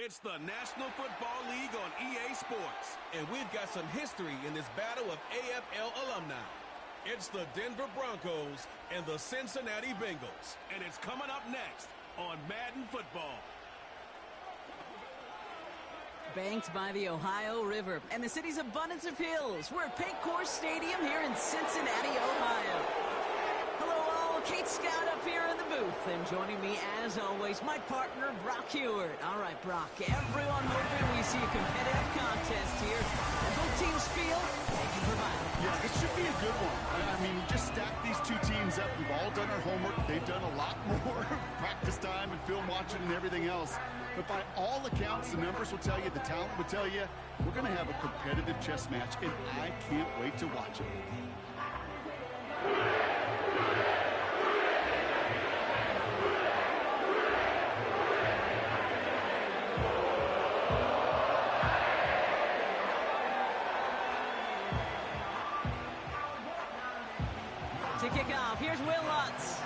It's the National Football League on EA Sports, and we've got some history in this battle of AFL alumni. It's the Denver Broncos and the Cincinnati Bengals, and it's coming up next on Madden Football. Banked by the Ohio River and the city's abundance of hills, we're at Paycor Stadium here in Cincinnati, Ohio. Hello all, Kate Scott up here in the booth, and joining me as always, my partner Brock Hewart. All right, Brock, everyone hoping we see a competitive contest here, and both teams feel they can provide. Yeah, this should be a good one. I mean, we just stacked these two teams up. We've all done our homework. They've done a lot more practice time and film watching and everything else. But by all accounts, the numbers will tell you, the talent will tell you, we're going to have a competitive chess match, and I can't wait to watch it. To kick off, here's Will Lutz.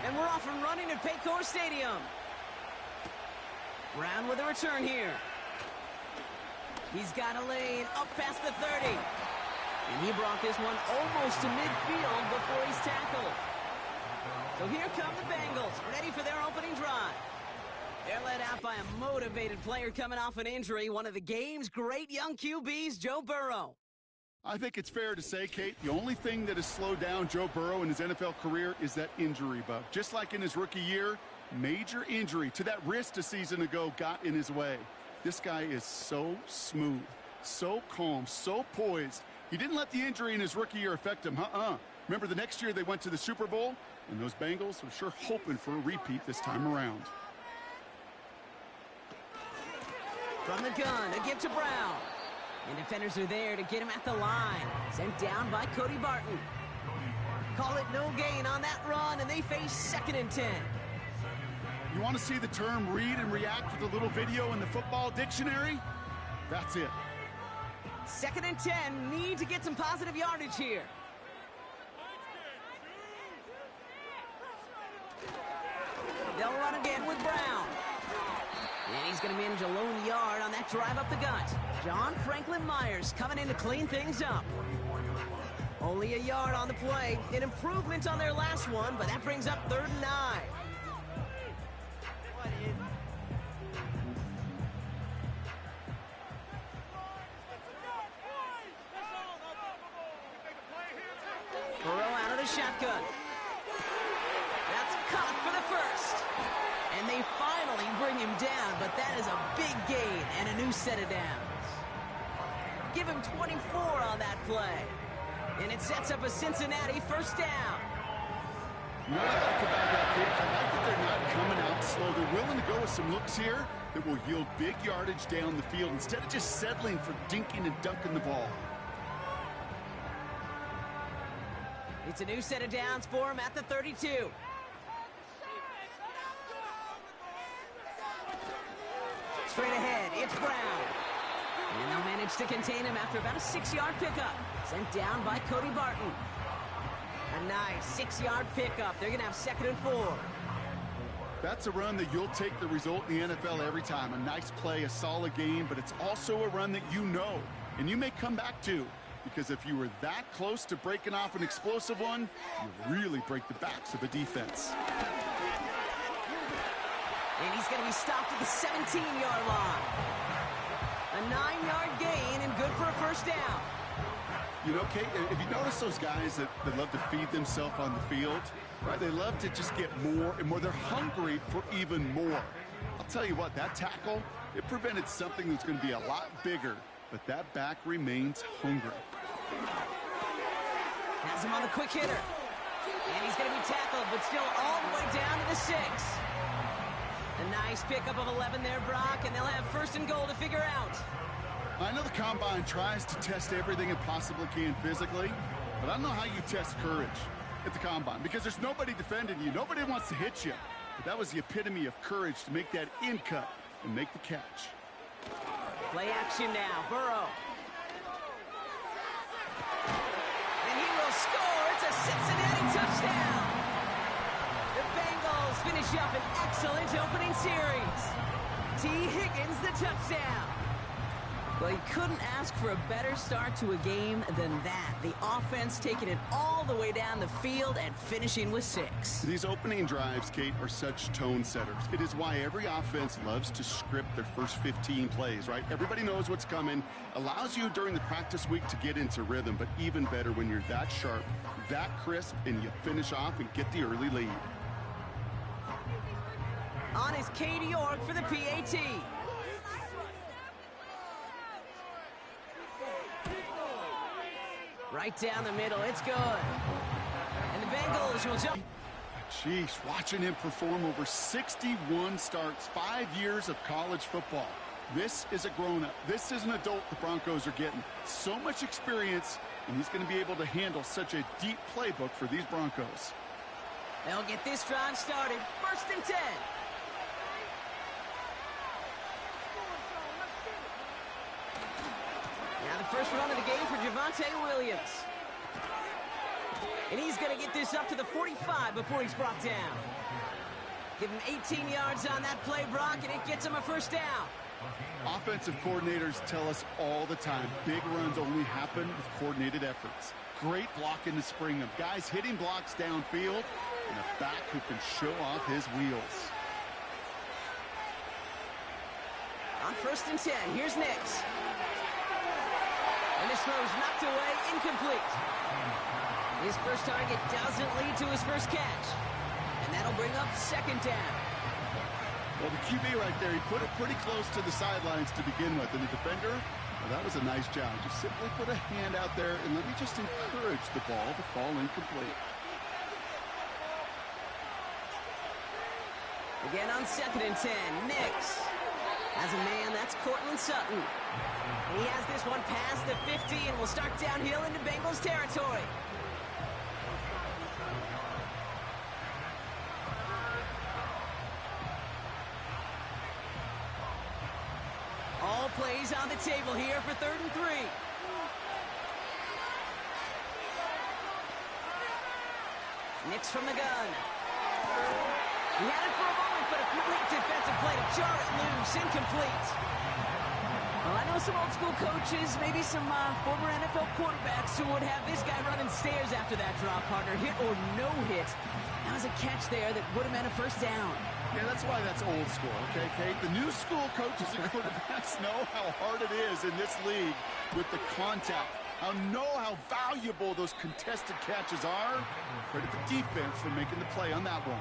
And we're off and running at Paycor Stadium. Brown with a return here. He's got a lane up past the 30. And he brought this one almost to midfield before he's tackled. So here come the Bengals, ready for their opening drive. They're led out by a motivated player coming off an injury, one of the game's great young QBs, Joe Burrow. I think it's fair to say, Kate, the only thing that has slowed down Joe Burrow in his NFL career is that injury bug. Just like in his rookie year, major injury to that wrist a season ago got in his way. This guy is so smooth, so calm, so poised. He didn't let the injury in his rookie year affect him. Remember the next year they went to the Super Bowl? And those Bengals were sure hoping for a repeat this time around. From the gun, a give to Brown. And defenders are there to get him at the line. Sent down by Cody Barton. Call it no gain on that run, and they face 2nd and 10. You want to see the term read and react with a little video in the football dictionary? That's it. 2nd and 10, need to get some positive yardage here. They'll run again with Brown. And he's going to manage a lone yard on that drive up the gut. John Franklin Myers coming in to clean things up. Only a yard on the play. An improvement on their last one, but that brings up 3rd and 9. Burrow out of the shotgun. That's caught for the first. And they finally bring him down, but that is a big gain and a new set of downs. Give him 24 on that play. And it sets up a Cincinnati 1st down. You know what I like about that, kid? I like that they're not coming out slow. They're willing to go with some looks here that will yield big yardage down the field instead of just settling for dinking and dunking the ball. It's a new set of downs for him at the 32. Straight ahead, it's Brown. And they'll manage to contain him after about a 6-yard pickup. Sent down by Cody Barton. A nice 6-yard pickup. They're going to have 2nd and 4. That's a run that you'll take the result in the NFL every time. A nice play, a solid game, but it's also a run that you know, and you may come back to. Because if you were that close to breaking off an explosive one, you really break the backs of a defense. And he's going to be stopped at the 17-yard line. A 9-yard gain and good for a 1st down. You know, Kate, if you notice those guys that love to feed themselves on the field, right? They love to just get more and more. They're hungry for even more. I'll tell you what, that tackle, it prevented something that's going to be a lot bigger, but that back remains hungry. Has him on the quick hitter. And he's going to be tackled, but still all the way down to the 6. A nice pickup of 11 there, Brock, and they'll have 1st and goal to figure out. I know the Combine tries to test everything it possibly can physically, but I don't know how you test courage at the Combine because there's nobody defending you. Nobody wants to hit you. But that was the epitome of courage to make that in cut and make the catch. Play action now, Burrow. And he will score. It's a Cincinnati touchdown. The Bengals finish up an excellent opening series. T. Higgins, the touchdown. Well, you couldn't ask for a better start to a game than that. The offense taking it all the way down the field and finishing with 6. These opening drives, Kate, are such tone setters. It is why every offense loves to script their first 15 plays, right? Everybody knows what's coming. Allows you during the practice week to get into rhythm, but even better when you're that sharp, that crisp, and you finish off and get the early lead. On is Katie York for the PAT. Right down the middle, it's good. And the Bengals will jump. Jeez, watching him perform over 61 starts, 5 years of college football. This is a grown-up. This is an adult the Broncos are getting. So much experience, and he's going to be able to handle such a deep playbook for these Broncos. They'll get this drive started. 1st and 10. Now the first run of the game for Javonte Williams. And he's going to get this up to the 45 before he's brought down. Give him 18 yards on that play, Brock, and it gets him a 1st down. Offensive coordinators tell us all the time, big runs only happen with coordinated efforts. Great blocking to spring them. Guys hitting blocks downfield, and a back who can show off his wheels. On 1st and 10, here's Nix. And this throw's knocked away, incomplete. His first target doesn't lead to his first catch. And that'll bring up 2nd down. Well, the QB right there, he put it pretty close to the sidelines to begin with. And the defender, well, that was a nice job. Just simply put a hand out there and let me just encourage the ball to fall incomplete. Again on 2nd and 10, Nix. As a man, that's Cortland Sutton. And he has this one past the 50 and will start downhill into Bengals territory. All plays on the table here for 3rd and 3. Nix from the gun. He had it for a moment, but a complete defensive play to jar it loose, incomplete. Well, I know some old school coaches, maybe some former NFL quarterbacks who would have this guy running stairs after that drop, partner. Hit or no hit. That was a catch there that would have meant a 1st down. Yeah, that's why that's old school, okay, Kate? The new school coaches and quarterbacks know how hard it is in this league with the contact. Know how valuable those contested catches are. Credit the defense for making the play on that one.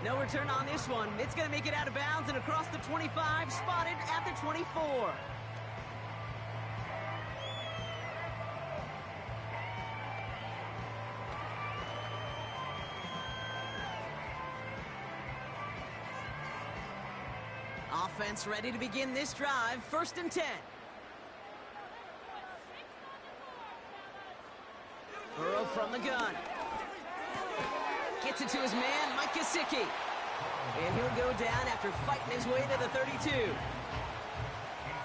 No return on this one. It's going to make it out of bounds and across the 25, spotted at the 24. Offense ready to begin this drive. 1st and 10. Burrow from the gun. Gets it to his man, Mike Gesicki. And he'll go down after fighting his way to the 32.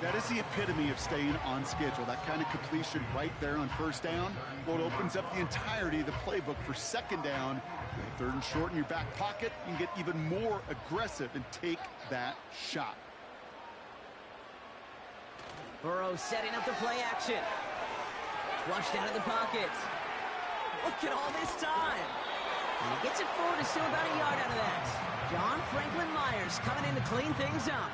That is the epitome of staying on schedule. That kind of completion right there on 1st down. Well, it opens up the entirety of the playbook for 2nd down. 3rd and short in your back pocket, you can get even more aggressive and take that shot. Burrow setting up the play action. Flushed out of the pocket. Look at all this time. And he gets it forward to still about a yard out of that. John Franklin Myers coming in to clean things up.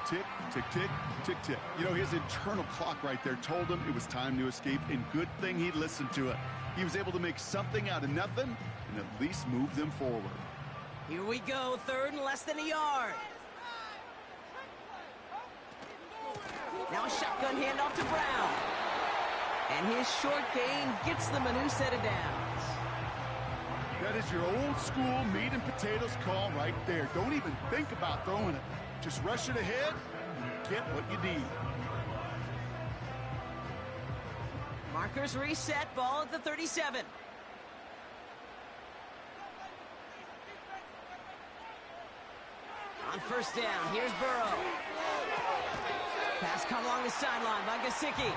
Tick, tick, tick, tick, tick. You know, his internal clock right there told him it was time to escape, and good thing he listened to it. He was able to make something out of nothing and at least move them forward. Here we go, 3rd and less than a yard. Now a shotgun handoff to Brown. And his short gain gets them a new set of downs. That is your old school meat and potatoes call right there. Don't even think about throwing it. Just rush it ahead and get what you need. Markers reset, ball at the 37. On 1st down, here's Burrow. Pass come along the sideline by Gesicki.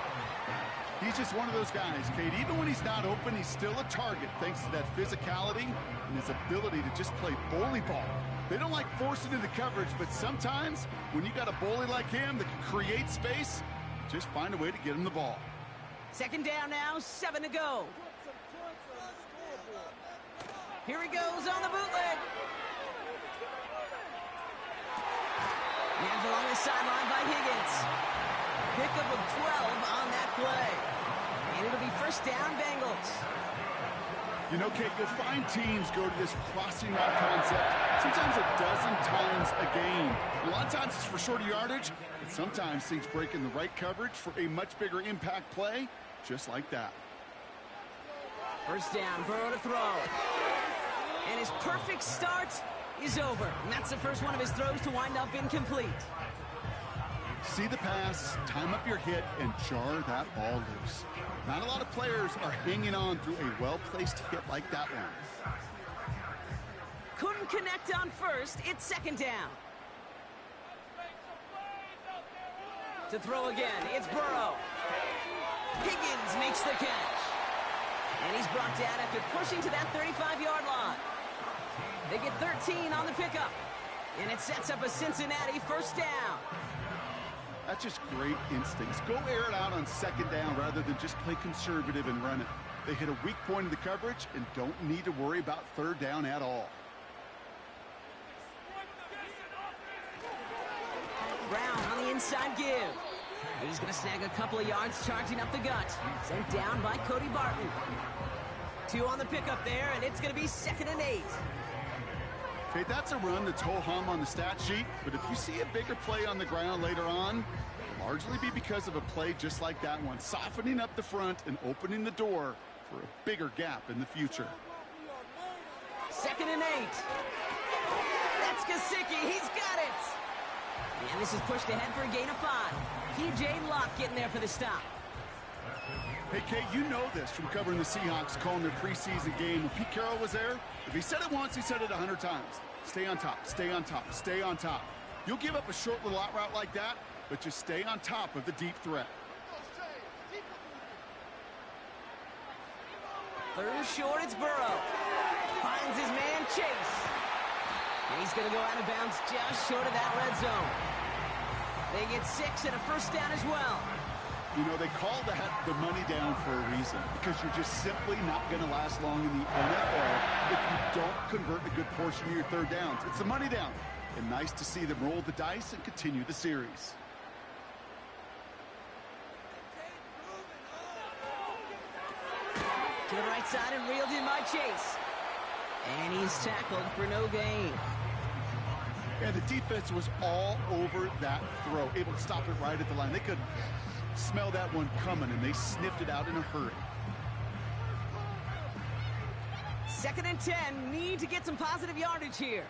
He's just one of those guys, Kate. Even when he's not open, he's still a target thanks to that physicality and his ability to just play bully ball. They don't like forcing into coverage, but sometimes when you got a bully like him that can create space, just find a way to get him the ball. Second down now, 7 to go. Here he goes on the bootleg. Nabbed along the sideline by Higgins. Pickup of 12 on that play. And it'll be first down, Bengals. You know, Kate, you'll find teams go to this crossing route concept sometimes a dozen times a game. A lot of times it's for shorter yardage, but sometimes things break in the right coverage for a much bigger impact play, just like that. First down, Burrow to throw. And his perfect start is over. And that's the first one of his throws to wind up incomplete. See the pass, time up your hit, and jar that ball loose. Not a lot of players are hanging on through a well-placed hit like that one. Couldn't connect on first. It's second down. To throw again, it's Burrow. Higgins makes the catch. And he's brought down after pushing to that 35-yard line. They get 13 on the pickup. And it sets up a Cincinnati first down. That's just great instincts. Go air it out on second down rather than just play conservative and run it. They hit a weak point in the coverage and don't need to worry about third down at all. Brown on the inside give. He's going to snag a couple of yards charging up the gut. Sent down by Cody Barton. 2 on the pickup there, and it's going to be 2nd and 8. Okay, that's a run that's ho-hum on the stat sheet, but if you see a bigger play on the ground later on, it'll largely be because of a play just like that one, softening up the front and opening the door for a bigger gap in the future. 2nd and 8. That's Gesicki. He's got it. And this is pushed ahead for a gain of 5. P.J. Locke getting there for the stop. Hey, Kate, you know this from covering the Seahawks, calling their preseason game. When Pete Carroll was there, if he said it once, he said it 100 times. Stay on top, stay on top, stay on top. You'll give up a short little out route like that, but just stay on top of the deep threat. 3rd and short, it's Burrow. Finds his man, Chase. And he's going to go out of bounds just short of that red zone. They get 6 and a first down as well. You know, they call that the money down for a reason, because you're just simply not going to last long in the NFL if you don't convert a good portion of your third downs. It's the money down. And nice to see them roll the dice and continue the series. To the right side and reeled in by Chase. And he's tackled for no gain. And the defense was all over that throw, able to stop it right at the line. They could smell that one coming, and they sniffed it out in a hurry. 2nd and 10. Need to get some positive yardage here.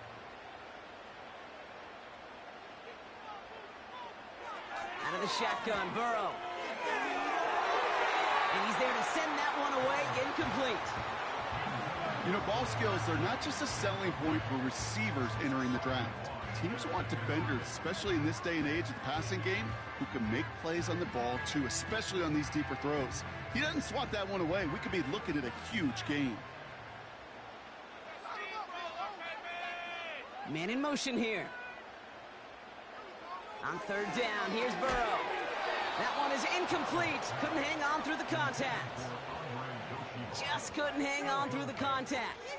Out of the shotgun, Burrow. And he's there to send that one away, incomplete. You know, ball skills are not just a selling point for receivers entering the draft. Teams want defenders, especially in this day and age of the passing game, who can make plays on the ball, too, especially on these deeper throws. He doesn't swat that one away. We could be looking at a huge game. Man in motion here. On 3rd down, here's Burrow. That one is incomplete. Couldn't hang on through the contact. Just couldn't hang on through the contact.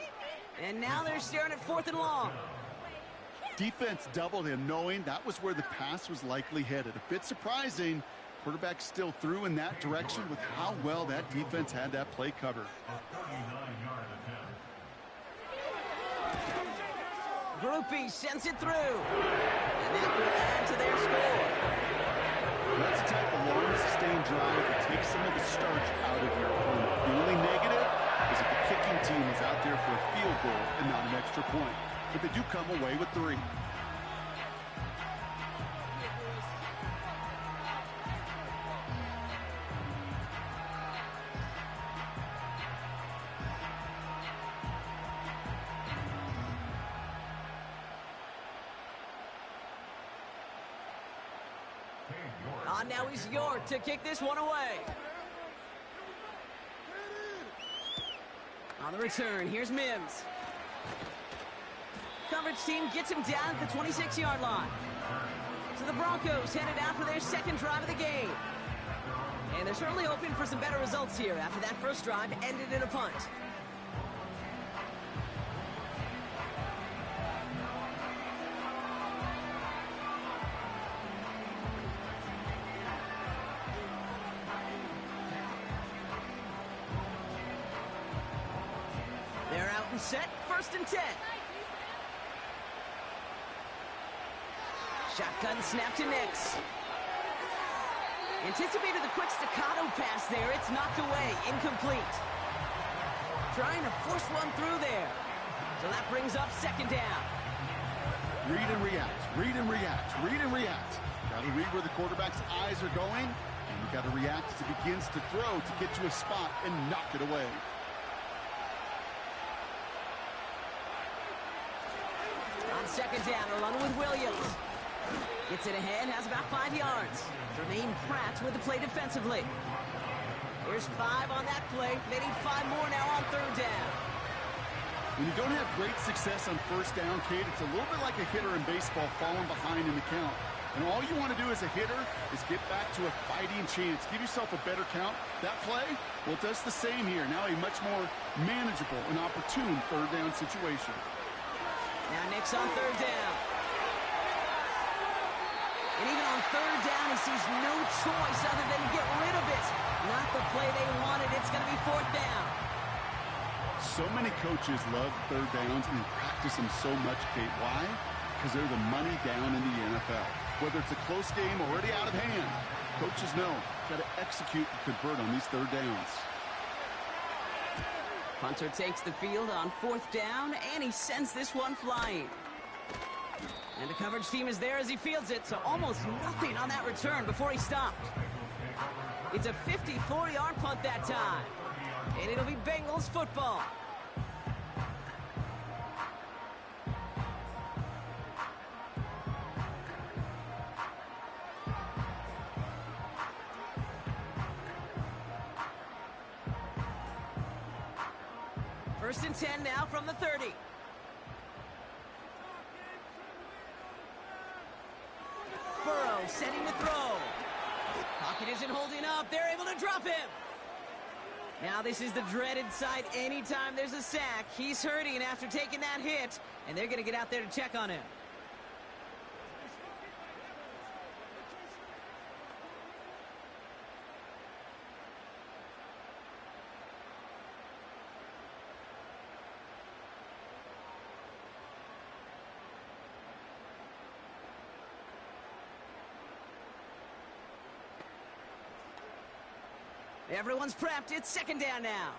And now they're staring at 4th and long. Defense doubled him, knowing that was where the pass was likely headed. A bit surprising. Quarterback still threw in that direction with how well that defense had that play covered. Groupie sends it through. And that will add to their score. That's the type of long, sustained drive that takes some of the starch out of your opponent. The only negative is that the kicking team is out there for a field goal and not an extra point. But they do come away with 3. Now he's York to kick this one away. On the return, here's Mims. coverage team gets him down at the 26-yard line. So the Broncos headed out for their second drive of the game. And they're certainly hoping for some better results here after that first drive ended in a punt. They're out and set, 1st and 10. Shotgun snap to Nix. Anticipated the quick staccato pass there. It's knocked away, incomplete. Trying to force one through there. So that brings up 2nd down. Read and react, read and react, read and react. Got to read where the quarterback's eyes are going, and you got to react as he begins to throw to get to a spot and knock it away. On 2nd down, they're running with Williams. Gets it ahead, has about 5 yards. Jermaine Pratt with the play defensively. Here's 5 on that play. They need 5 more now on 3rd down. When you don't have great success on 1st down, Kate, it's a little bit like a hitter in baseball falling behind in the count. And all you want to do as a hitter is get back to a fighting chance. Give yourself a better count. That play, well, it does the same here. Now a much more manageable and opportune 3rd down situation. Now Nix on 3rd down. And even on 3rd down, he sees no choice other than to get rid of it. Not the play they wanted. It's going to be 4th down. So many coaches love 3rd downs and practice them so much, Kate. Why? Because they're the money down in the NFL. Whether it's a close game already out of hand, coaches know got to execute and convert on these 3rd downs. Punter takes the field on 4th down, and he sends this one flying. And the coverage team is there as he fields it, so almost nothing on that return before he stopped. It's a 54-yard punt that time, and it'll be Bengals football. First and 10 now from the 30. Burrow setting to throw. Pocket isn't holding up. They're able to drop him. Now this is the dreaded sight anytime there's a sack. He's hurting after taking that hit, and they're going to get out there to check on him. Everyone's prepped. It's 2nd down now.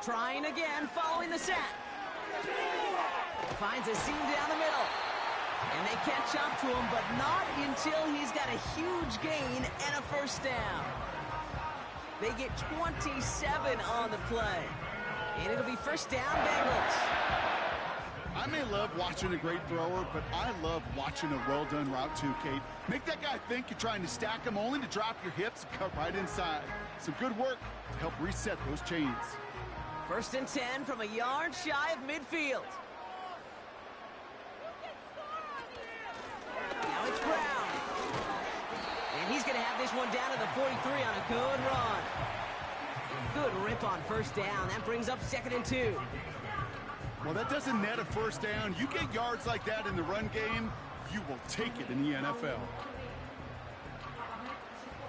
Trying again, following the sack. Finds a seam down the middle. And they catch up to him, but not until he's got a huge gain and a 1st down. They get 27 on the play. And it'll be 1st down, Bengals. I may love watching a great thrower, but I love watching a well-done route too, Kate. Make that guy think you're trying to stack him only to drop your hips and cut right inside. Some good work to help reset those chains. 1st and 10 from a yard shy of midfield. Now it's Brown. And he's going to have this one down to the 43 on a good run. Good rip on 1st down. That brings up 2nd and 2. Well, that doesn't net a 1st down. You get yards like that in the run game, you will take it in the NFL.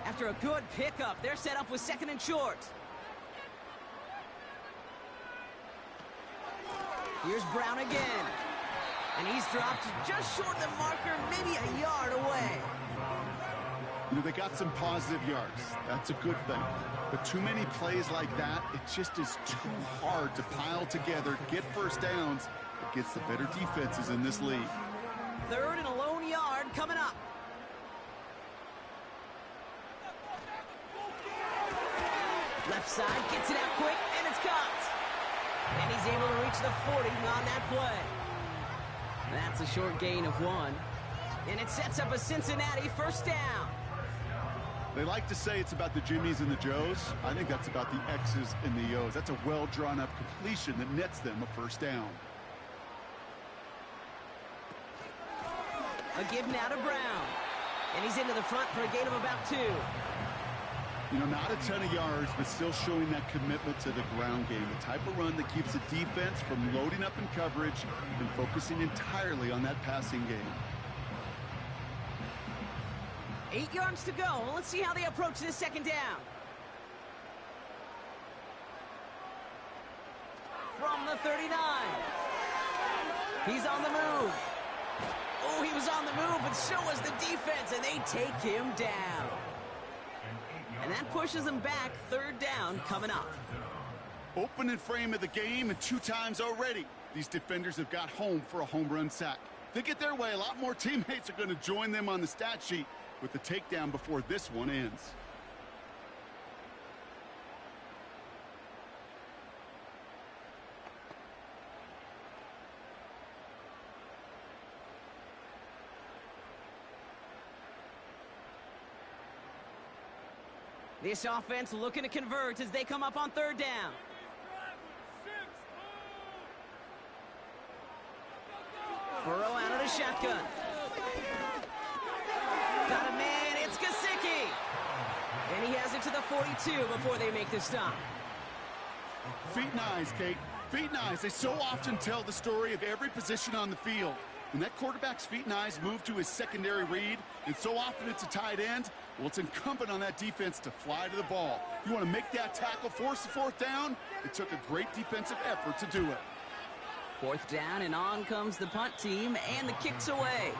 After a good pickup, they're set up with 2nd and short. Here's Brown again. And he's dropped just short of the marker, maybe a yard away. You know, they got some positive yards. That's a good thing. But too many plays like that, it just is too hard to pile together, get 1st downs against the better defenses in this league. 3rd and a lone yard coming up. Left side, gets it out quick, and it's caught. And he's able to reach the 40 on that play. That's a short gain of 1. And it sets up a Cincinnati 1st down. They like to say it's about the Jimmies and the Joes. I think that's about the X's and the O's. That's a well-drawn-up completion that nets them a first down. A give now to Brown. And he's into the front for a gain of about 2. You know, not a ton of yards, but still showing that commitment to the ground game. The type of run that keeps the defense from loading up in coverage and focusing entirely on that passing game. 8 yards to go. Let's see how they approach this second down. From the 39. He's on the move. Oh, he was on the move, but so was the defense, and they take him down. And that pushes them back. Third down coming up. Opening frame of the game, and 2 times already, these defenders have got home for a home run sack. If they get their way, a lot more teammates are going to join them on the stat sheet with the takedown before this one ends. This offense looking to convert as they come up on third down. Burrow out of the shotgun. Got a man, it's Gesicki. And he has it to the 42 before they make the stop. Feet and eyes, Kate. Feet and eyes. They so often tell the story of every position on the field. When that quarterback's feet and eyes move to his secondary read, and so often it's a tight end, well, it's incumbent on that defense to fly to the ball. You want to make that tackle, force the fourth down? It took a great defensive effort to do it. Fourth down, and on comes the punt team, and the kick's away.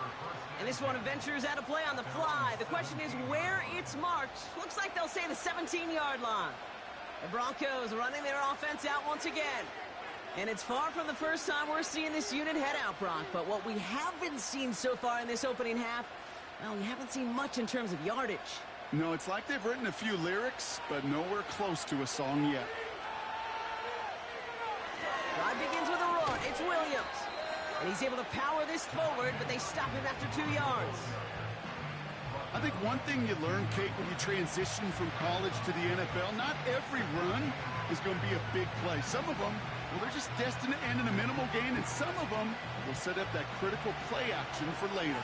And this one ventures out of play on the fly. The question is where it's marked. Looks like they'll say the 17-yard line. The Broncos running their offense out once again. And it's far from the first time we're seeing this unit head out, Brock. But what we haven't seen so far in this opening half, well, we haven't seen much in terms of yardage. No, it's like they've written a few lyrics, but nowhere close to a song yet. Drive begins with a run. It's Williams. And he's able to power this forward, but they stop him after 2 yards. I think one thing you learn, Kate, when you transition from college to the NFL, not every run is going to be a big play. Some of them, well, they're just destined to end in a minimal gain, and some of them will set up that critical play action for later.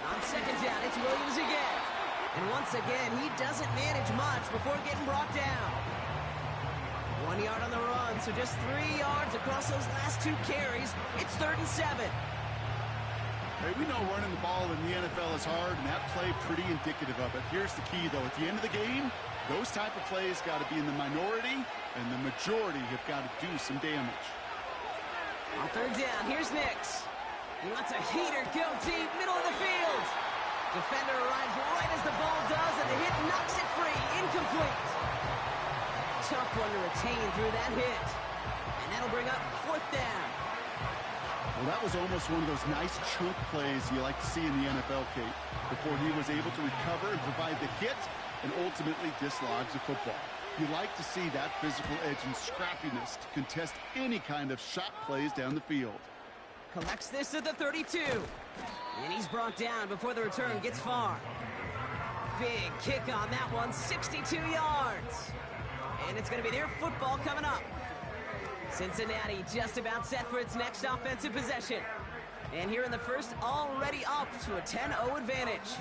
On second down, it's Williams again. And once again, he doesn't manage much before getting brought down. 1 yard on the run, so just 3 yards across those last 2 carries. It's 3rd and 7. Hey, we know running the ball in the NFL is hard, and that play pretty indicative of it. Here's the key, though. At the end of the game, those type of plays got to be in the minority, and the majority have got to do some damage. On third down, here's Nix. He lets a heater go deep, middle of the field. Defender arrives right as the ball does, and the hit knocks it free. Incomplete. Tough one to retain through that hit. And that'll bring up 4th down. Well, that was almost one of those nice chunk plays you like to see in the NFL, Kate, before he was able to recover and provide the hit and ultimately dislodge the football. You like to see that physical edge and scrappiness to contest any kind of shot plays down the field. Collects this at the 32. And he's brought down before the return gets far. Big kick on that one, 62 yards. And it's going to be their football coming up. Cincinnati just about set for its next offensive possession. And here in the first, already up to a 10-0 advantage.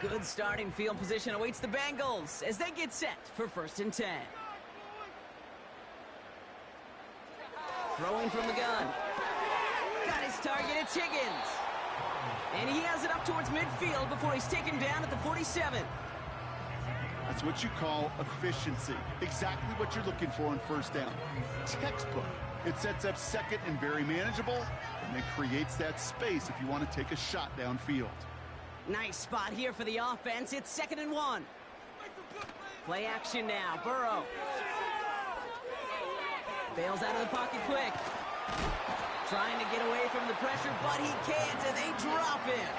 Good starting field position awaits the Bengals as they get set for 1st and 10. Throwing from the gun. Got his target, it's Higgins. And he has it up towards midfield before he's taken down at the 47. That's what you call efficiency. Exactly what you're looking for on first down. Textbook. It sets up second and very manageable, and it creates that space if you want to take a shot downfield. Nice spot here for the offense. It's 2nd and 1. Play action now. Burrow. Bails out of the pocket quick. Trying to get away from the pressure, but he can't, and they drop him.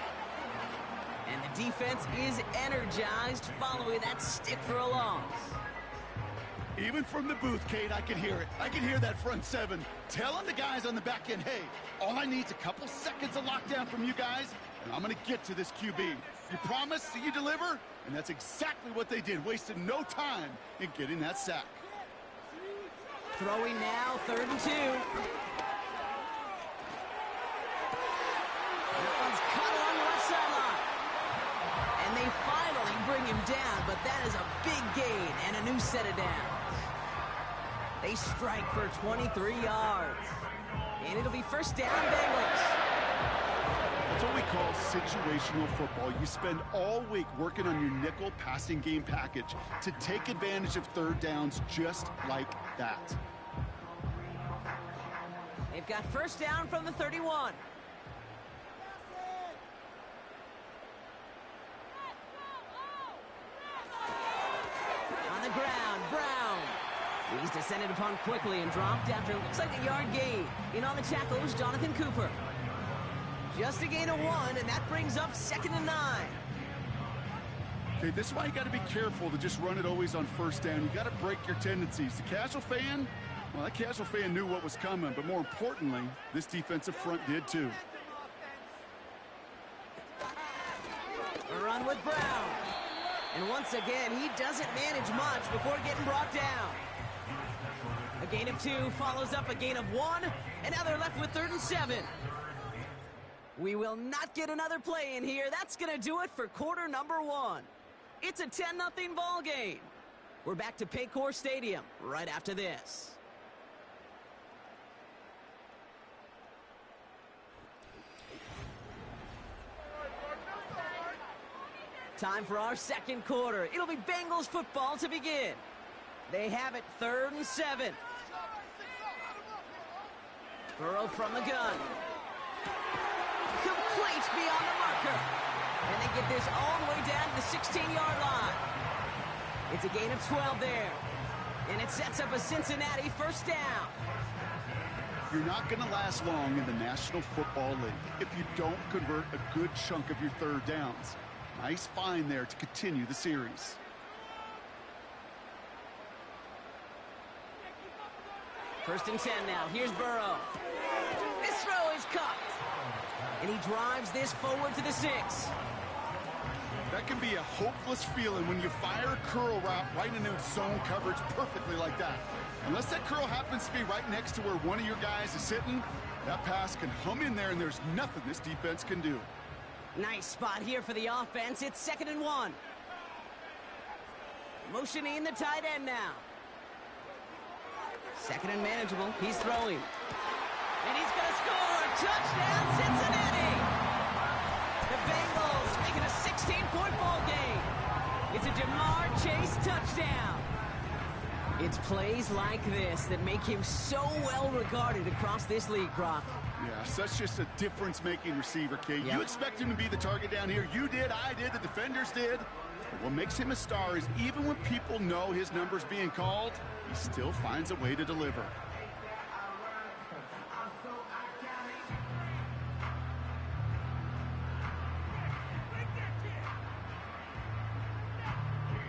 And the defense is energized following that stick for a loss. Even from the booth, Kate, I can hear it. I can hear that front seven telling the guys on the back end, hey, all I need is a couple seconds of lockdown from you guys, and I'm going to get to this QB. You promise that you deliver? And that's exactly what they did, wasted no time in getting that sack. Throwing now, 3rd and 2. That one's cut along the left sideline. And they finally bring him down, but that is a big gain and a new set of downs. They strike for 23 yards. And it'll be first down, Bengals. That's what we call situational football. You spend all week working on your nickel passing game package to take advantage of 3rd downs just like that. They've got first down from the 31. On the ground, Brown. He's descended upon quickly and dropped after it looks like a yard gain. In on the tackle is Jonathan Cooper. Just a gain of 1, and that brings up 2nd and 9. Okay, this is why you got to be careful to just run it always on first down. You got to break your tendencies. The casual fan, well, that casual fan knew what was coming, but more importantly, this defensive front did too. A run with Brown. And once again, he doesn't manage much before getting brought down. A gain of 2 follows up a gain of 1, and now they're left with 3rd and 7. We will not get another play in here. That's going to do it for quarter number 1. It's a 10-0 ball game. We're back to Paycor Stadium right after this. Time for our second quarter. It'll be Bengals football to begin. They have it 3rd and 7. Burrow from the gun. Complete beyond the marker. And they get this all the way down to the 16-yard line. It's a gain of 12 there. And it sets up a Cincinnati first down. You're not going to last long in the National Football League if you don't convert a good chunk of your 3rd downs. Nice find there to continue the series. First and 10 now. Here's Burrow. This throw is caught. And he drives this forward to the 6. That can be a hopeless feeling when you fire a curl route right into zone coverage perfectly like that. Unless that curl happens to be right next to where one of your guys is sitting, that pass can hum in there and there's nothing this defense can do. Nice spot here for the offense. It's 2nd and 1. Motioning the tight end now. 2nd and manageable. He's throwing. And he's going to score. Touchdown, Cincinnati! The Bengals making a 16-point ball game. It's a Jamar Chase touchdown. It's plays like this that make him so well regarded across this league, Brock. Yeah, such just a difference-making receiver, Kate. Yep. You expect him to be the target down here. You did, I did, the defenders did. But what makes him a star is even when people know his number's being called, he still finds a way to deliver.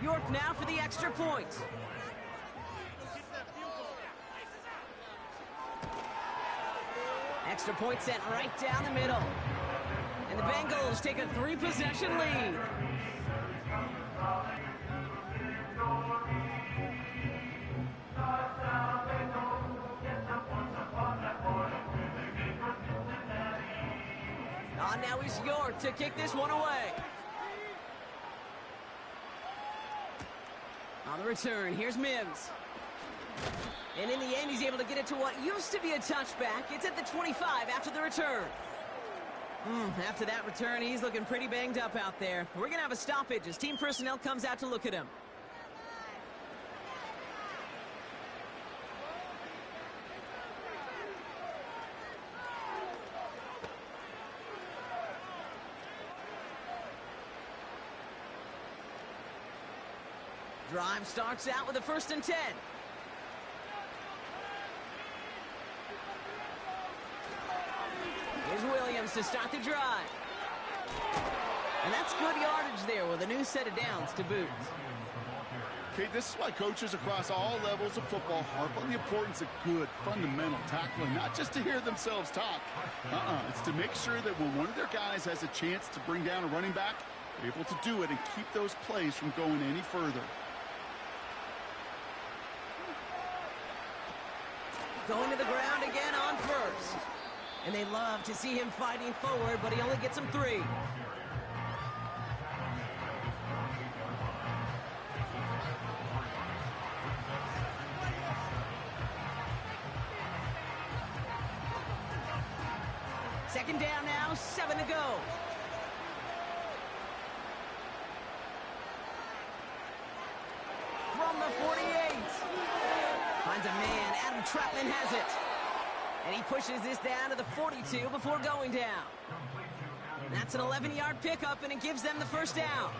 York now for the extra point. Extra point sent right down the middle. And the Bengals take a 3-possession lead. On now is York to kick this one away. On the return, here's Mims. And in the end, he's able to get it to what used to be a touchback. It's at the 25 after the return. After that return, he's looking pretty banged up out there. We're going to have a stoppage as team personnel comes out to look at him. Drive starts out with a 1st and 10. Here's Williams to start the drive. And that's good yardage there with a new set of downs to boot. Okay, this is why coaches across all levels of football harp on the importance of good, fundamental tackling, not just to hear themselves talk. It's to make sure that when one of their guys has a chance to bring down a running back, they're able to do it and keep those plays from going any further. Going to the ground again on first. And they love to see him fighting forward, but he only gets them 3. Second down now, 7 to go. From the 48. Finds a man, Adam Trapman has it. And he pushes this down to the 42 before going down. That's an 11-yard pickup, and it gives them the first down.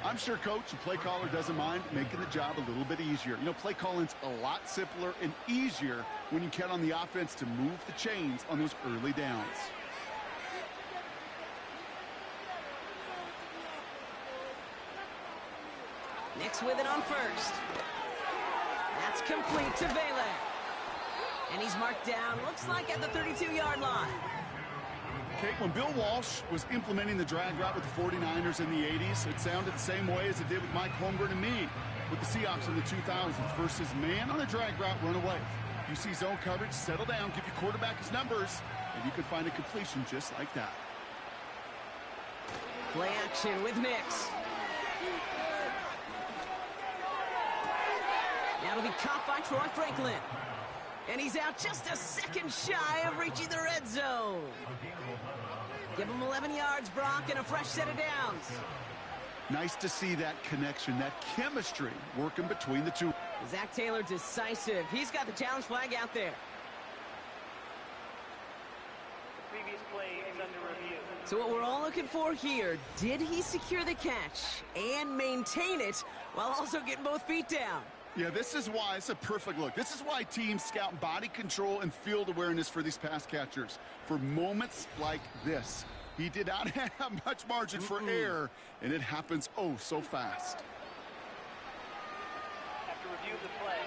I'm sure coach and play caller doesn't mind making the job a little bit easier. You know, play calling's a lot simpler and easier when you count on the offense to move the chains on those early downs. Nix with it on first. That's complete to Vele. And he's marked down, looks like at the 32-yard line. Okay, when Bill Walsh was implementing the drag route with the 49ers in the 80s, it sounded the same way as it did with Mike Holmgren and me with the Seahawks in the 2000s versus man on a drag route, run away. You see zone coverage, settle down, give your quarterback his numbers, and you could find a completion just like that. Play action with Nix. Now it'll be caught by Troy Franklin. And he's out just a second shy of reaching the red zone. Give him 11 yards, Brock, and a fresh set of downs. Nice to see that connection, that chemistry working between the two. Zach Taylor decisive. He's got the challenge flag out there. The previous play is under review. So what we're all looking for here, did he secure the catch and maintain it while also getting both feet down? Yeah, this is why it's a perfect look. This is why teams scout body control and field awareness for these pass catchers. For moments like this, he did not have much margin for error, and it happens oh so fast. After review of the play,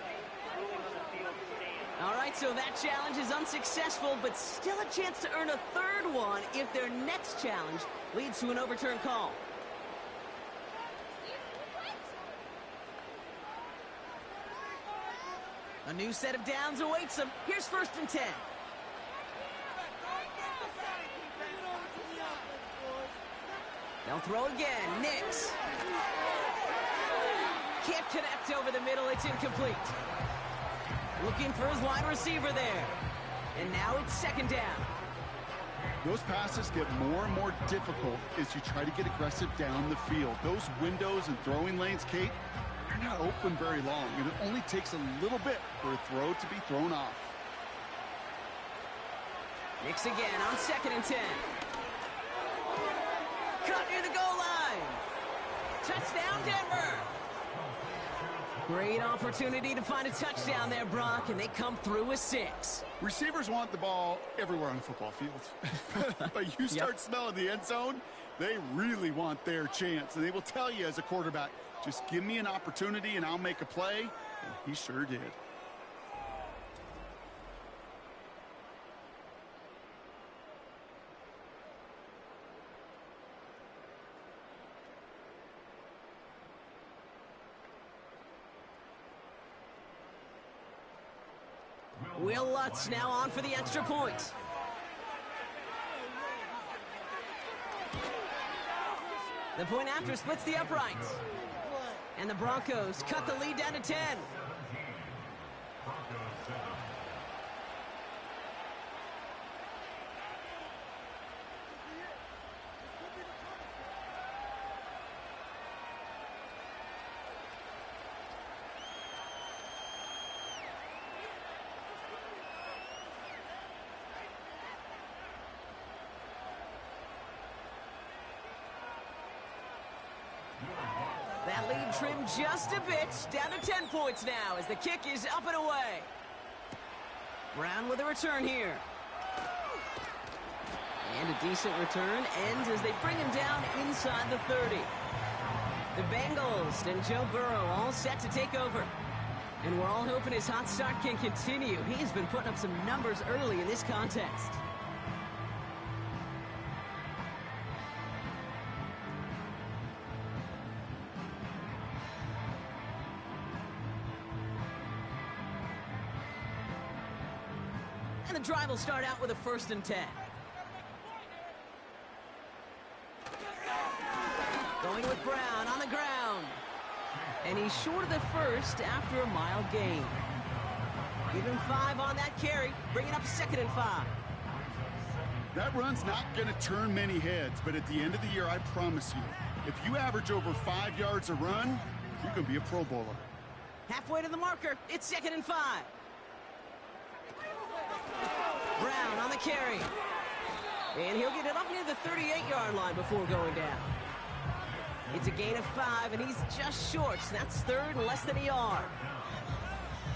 ruling on the field stands. All right, so that challenge is unsuccessful, but still a chance to earn a third one if their next challenge leads to an overturned call. A new set of downs awaits them. Here's 1st and 10. They'll throw again. Nix. Can't connect over the middle. It's incomplete. Looking for his wide receiver there. And now it's 2nd down. Those passes get more and more difficult as you try to get aggressive down the field. Those windows and throwing lanes, Kate, they're not open very long, and it only takes a little bit for a throw to be thrown off. Nix again on 2nd and 10. Cut near the goal line. Touchdown, Denver. Great opportunity to find a touchdown there, Brock, and they come through with 6. Receivers want the ball everywhere on the football field. But you start smelling the end zone, they really want their chance. And they will tell you as a quarterback, just give me an opportunity and I'll make a play. And he sure did. Will Lutz now on for the extra point. The point after splits the uprights. And the Broncos cut the lead down to 10. That lead trimmed just a bit, down to 10 points now as the kick is up and away. Brown with a return here. And a decent return ends as they bring him down inside the 30. The Bengals and Joe Burrow all set to take over. And we're all hoping his hot start can continue. He has been putting up some numbers early in this contest. And the drive will start out with a 1st and 10. Going with Brown on the ground. And he's short of the first after a mild gain. Give him 5 on that carry, bringing up 2nd and 5. That run's not going to turn many heads, but at the end of the year, I promise you, if you average over 5 yards a run, you're going to be a Pro Bowler. Halfway to the marker, it's 2nd and 5. Brown on the carry. And he'll get it up near the 38-yard line before going down. It's a gain of 5, and he's just short. So that's 3rd and less than a yard.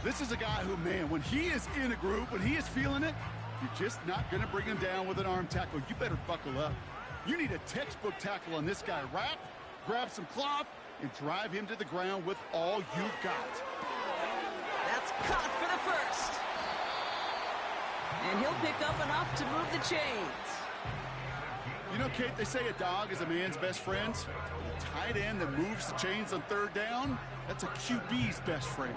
This is a guy who, man, when he is in a group, when he is feeling it, you're just not going to bring him down with an arm tackle. You better buckle up. You need a textbook tackle on this guy. Wrap, grab some cloth, and drive him to the ground with all you've got. That's caught for the 1st. And he'll pick up enough to move the chains. You know, Kate, they say a dog is a man's best friend. The tight end that moves the chains on 3rd down, that's a QB's best friend.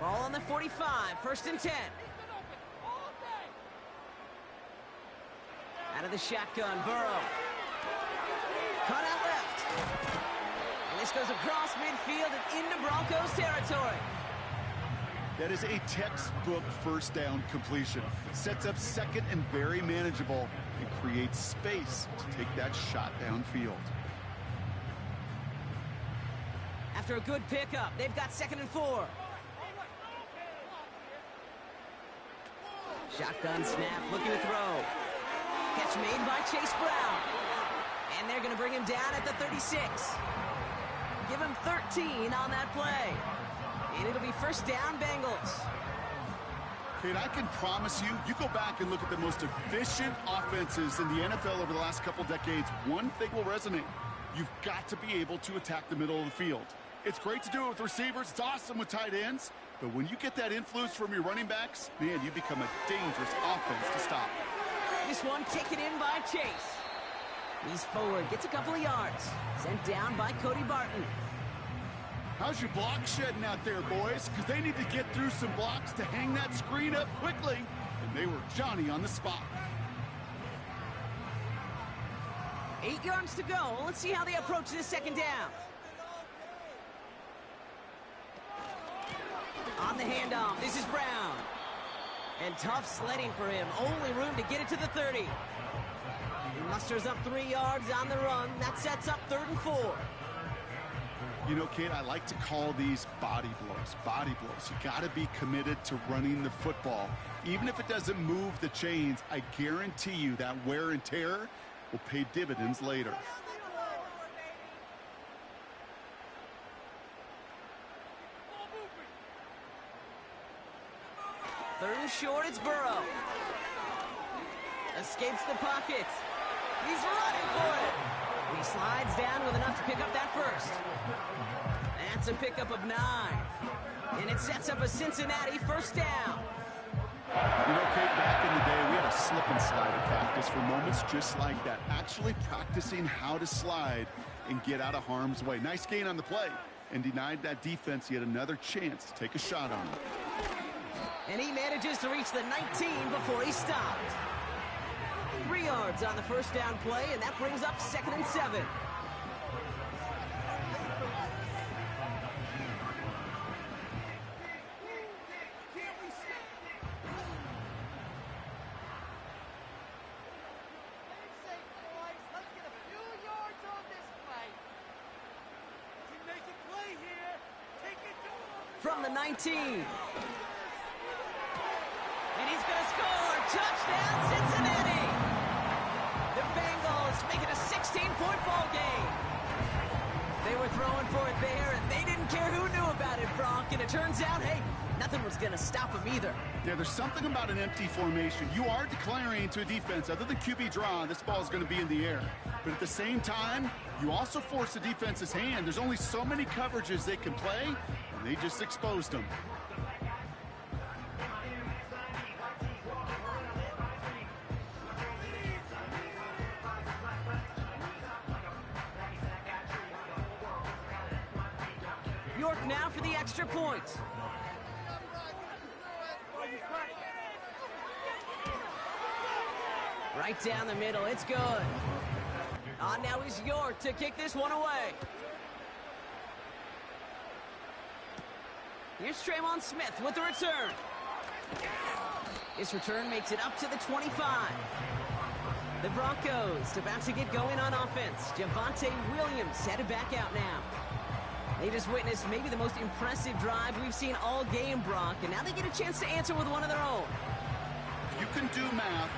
Ball on the 45, 1st and 10. Out of the shotgun, Burrow. Cut out left. And this goes across midfield and into Broncos territory. That is a textbook 1st down completion. Sets up 2nd and very manageable and creates space to take that shot downfield. After a good pickup, they've got 2nd and 4. Shotgun snap, looking to throw. Catch made by Chase Brown. And they're going to bring him down at the 36. Give him 13 on that play. And it'll be 1st down, Bengals. Kate, I can promise you, you go back and look at the most efficient offenses in the NFL over the last couple decades, one thing will resonate. You've got to be able to attack the middle of the field. It's great to do it with receivers. It's awesome with tight ends. But when you get that influence from your running backs, man, you become a dangerous offense to stop. This one taken in by Chase. He's forward, gets a couple of yards. Sent down by Cody Barton. How's your block shedding out there, boys? Because they need to get through some blocks to hang that screen up quickly. And they were Johnny on the spot. 8 yards to go. Let's see how they approach this 2nd down. On the handoff, this is Brown. And tough sledding for him. Only room to get it to the 30. He musters up 3 yards on the run. That sets up 3rd and 4. You know, Kate, I like to call these body blows. Body blows. You got to be committed to running the football. Even if it doesn't move the chains, I guarantee you that wear and tear will pay dividends later. Third and short, it's Burrow. Escapes the pocket. He's running for it. He slides down with enough to pick up that 1st. That's a pickup of 9. And it sets up a Cincinnati 1st down. You know, Kate, back in the day, we had a slip and slide at practice for moments just like that. Actually practicing how to slide and get out of harm's way. Nice gain on the play. And denied that defense yet another chance to take a shot on him. And he manages to reach the 19 before he stopped. 3 yards on the 1st down play, and that brings up 2nd and 7. From the 19. And he's going to score. Touchdown, Cincinnati. The Bengals make it a 16-point ball game. They were throwing for it there, and they didn't care who knew about it, Bronk. And it turns out, hey, Nothing was going to stop him either. Yeah, there's something about an empty formation. You are declaring to a defense, other than QB draw, this ball is going to be in the air. But at the same time, you also force the defense's hand. There's only so many coverages they can play, and they just exposed them. York now for the extra point. Right down the middle, it's good. Now is York to kick this one away. Here's Traymon Smith with the return. His return makes it up to the 25. The Broncos about to get going on offense. Javonte Williams headed back out now. They just witnessed maybe the most impressive drive we've seen all game, Brock, and now they get a chance to answer with one of their own. You can do math.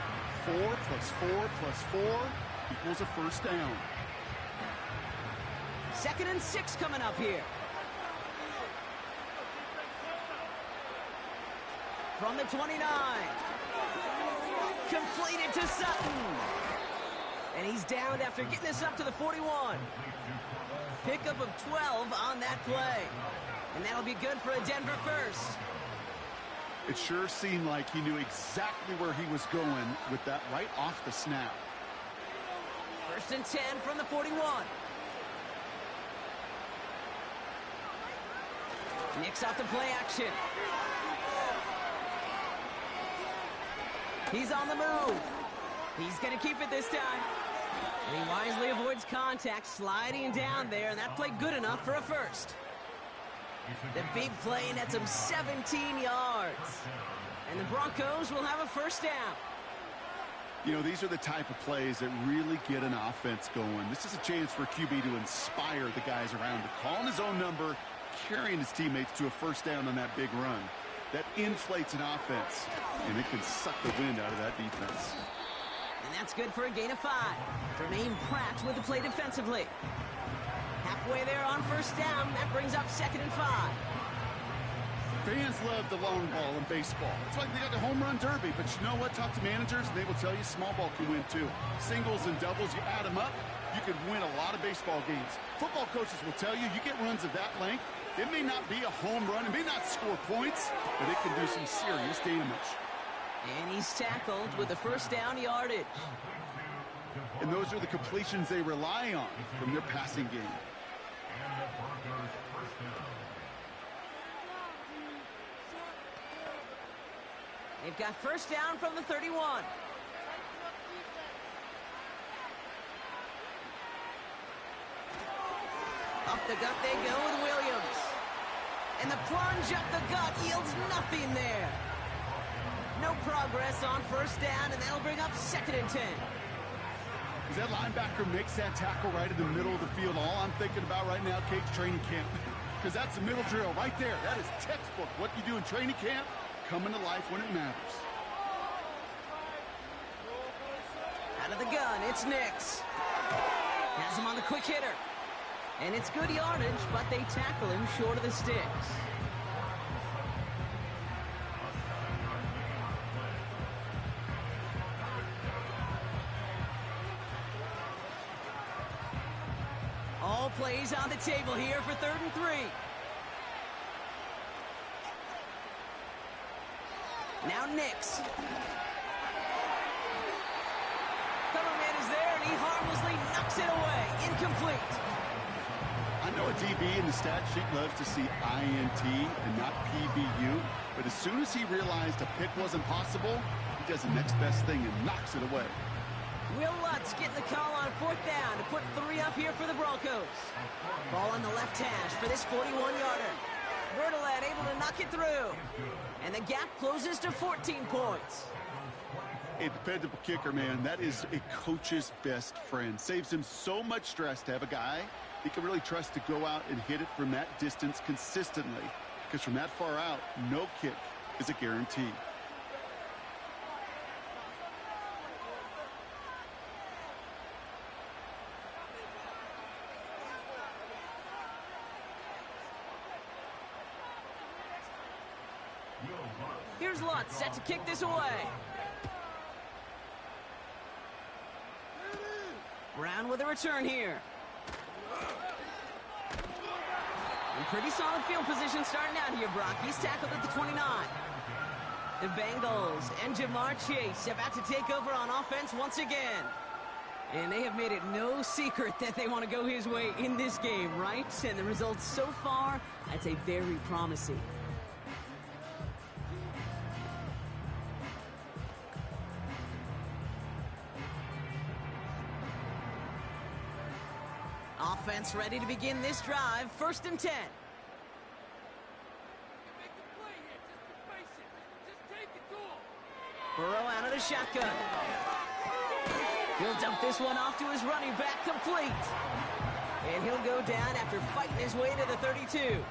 4 plus 4 plus 4 equals a first down. 2nd and 6 coming up here. From the 29. Completed to Sutton. And he's downed after getting this up to the 41. Pickup of 12 on that play. And that'll be good for a Denver first. It sure seemed like he knew exactly where he was going with that right off the snap. 1st and 10 from the 41. Nicks off the play action. He's on the move. He's going to keep it this time. And he wisely avoids contact, sliding down there, and that played good enough for a first. The big play nets him 17 yards. And the Broncos will have a first down. You know, these are the type of plays that really get an offense going. This is a chance for QB to inspire the guys around him, calling his own number, carrying his teammates to a first down on that big run. That inflates an offense, and it can suck the wind out of that defense. And that's good for a gain of 5. Jermaine Pratt with the play defensively. Halfway there on first down, that brings up 2nd and 5. Fans love the long ball in baseball. It's like they got the home run derby, but you know what? Talk to managers, and they will tell you small ball can win too. Singles and doubles, you add them up, you can win a lot of baseball games. Football coaches will tell you, you get runs of that length, it may not be a home run, it may not score points, but it can do some serious damage. And he's tackled with the first down yardage. And those are the completions they rely on from their passing game. They've got first down from the 31. Up the gut they go with Williams. And the plunge up the gut yields nothing there. No progress on first down, and that'll bring up 2nd and 10. As that linebacker makes that tackle right in the middle of the field, all I'm thinking about right now, Kate's training camp. Because that's the middle drill right there. That is textbook. What you do in training camp, coming to life when it matters. Out of the gun, it's Nix. Has him on the quick hitter. And it's good yardage, but they tackle him short of the sticks. All plays on the table here for 3rd and 3. Now Nix. Coverman is there, and he harmlessly knocks it away. Incomplete. I know a DB in the stat sheet loves to see INT and not PBU, but as soon as he realized a pick wasn't possible, he does the next best thing and knocks it away. Will Lutz getting the call on 4th down to put 3 up here for the Broncos. Ball on the left hash for this 41-yarder. Bertolet able to knock it through. And the gap closes to 14 points. A dependable kicker, man. That is a coach's best friend. Saves him so much stress to have a guy he can really trust to go out and hit it from that distance consistently. Because from that far out, no kick is a guarantee. Here's Lutz set to kick this away. Brown with a return here. In pretty solid field position starting out here, Brock. He's tackled at the 29. The Bengals and Jamar Chase about to take over on offense once again. And they have made it no secret that they want to go his way in this game, right? And the results so far, I'd say very promising. Offense ready to begin this drive. 1st and 10. Burrow out of the shotgun. He'll dump this one off to his running back, complete. And he'll go down after fighting his way to the 32.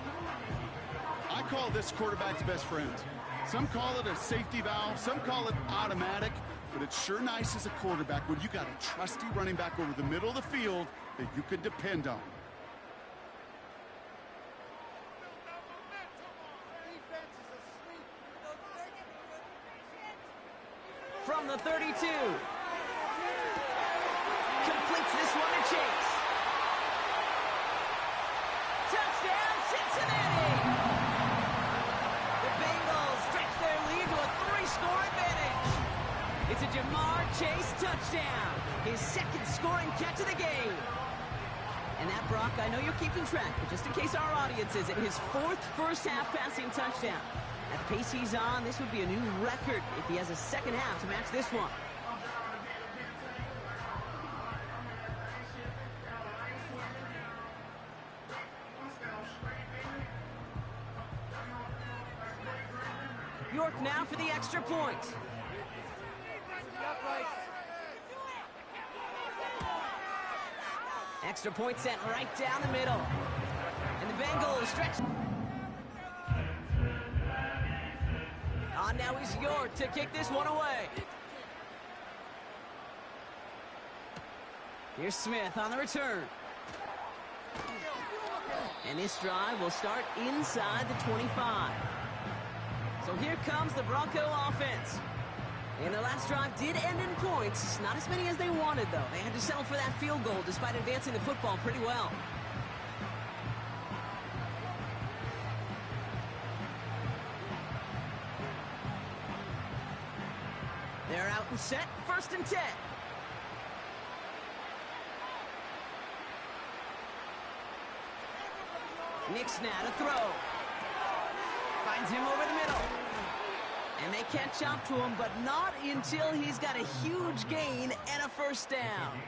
I call this quarterback's best friend. Some call it a safety valve, some call it automatic, but it's sure nice as a quarterback when you got a trusty running back over the middle of the field that you can depend on. From the 32. Completes this one to Chase. Touchdown, Cincinnati! The Bengals stretch their lead to a 3-score advantage. It's a Jamar Chase touchdown. His 2nd scoring catch of the game. And that, Brock, I know you're keeping track, but just in case our audience isn't, his 4th first-half passing touchdown. At the pace he's on, this would be a new record if he has a 2nd half to match this one. York now for the extra point. Extra point sent right down the middle. And the Bengals stretch. On now is York to kick this one away. Here's Smith on the return. And this drive will start inside the 25. So here comes the Bronco offense. And the last drive did end in points. Not as many as they wanted, though. They had to settle for that field goal despite advancing the football pretty well. They're out and set. 1st and 10. Nix now to throw. Finds him over the middle. And they catch up to him, but not until he's got a huge gain and a 1st down.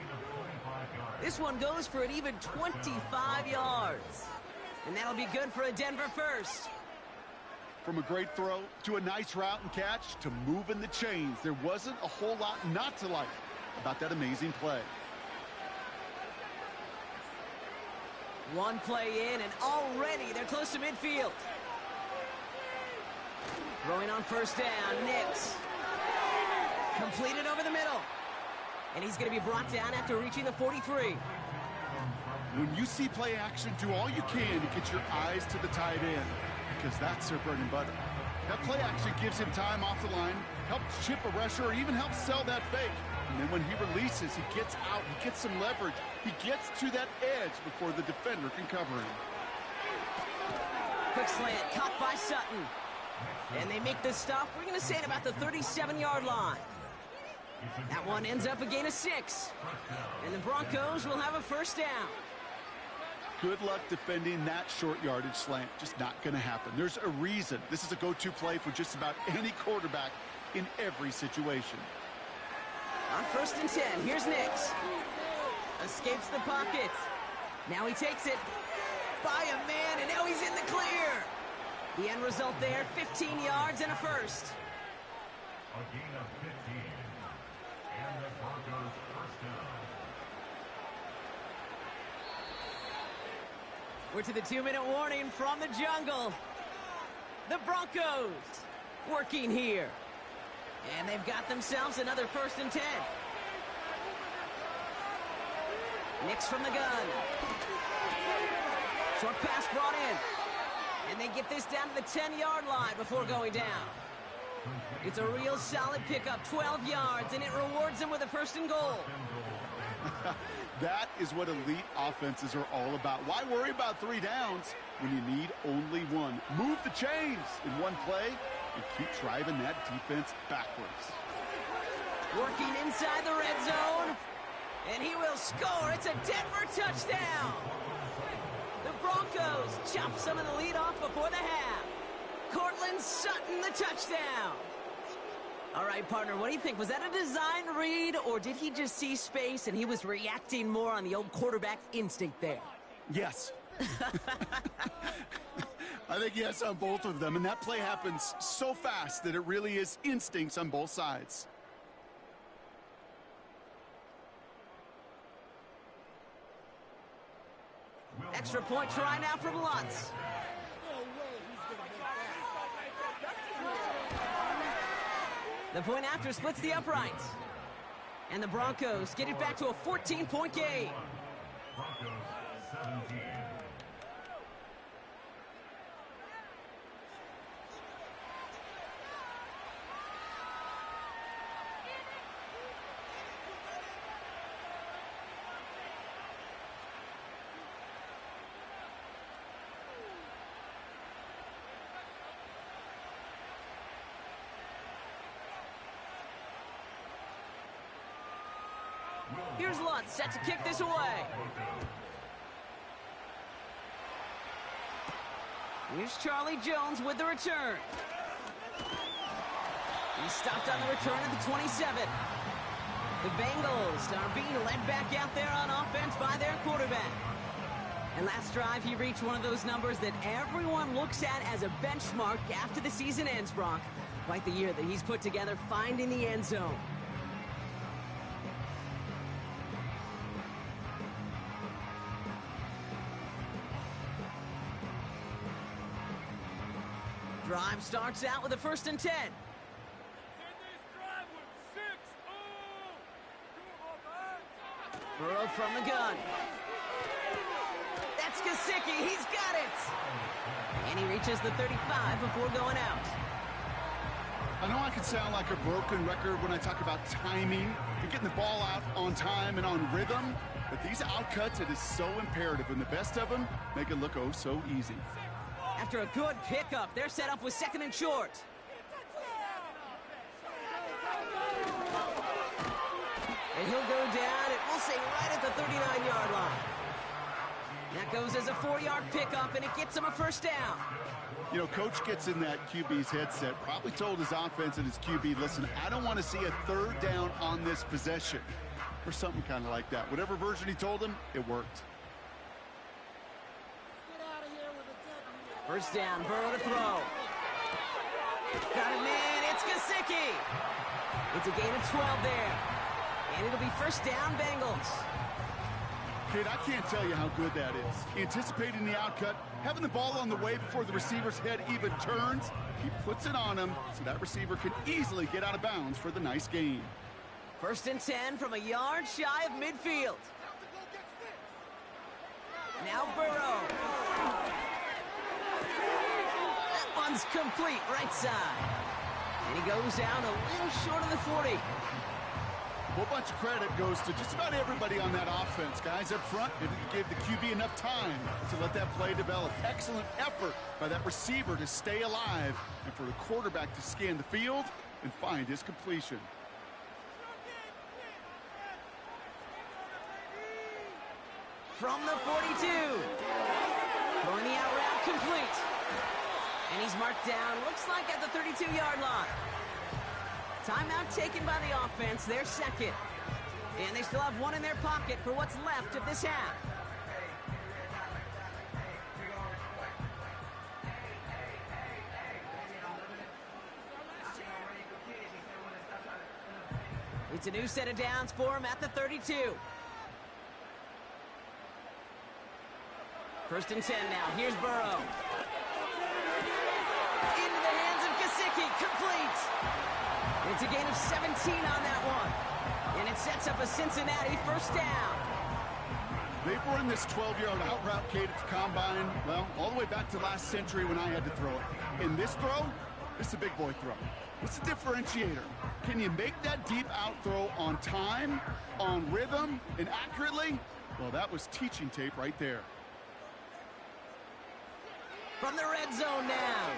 This one goes for an even 25 yards. And that'll be good for a Denver 1st. From a great throw to a nice route and catch to moving the chains, there wasn't a whole lot not to like about that amazing play. One play in, and already they're close to midfield. Throwing on 1st down, Nix. Completed over the middle. And he's going to be brought down after reaching the 43. When you see play action, do all you can to get your eyes to the tight end, because that's their bread and butter. That play action gives him time off the line, helps chip a rusher, or even helps sell that fake. And then when he releases, he gets out, he gets some leverage. He gets to that edge before the defender can cover him. Quick slant, caught by Sutton. And they make the stop, we're going to say, at about the 37-yard line. That one ends up a gain of 6. And the Broncos will have a 1st down. Good luck defending that short yardage slant. Just not going to happen. There's a reason. This is a go-to play for just about any quarterback in every situation. On 1st and 10, here's Nix. Escapes the pocket. Now he takes it by a man, and now he's in the clear. The end result there, 15 yards and a 1st. A gain of 15. And the Broncos 1st down. We're to the 2-minute warning from the jungle. The Broncos working here. And they've got themselves another 1st and 10. Nix from the gun. Short pass brought in. And they get this down to the 10-yard line before going down. It's a real solid pickup, 12 yards, and it rewards him with a 1st and goal. That is what elite offenses are all about. Why worry about 3 downs when you need only 1? Move the chains in one play and keep driving that defense backwards. Working inside the red zone, and he will score. It's a Denver touchdown. The Broncos chop some of the lead off before the half. Cortland Sutton, the touchdown. All right, partner, what do you think? Was that a design read, or did he just see space and he was reacting more on the old quarterback instinct there? Yes. I think yes on both of them, and that play happens so fast that it really is instincts on both sides. Extra point try now from Lutz. The point after splits the uprights. And the Broncos get it back to a 14-point game. Broncos 17. Here's Lutz set to kick this away. Here's Charlie Jones with the return. He's stopped on the return at the 27. The Bengals are being led back out there on offense by their quarterback. And last drive, he reached one of those numbers that everyone looks at as a benchmark after the season ends, Brock. Quite the year that he's put together, finding the end zone. Drive starts out with a 1st and 10. Burrow from the gun. That's Gesicki. He's got it. And he reaches the 35 before going out. I know I can sound like a broken record when I talk about timing and getting the ball out on time and on rhythm, but these outcuts, it is so imperative, and the best of them make it look oh so easy. After a good pickup, they're set up with 2nd and short. And he'll go down, and we'll say right at the 39-yard line. That goes as a 4-yard pickup, and it gets him a 1st down. You know, coach gets in that QB's headset, probably told his offense and his QB, listen, I don't want to see a 3rd down on this possession, or something kind of like that. Whatever version he told him, it worked. 1st down, Burrow to throw. Got it, man. It's Gesicki. It's a gain of 12 there. And it'll be 1st down, Bengals. Kid, I can't tell you how good that is. Anticipating the outcut, having the ball on the way before the receiver's head even turns, he puts it on him so that receiver can easily get out of bounds for the nice gain. 1st and 10 from a yard shy of midfield. Now Burrow. One's complete, right side. And he goes down a little short of the 40. A whole bunch of credit goes to just about everybody on that offense. Guys up front, it gave the QB enough time to let that play develop. Excellent effort by that receiver to stay alive and for the quarterback to scan the field and find his completion. From the 42. Throwing the out route complete. And he's marked down, looks like at the 32-yard line. Timeout taken by the offense, their 2nd. And they still have 1 in their pocket for what's left of this half. It's a new set of downs for him at the 32. 1st and 10 now. Here's Burrow. Into the hands of Gesicki. Complete. It's a gain of 17 on that one. And it sets up a Cincinnati 1st down. They've run this 12-yard out route, Kate, at the combine, well, all the way back to last century when I had to throw it. In this throw, This is a big boy throw. What's the differentiator? Can you make that deep out throw on time, on rhythm, and accurately? Well, that was teaching tape right there. From the red zone now.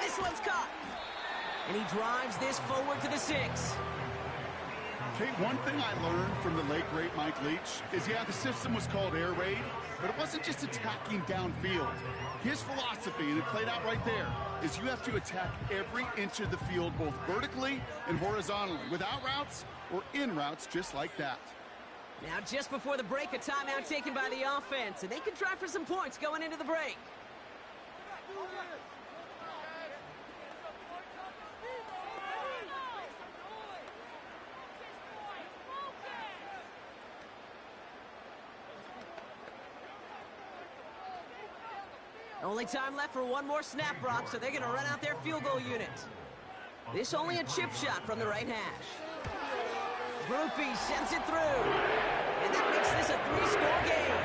This one's caught. And he drives this forward to the 6. Kate, one thing I learned from the late, great Mike Leach is, yeah, the system was called air raid, but it wasn't just attacking downfield. His philosophy, and it played out right there, is you have to attack every inch of the field, both vertically and horizontally, without routes or in routes just like that. Now, just before the break, a timeout taken by the offense, and they can try for some points going into the break. Only time left for one more snap, Brock, so they're going to run out their field goal unit. This only a chip shot from the right hash. Groupie sends it through. And that makes this a 3-score game.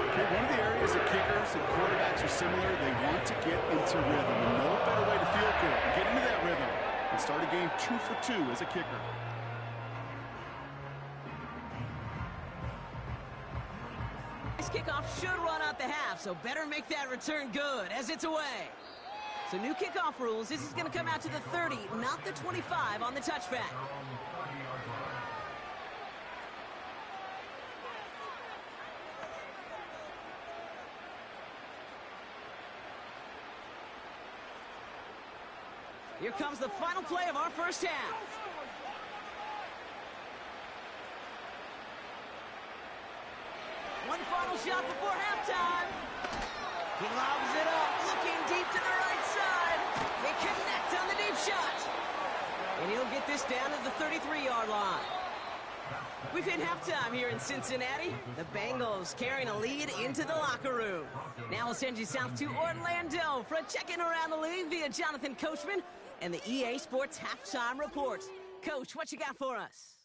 Okay, one of the areas that kickers and quarterbacks are similar, they want to get into rhythm. And no better way to feel good and get into that rhythm and start a game 2 for 2 as a kicker. This kickoff should run out the half, so better make that return good as it's away. So new kickoff rules, this is going to come out to the 30, not the 25 on the touchback. Here comes the final play of our first half. One final shot before halftime. He lobs it up, looking deep to the right side. They connect on the deep shot. And he'll get this down to the 33-yard line. We've hit halftime here in Cincinnati. The Bengals carrying a lead into the locker room. Now we'll send you south to Orlando for a check-in around the league via Jonathan Coachman and the EA Sports Halftime Report. Coach, what you got for us?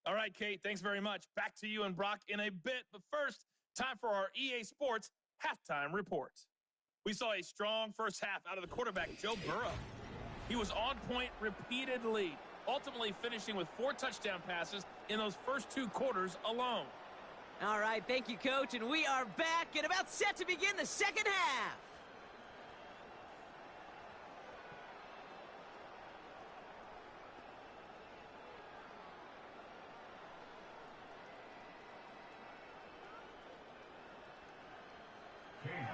All right, Kate, thanks very much. Back to you and Brock in a bit. But first, time for our EA Sports Halftime Report. We saw a strong first half out of the quarterback, Joe Burrow. He was on point repeatedly, ultimately finishing with 4 touchdown passes in those first 2 quarters alone. All right, thank you, Coach. And we are back and about set to begin the second half.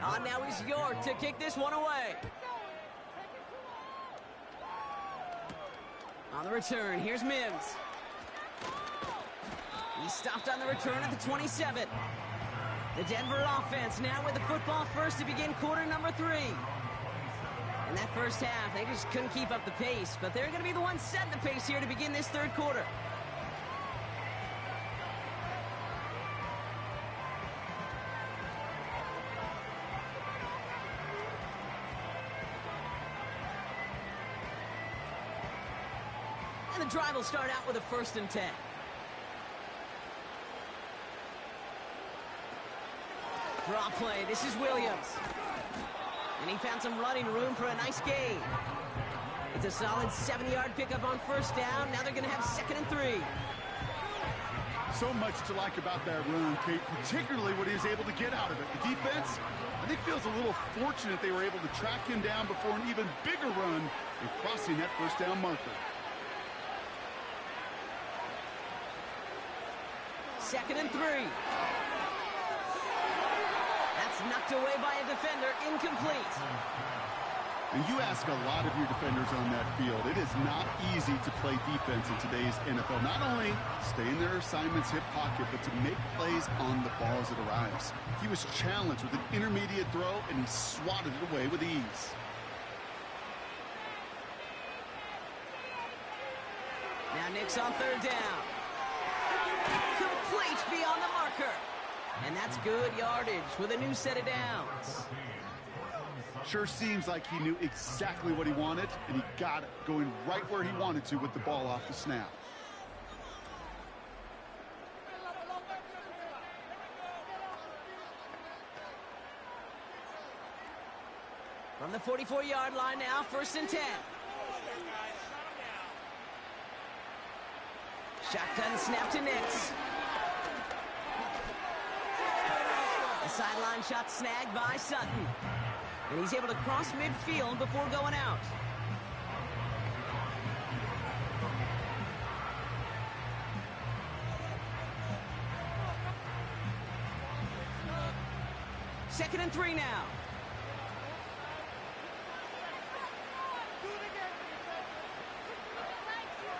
On now is York to kick this one away. On the return, here's Mims. He's stopped on the return at the 27. The Denver offense now with the football first to begin quarter number 3. In that first half, they just couldn't keep up the pace, but they're going to be the ones setting the pace here to begin this third quarter. And the drive will start out with a 1st and 10. Draw play. This is Williams. And he found some running room for a nice gain. It's a solid 7-yard pickup on 1st down. Now they're going to have 2nd and 3. So much to like about that run, Kate, particularly what he was able to get out of it. The defense, I think, feels a little fortunate they were able to track him down before an even bigger run and crossing that 1st down marker. 2nd and 3. That's knocked away by a defender, incomplete. And you ask a lot of your defenders on that field. It is not easy to play defense in today's NFL. Not only stay in their assignment's hip pocket, but to make plays on the ball as it arrives. He was challenged with an intermediate throw, and he swatted it away with ease. Now Nick's on 3rd down. Complete beyond the marker. And that's good yardage with a new set of downs. Sure seems like he knew exactly what he wanted, and he got it, going right where he wanted to with the ball off the snap. From the 44-yard line now, 1st and 10. Shotgun snap to Nix. The sideline shot snagged by Sutton. And he's able to cross midfield before going out. Second and 3 now.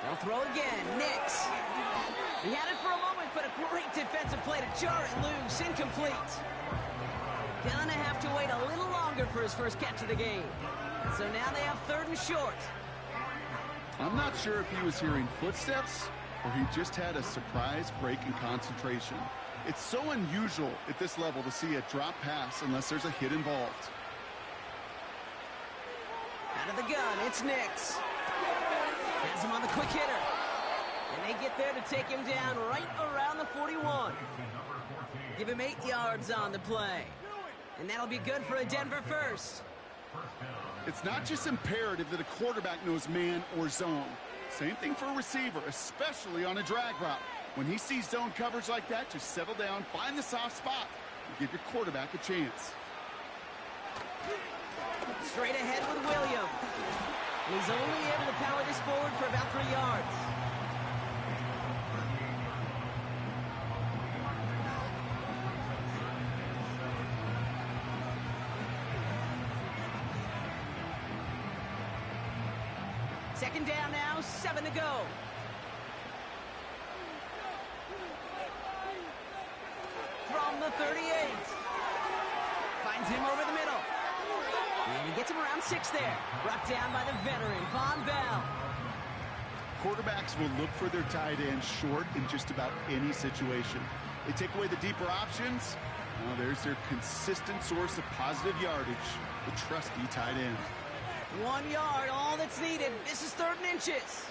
They'll throw again. Nix. He had it for a moment, but a great defensive play to jar it loose. Incomplete. Gonna have to wait a little longer for his first catch of the game. So now they have 3rd and short. I'm not sure if he was hearing footsteps or he just had a surprise break in concentration. It's so unusual at this level to see a drop pass unless there's a hit involved. Out of the gun, it's Nix. Has him on the quick hitter. And they get there to take him down right around the 41. Give him 8 yards on the play. And that'll be good for a Denver first. It's not just imperative that a quarterback knows man or zone. Same thing for a receiver, especially on a drag route. When he sees zone coverage like that, just settle down, find the soft spot, and give your quarterback a chance. Straight ahead with Williams. And he's only able to power this forward for about 3 yards. Second down now, 7 to go. From the 38. Finds him over the middle. And he gets him around 6 there. Brought down by the veteran, Von Bell. Quarterbacks will look for their tight end short in just about any situation. They take away the deeper options. Well, there's their consistent source of positive yardage, the trusty tight end. 1 yard, all that's needed. This is 3rd and inches.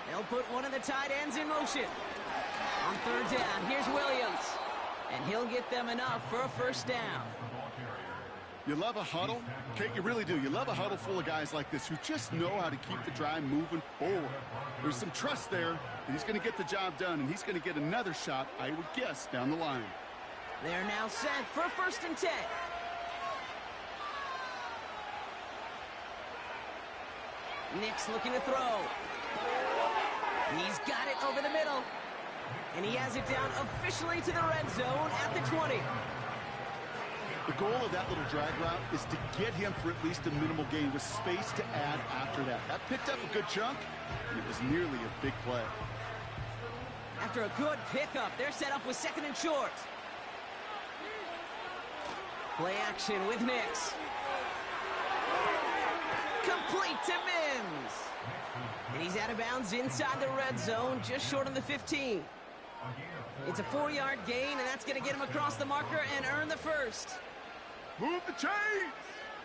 They'll put one of the tight ends in motion. On 3rd down, here's Williams. And he'll get them enough for a first down. You love a huddle? Kate, you really do. You love a huddle full of guys like this who just know how to keep the drive moving forward. There's some trust there that he's going to get the job done, and he's going to get another shot, I would guess, down the line. They're now set for 1st and 10. Nix looking to throw. He's got it over the middle. And he has it down officially to the red zone at the 20. The goal of that little drag route is to get him for at least a minimal gain with space to add after that. That picked up a good chunk, and it was nearly a big play. After a good pickup, they're set up with 2nd and short. Play action with Nix. Complete to Mims. And he's out of bounds inside the red zone, just short of the 15. It's a 4-yard gain, and that's going to get him across the marker and earn the first. Move the chains!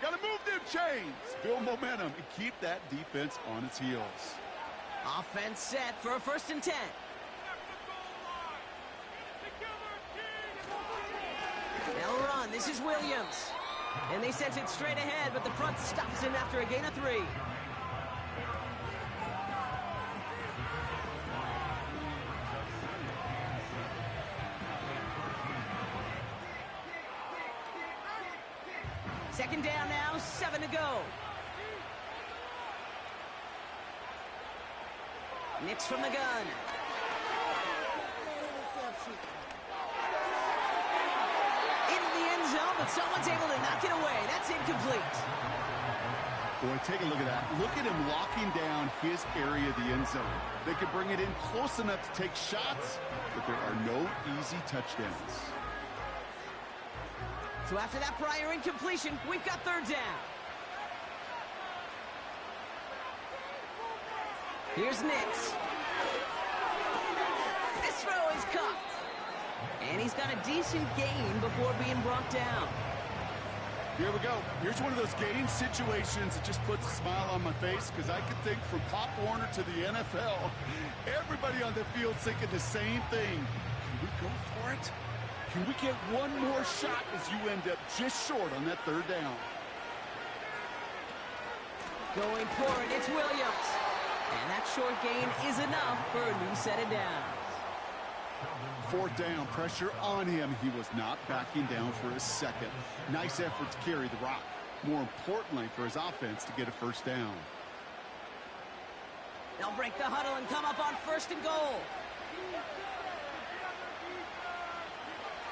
Gotta move them chains! Build momentum and keep that defense on its heels. Offense set for a 1st and 10. They'll run. This is Williams. And they sent it straight ahead, but the front stops him after a gain of 3. Second down now, 7 to go. Nix from the gun. Into the end zone, but someone's able to knock it away. That's incomplete. Boy, take a look at that. Look at him locking down his area of the end zone. They could bring it in close enough to take shots, but there are no easy touchdowns. So after that prior incompletion, we've got 3rd down. Here's Nix. This throw is caught. And he's got a decent gain before being brought down. Here we go. Here's one of those game situations that just puts a smile on my face because I can think from Pop Warner to the NFL, everybody on the field thinking the same thing. Can we go for it? Can we get one more shot as you end up just short on that third down? Going for it, it's Williams. And that short gain is enough for a new set of downs. Fourth down, pressure on him. He was not backing down for a second. Nice effort to carry the rock. More importantly for his offense to get a first down. They'll break the huddle and come up on 1st and goal.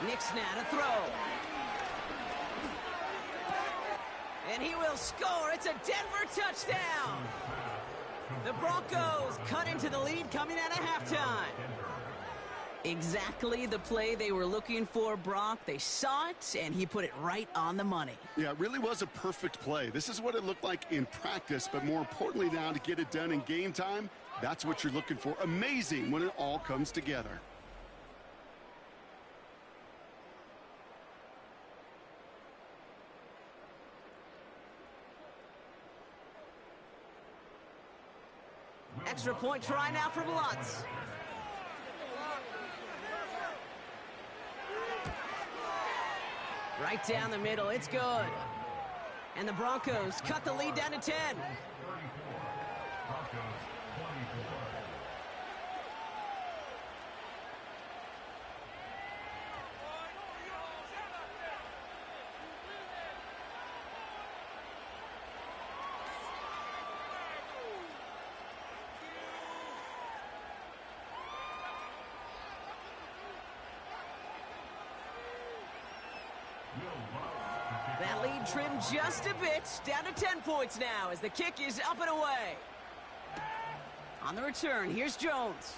Nick's now to throw. And he will score. It's a Denver touchdown. The Broncos cut into the lead coming out of halftime. Exactly the play they were looking for, Brock. They saw it, and he put it right on the money. Yeah, it really was a perfect play. This is what it looked like in practice, but more importantly now to get it done in game time, that's what you're looking for. Amazing when it all comes together. Extra point try now for Lutz. Right down the middle, it's good. And the Broncos cut the lead down to 10. That lead trimmed just a bit, down to 10 points now as the kick is up and away. On the return, here's Jones.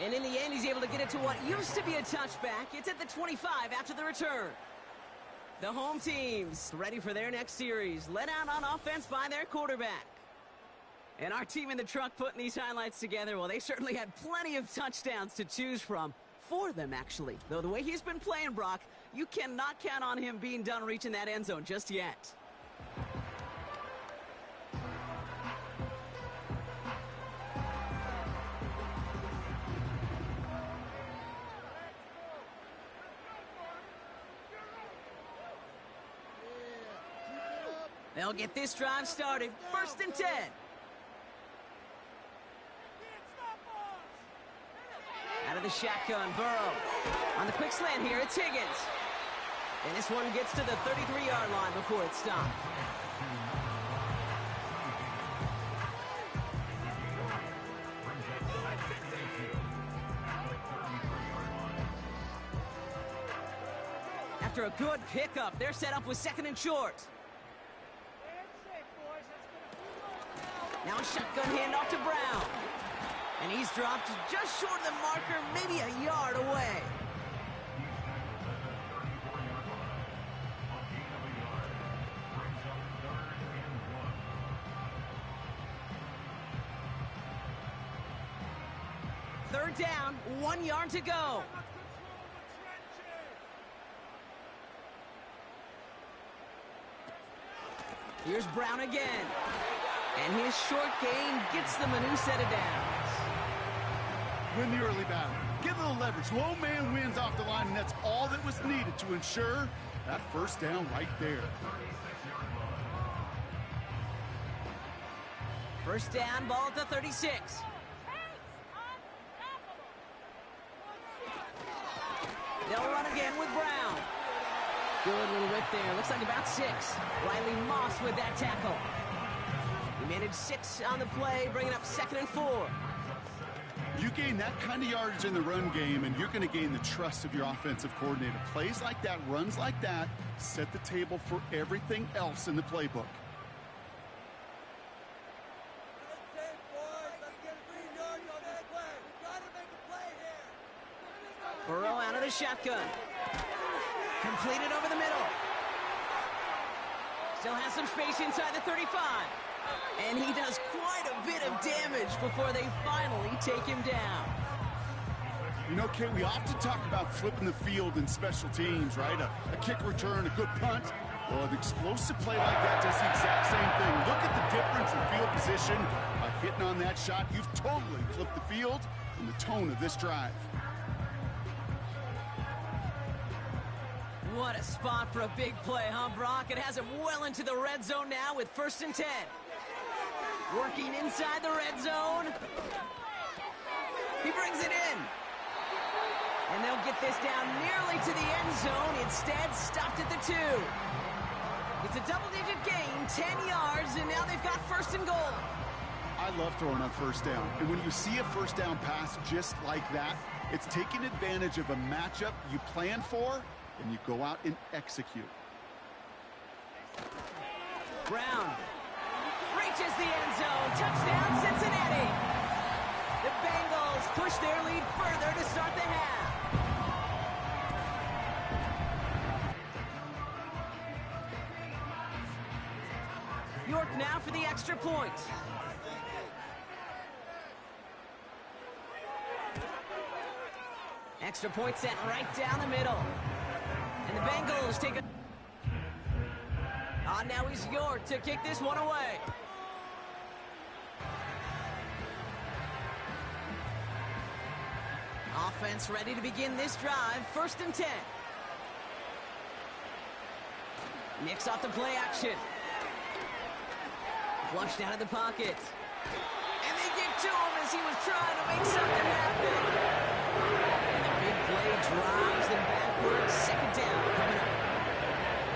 And in the end, he's able to get it to what used to be a touchback. It's at the 25 after the return. The home team's ready for their next series, led out on offense by their quarterback. And our team in the truck putting these highlights together, well, they certainly had plenty of touchdowns to choose from. For them, actually. Though the way he's been playing, Brock, you cannot count on him being done reaching that end zone just yet. They'll get this drive started. 1st and 10. Out of the shotgun, Burrow. On the quick slant here, it's Higgins. And this one gets to the 33-yard line before it's stopped. After a good pickup, they're set up with 2nd and short. Now a shotgun handoff to Brown. And he's dropped just short of the marker, maybe a yard away. Third down, 1 yard to go. Here's Brown again. And his short gain gets them a new set of downs. Win the early battle. Get a little leverage. Low man wins off the line, and that's all that was needed to ensure that first down right there. First down, ball at the 36. They'll run again with Brown. Good little rip there. Looks like about 6. Riley Moss with that tackle. He managed 6 on the play, bringing up 2nd and 4. You gain that kind of yardage in the run game, and you're going to gain the trust of your offensive coordinator. Plays like that, runs like that, set the table for everything else in the playbook. Burrow out of the shotgun. Completed over the middle. Still has some space inside the 35. And he does quite a bit of damage before they finally take him down. You know, Kate, we often talk about flipping the field in special teams, right? A kick return, a good punt. Well, an explosive play like that does the exact same thing. Look at the difference in field position. By hitting on that shot, you've totally flipped the field and the tone of this drive. What a spot for a big play, huh, Brock? It has him well into the red zone now with 1st and 10. Working inside the red zone. He brings it in. And they'll get this down nearly to the end zone. Instead, stopped at the 2. It's a double-digit gain, 10 yards, and now they've got 1st and goal. I love throwing on 1st down. And when you see a 1st down pass just like that, it's taking advantage of a matchup you plan for, and you go out and execute. Brown reaches the end zone. Touchdown, Cincinnati. The Bengals push their lead further to start the half. York now for the extra point. Extra point sent right down the middle. And the Bengals take a... now he's York to kick this one away. Offense ready to begin this drive. 1st and 10. Nicks off the play action. Flushed out of the pocket. And they get to him as he was trying to make something happen. And the big play drives them backwards. 2nd down coming up.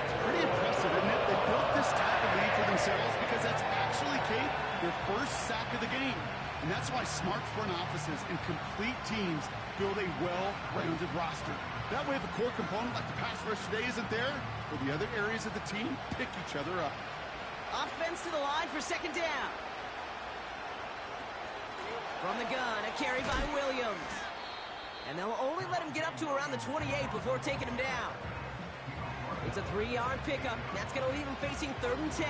It's pretty impressive, isn't it? They built this tackle lead for themselves because that's actually, Kate, their 1st sack of the game. And that's why smart front offices and complete teams build a well-rounded roster. That way, if a core component like the pass rush today isn't there, well, the other areas of the team pick each other up. Offense to the line for 2nd down. From the gun, a carry by Williams. And they'll only let him get up to around the 28 before taking him down. It's a 3-yard pickup. That's going to leave him facing 3rd and 10.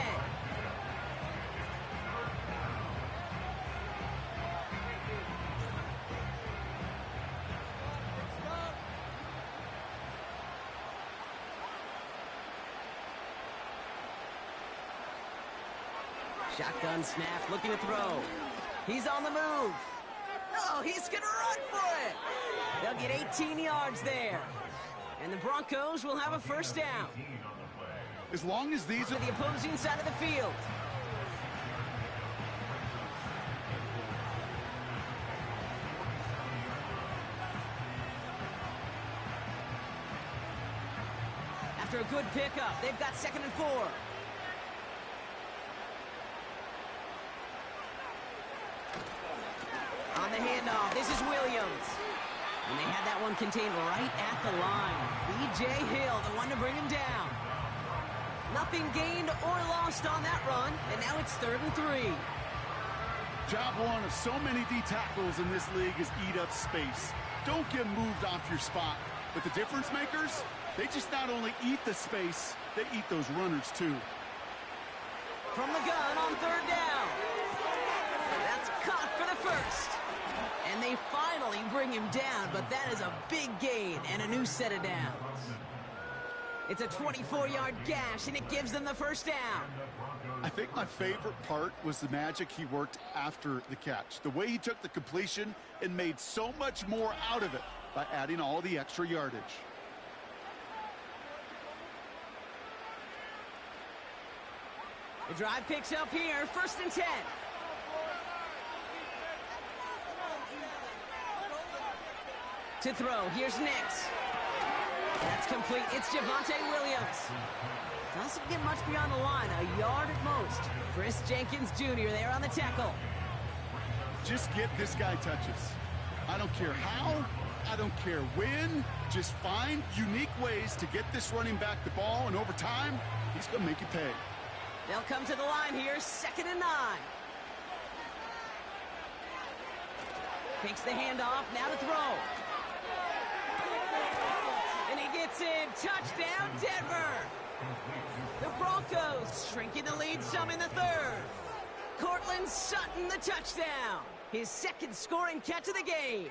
Shotgun snap, looking to throw. He's on the move. Oh, he's going to run for it. They'll get 18 yards there. And the Broncos will have a 1st down. As long as these are the opposing side of the field. After a good pickup, they've got 2nd and 4. On the handoff, this is Williams. And they had that one contained right at the line. B.J. Hill, the one to bring him down. Nothing gained or lost on that run, and now it's 3rd and 3. Job one of so many D tackles in this league is eat up space. Don't get moved off your spot. But the difference makers, they just not only eat the space, they eat those runners too. From the gun on 3rd down. That's caught for the 1st. And they finally bring him down, but that is a big gain and a new set of downs. It's a 24-yard gash, and it gives them the 1st down. I think my favorite part was the magic he worked after the catch. The way he took the completion and made so much more out of it by adding all the extra yardage. The drive picks up here, 1st and 10. To throw, here's Nix. That's complete, it's Javonte Williams. Doesn't get much beyond the line, a yard at most. Chris Jenkins Jr. there on the tackle. Just get this guy touches. I don't care how, I don't care when. Just find unique ways to get this running back the ball, and over time, he's going to make you pay. They'll come to the line here, 2nd and 9. Takes the handoff, now to throw. And he gets in, touchdown Denver. The Broncos shrinking the lead some in the 3rd. Cortland Sutton the touchdown. His 2nd scoring catch of the game.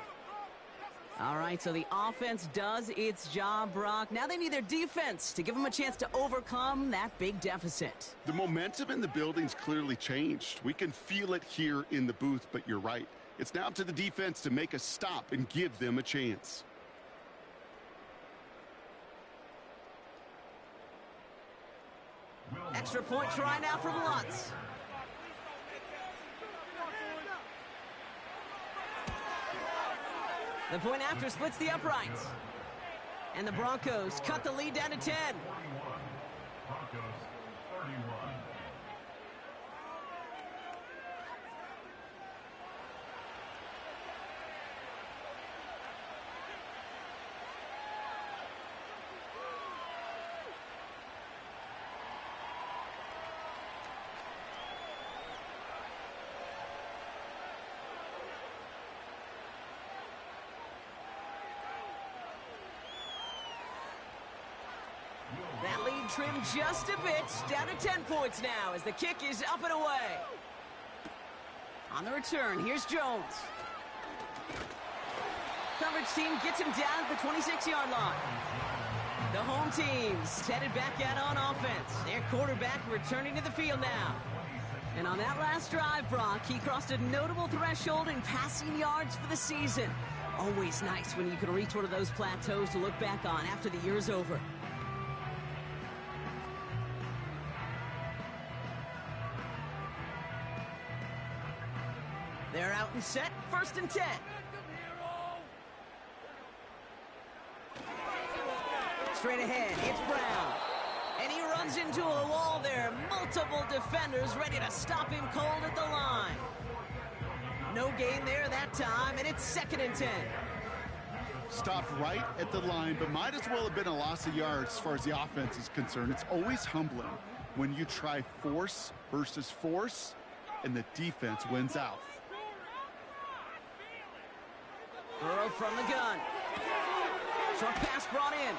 All right, so the offense does its job, Brock. Now they need their defense to give them a chance to overcome that big deficit. The momentum in the building's clearly changed. We can feel it here in the booth, but you're right. It's now up to the defense to make a stop and give them a chance. Extra point try now from Lutz. The point after splits the uprights. And the Broncos cut the lead down to 10. Broncos 31. That lead trimmed just a bit, down to 10 points now as the kick is up and away. On the return, here's Jones. Coverage team gets him down at the 26-yard line. The home team's headed back out on offense. Their quarterback returning to the field now. And on that last drive, Brock, he crossed a notable threshold in passing yards for the season. Always nice when you can reach one of those plateaus to look back on after the year is over. They're out and set, 1st and 10. Straight ahead, it's Brown. And he runs into a wall there. Multiple defenders ready to stop him cold at the line. No gain there that time, and it's 2nd and 10. Stopped right at the line, but might as well have been a loss of yards as far as the offense is concerned. It's always humbling when you try force versus force, and the defense wins out. Burrow from the gun. Short pass brought in.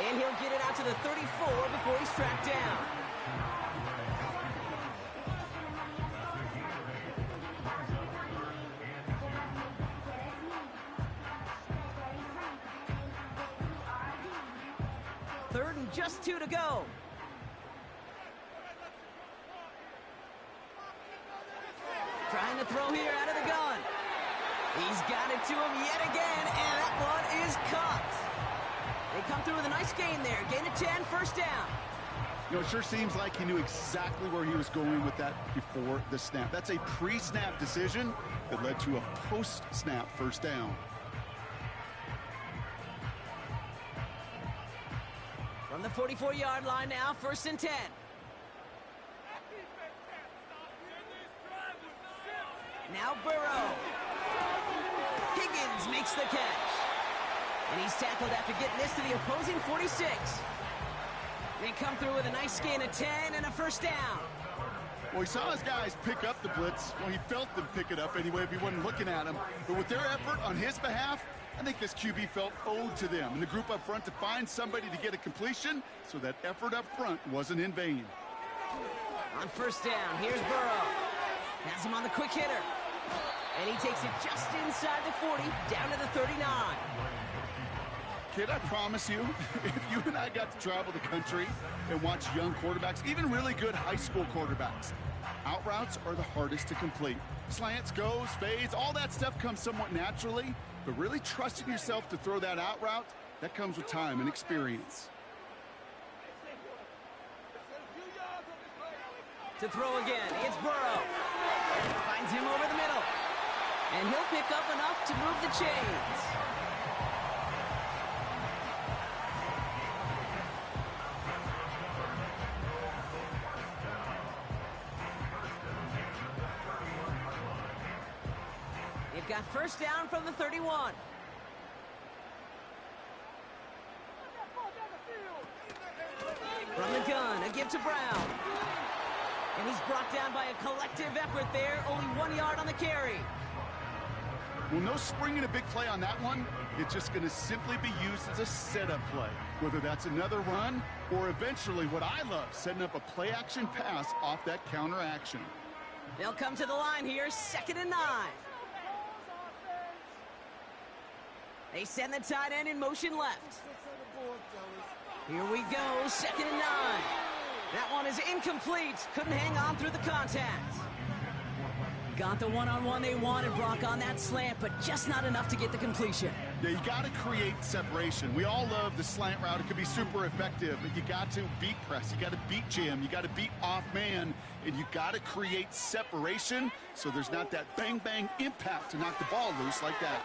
And he'll get it out to the 34 before he's tracked down. Third and just 2 to go. Trying to throw here out of the gun. He's got it to him yet again, and that one is caught. They come through with a nice gain there. Gain of 10, 1st down. You know, it sure seems like he knew exactly where he was going with that before the snap. That's a pre-snap decision that led to a post-snap 1st down. From the 44-yard line now, 1st and 10. Now Burrow. Higgins makes the catch. And he's tackled after getting this to the opposing 46. They come through with a nice gain of 10 and a 1st down. Well, he saw his guys pick up the blitz. Well, he felt them pick it up anyway if he wasn't looking at him. But with their effort on his behalf, I think this QB felt owed to them and the group up front to find somebody to get a completion, so that effort up front wasn't in vain. On 1st down, here's Burrow. Has him on the quick hitter. And he takes it just inside the 40, down to the 39. Kid, I promise you, if you and I got to travel the country and watch young quarterbacks, even really good high school quarterbacks, out routes are the hardest to complete. Slants, goes, fades, all that stuff comes somewhat naturally, but really trusting yourself to throw that out route, that comes with time and experience. To throw again, it's Burrow. Finds him over the middle. And he'll pick up enough to move the chains. They've got 1st down from the 31. From the gun, a give to Brown. And he's brought down by a collective effort there. Only 1 yard on the carry. Well, no springing a big play on that one. It's just going to simply be used as a setup play, whether that's another run or eventually what I love, setting up a play-action pass off that counter action. They'll come to the line here, 2nd and 9. They send the tight end in motion left. Here we go, 2nd and 9. That one is incomplete. Couldn't hang on through the contact. Got the one-on-one they wanted, Brock, on that slant, but just not enough to get the completion. Yeah, you got to create separation. We all love the slant route. It could be super effective, but you got to beat press. You got to beat jam. You got to beat off man, and you got to create separation so there's not that bang-bang impact to knock the ball loose like that.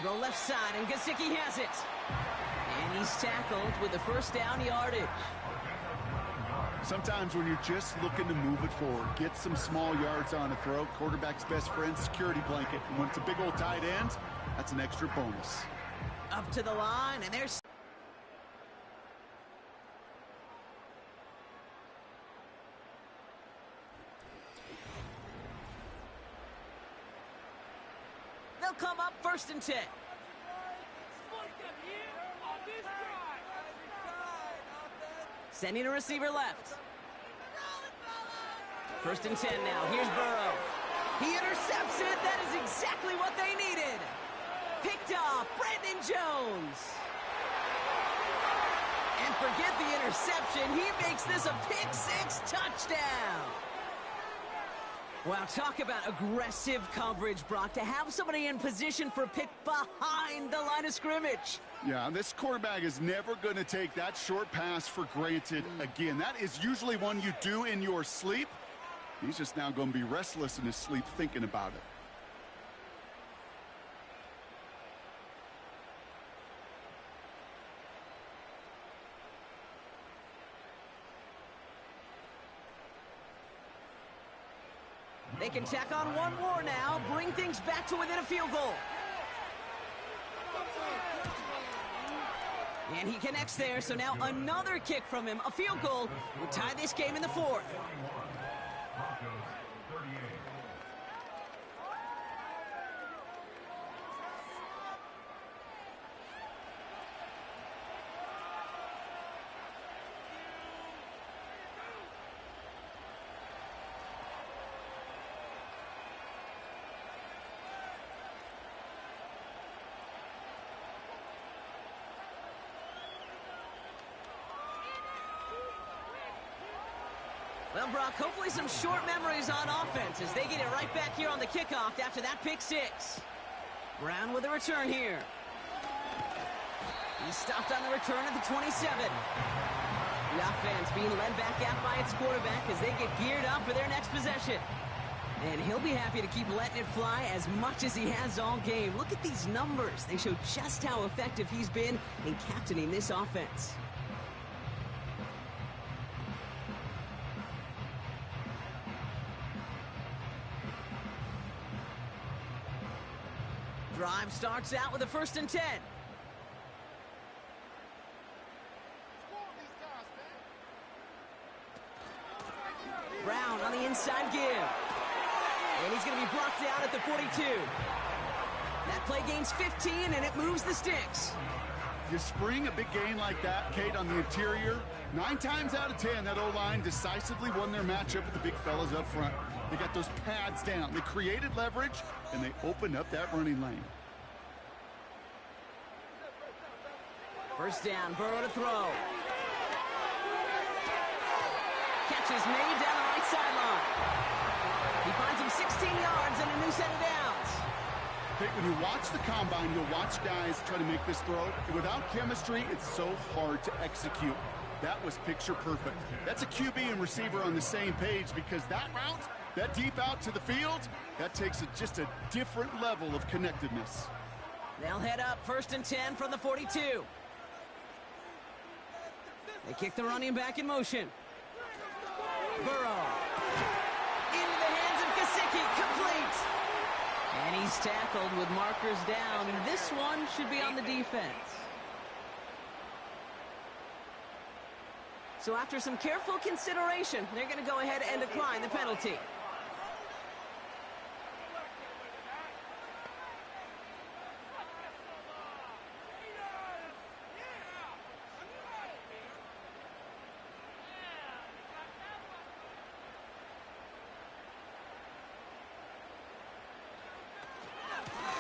Throw left side, and Gesicki has it. And he's tackled with the first down yardage. Sometimes when you're just looking to move it forward, get some small yards on a throw, quarterback's best friend, security blanket. And when it's a big old tight end, that's an extra bonus. Up to the line, and there's... They'll come up 1st and 10. Sending a receiver left. 1st and 10 now. Here's Burrow. He intercepts it. That is exactly what they needed. Picked off Brandon Jones. And forget the interception. He makes this a pick-6 touchdown. Wow, talk about aggressive coverage, Brock. To have somebody in position for a pick behind the line of scrimmage. Yeah, this quarterback is never going to take that short pass for granted again. That is usually one you do in your sleep. He's just now going to be restless in his sleep thinking about it. They can tack on one more now, bring things back to within a field goal. And he connects there, so now another kick from him. A field goal would tie this game in the 4th. Well, Brock, hopefully some short memories on offense as they get it right back here on the kickoff after that pick-6. Brown with a return here. He's stopped on the return at the 27. The offense being led back out by its quarterback as they get geared up for their next possession. And he'll be happy to keep letting it fly as much as he has all game. Look at these numbers. They show just how effective he's been in captaining this offense. Drive starts out with a 1st and 10. Brown on the inside give. And he's going to be brought down at the 42. That play gains 15, and it moves the sticks. You spring a big gain like that, Kate, on the interior, 9 times out of 10, that O-line decisively won their matchup with the big fellas up front. They got those pads down. They created leverage, and they opened up that running lane. 1st down, Burrow to throw. Catch is made down the right sideline. He finds him 16 yards and a new set of downs. Kate, when you watch the combine, you'll watch guys try to make this throw. Without chemistry, it's so hard to execute. That was picture perfect. That's a QB and receiver on the same page because that route, that deep out to the field, that takes just a different level of connectedness. They'll head up 1st and 10 from the 42. They kick the running back in motion. Burrow. Into the hands of Gesicki. Complete. And he's tackled with markers down. This one should be on the defense. So after some careful consideration, they're going to go ahead and decline the penalty.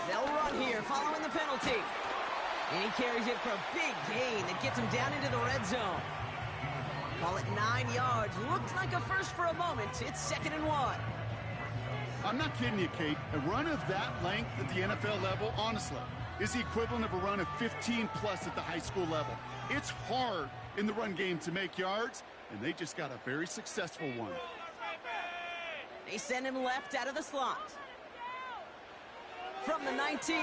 They'll run here following the penalty. And he carries it for a big gain that gets him down into the red zone. Call it 9 yards. Looked like a first for a moment. It's 2nd and 1. I'm not kidding you, Kate. A run of that length at the NFL level, honestly, is the equivalent of a run of 15-plus at the high school level. It's hard in the run game to make yards, and they just got a very successful one. They send him left out of the slot. From the 19.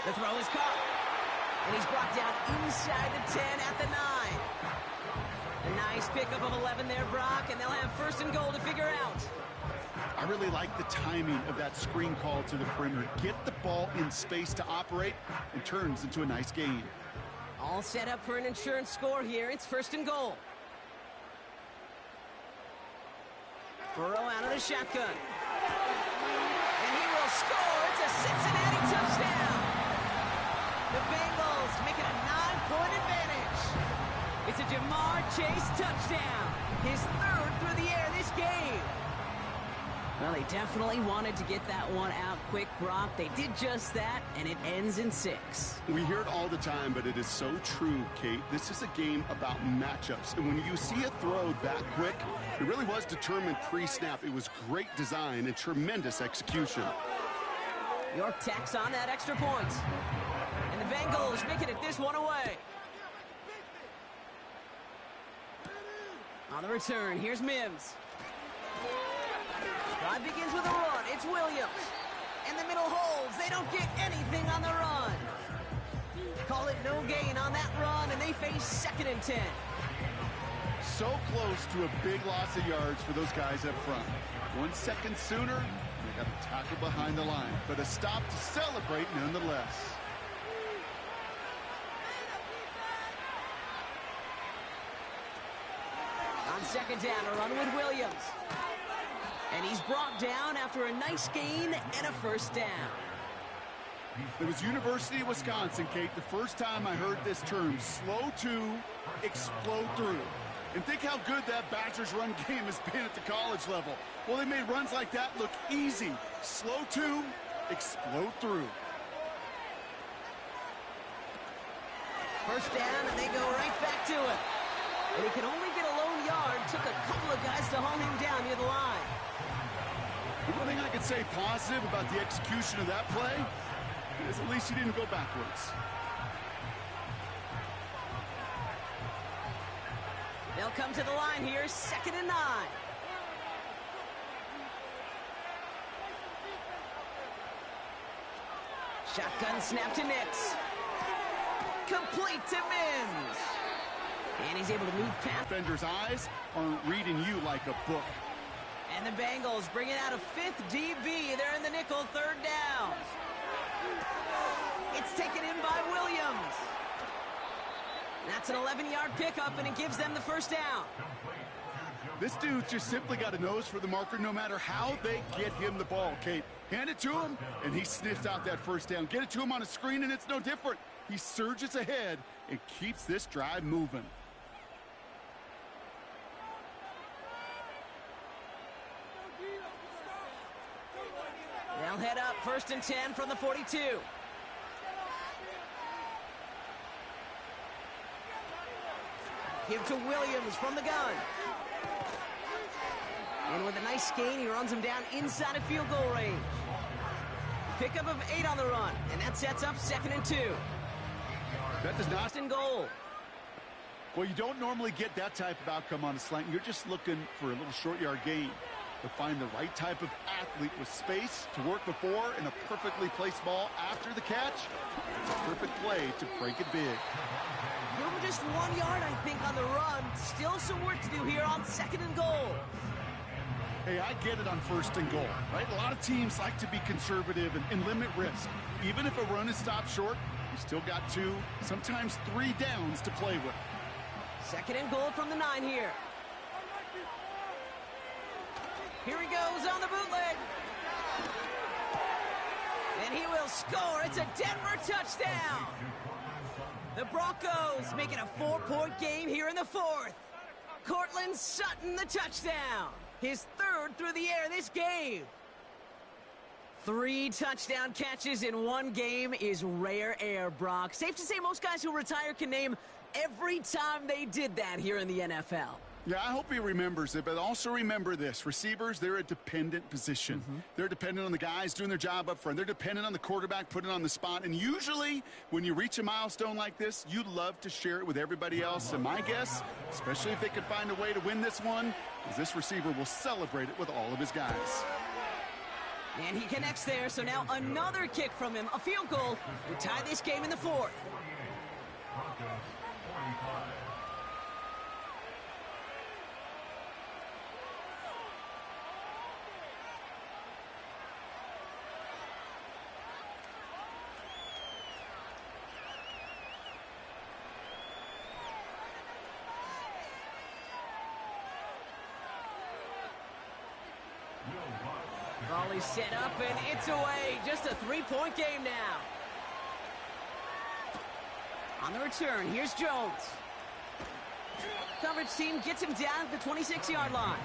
The throw is caught. And he's brought down inside the 10 at the 9. A nice pickup of 11 there, Brock, and they'll have 1st and goal to figure out. I really like the timing of that screen call to the perimeter. Get the ball in space to operate and turns into a nice gain. All set up for an insurance score here. It's 1st and goal. Burrow out of the shotgun. And he will score. It's a Cincinnati touchdown. The Bengals make it a 9-point advantage. It's a Jamar Chase touchdown. His 3rd through the air this game. Well, they definitely wanted to get that one out quick, Brock. They did just that, and it ends in 6. We hear it all the time, but it is so true, Kate. This is a game about matchups. And when you see a throw that quick, it really was determined pre-snap. It was great design and tremendous execution. York tacks on that extra point. And the Bengals making it this one away. On the return, here's Mims. Drive begins with a run. It's Williams. And the middle holds. They don't get anything on the run. Call it no gain on that run, and they face 2nd and 10. So close to a big loss of yards for those guys up front. 1 second sooner, they got a tackle behind the line. But a stop to celebrate nonetheless. On 2nd down, a run with Williams. And he's brought down after a nice gain and a 1st down. It was University of Wisconsin, Kate, the first time I heard this term, slow to explode through. And think how good that Badgers run game has been at the college level. Well, they made runs like that look easy. Slow to explode through. 1st down, and they go right back to it. And he can only get a lone yard. Took a couple of guys to hold him down near the line. The one thing I could say positive about the execution of that play is at least he didn't go backwards. They'll come to the line here, 2nd and 9. Shotgun snap to Nix. Complete to Mims. And he's able to move past. Defender's eyes aren't reading you like a book. And the Bengals bring it out of 5th DB. They're in the nickel, 3rd down. It's taken in by Williams. That's an 11-yard pickup, and it gives them the 1st down. This dude's just simply got a nose for the marker no matter how they get him the ball, Kate. Hand it to him, and he sniffs out that 1st down. Get it to him on a screen, and it's no different. He surges ahead and keeps this drive moving. They'll head up 1st and 10 from the 42. Give to Williams from the gun. And with a nice gain, he runs him down inside of field goal range. Pickup of 8 on the run, and that sets up 2nd and 2. That does not. In goal. Well, you don't normally get that type of outcome on a slant. You're just looking for a little short yard gain. To find the right type of athlete with space to work before and a perfectly placed ball after the catch. It's a perfect play to break it big. Give him just 1 yard, I think, on the run. Still some work to do here on 2nd and goal. Hey, I get it on 1st and goal, right? A lot of teams like to be conservative and limit risk. Even if a run is stopped short, you still got 2, sometimes 3 downs to play with. 2nd and goal from the 9 here. Here he goes on the bootleg. And he will score. It's a Denver touchdown. The Broncos make it a 4-point game here in the 4th. Cortland Sutton, the touchdown. His 3rd through the air this game. 3 touchdown catches in one game is rare air, Brock. Safe to say most guys who retire can name every time they did that here in the NFL. Yeah, I hope he remembers it, but also remember this. Receivers, they're a dependent position. They're dependent on the guys doing their job up front. They're dependent on the quarterback putting it on the spot. And usually, when you reach a milestone like this, you love to share it with everybody else. And my guess, especially if they can find a way to win this one, is this receiver will celebrate it with all of his guys. And he connects there, so now another kick from him. A field goal would tie this game in the 4th. Broncos 45. Volley set up, and it's away. Just a 3-point game now. On the return, here's Jones. Coverage team gets him down at the 26-yard line.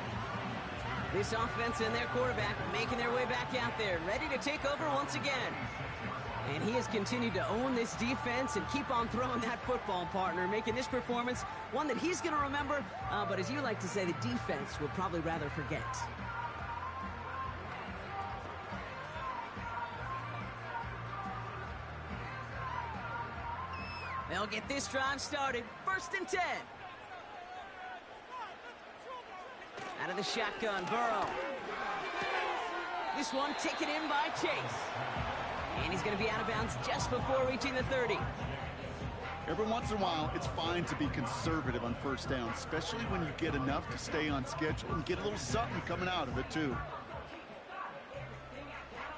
This offense and their quarterback making their way back out there, ready to take over once again. And he has continued to own this defense and keep on throwing that football, partner, making this performance one that he's going to remember, but as you like to say, the defense will probably rather forget. They'll get this drive started. 1st and 10. Out of the shotgun, Burrow. This one taken in by Chase. And he's going to be out of bounds just before reaching the 30. Every once in a while, it's fine to be conservative on 1st down, especially when you get enough to stay on schedule and get a little something coming out of it, too.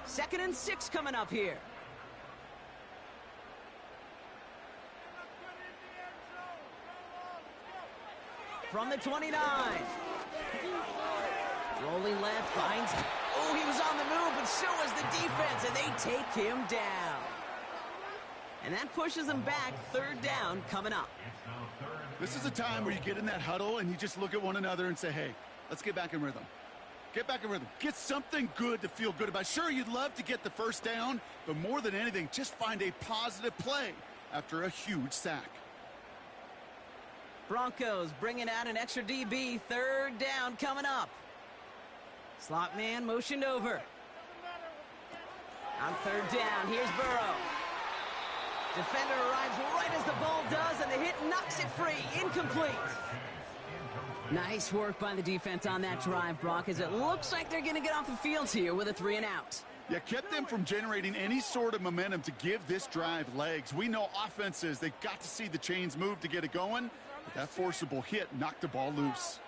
2nd and 6 coming up here. From the 29. Rolling left, finds. Oh, he was on the move, but so was the defense, and they take him down. And that pushes them back. 3rd down coming up. This is a time where you get in that huddle and you just look at one another and say, hey, let's get back in rhythm. Get back in rhythm. Get something good to feel good about. Sure, you'd love to get the 1st down, but more than anything, just find a positive play after a huge sack. Broncos bringing out an extra DB. 3rd down coming up. Slot man motioned over. On 3rd down, here's Burrow. Defender arrives right as the ball does, and the hit knocks it free. Incomplete. Nice work by the defense on that drive, Brock, as it looks like they're going to get off the field here with a 3 and out. Yeah, kept them from generating any sort of momentum to give this drive legs. We know offenses, they've got to see the chains move to get it going. But that forcible hit knocked the ball loose.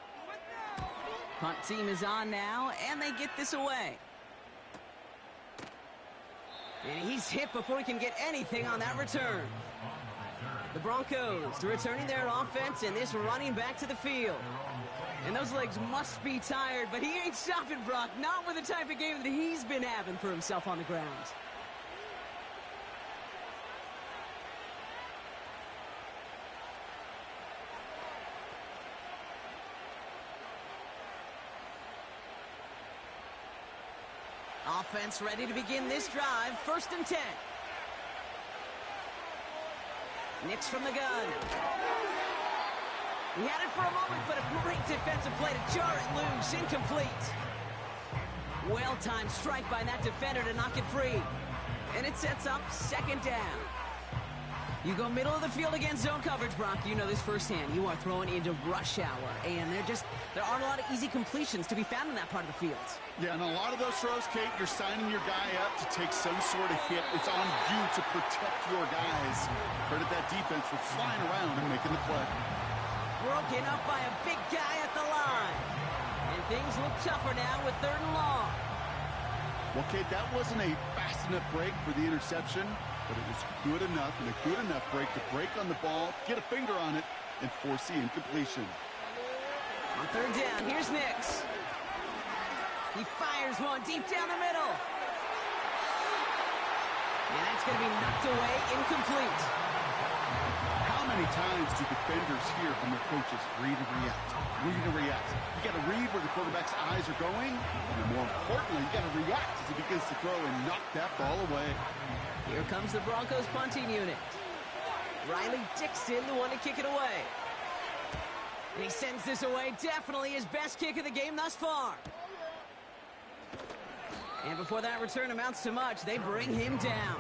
Punt team is on now, and they get this away. And he's hit before he can get anything on that return. The Broncos returning their offense, and this running back to the field. And those legs must be tired, but he ain't stopping, Brock. Not with the type of game that he's been having for himself on the ground. Offense ready to begin this drive. 1st and 10. Nix from the gun. He had it for a moment, but a great defensive play to jar it loose. Incomplete. Well-timed strike by that defender to knock it free. And it sets up 2nd down. You go middle of the field against zone coverage, Brock. You know this firsthand. You are throwing into rush hour, and there aren't a lot of easy completions to be found in that part of the field. Yeah, and a lot of those throws, Kate, you're signing your guy up to take some sort of hit. It's on you to protect your guys. Credit that defense for flying around and making the play. Broken up by a big guy at the line. And things look tougher now with 3rd and long. Well, Kate, that wasn't a fast enough break for the interception, but it was good enough and a good enough break to break on the ball, get a finger on it, and force the incompletion. On 3rd down, here's Nix. He fires one deep down the middle. And that's going to be knocked away, incomplete. How many many times do defenders hear from their coaches, read and react, read and react. You got to read where the quarterback's eyes are going, and more importantly, you got to react as he begins to throw and knock that ball away. Here comes the Broncos punting unit. Riley Dixon, the one to kick it away. And he sends this away, definitely his best kick of the game thus far. And before that return amounts to much, they bring him down.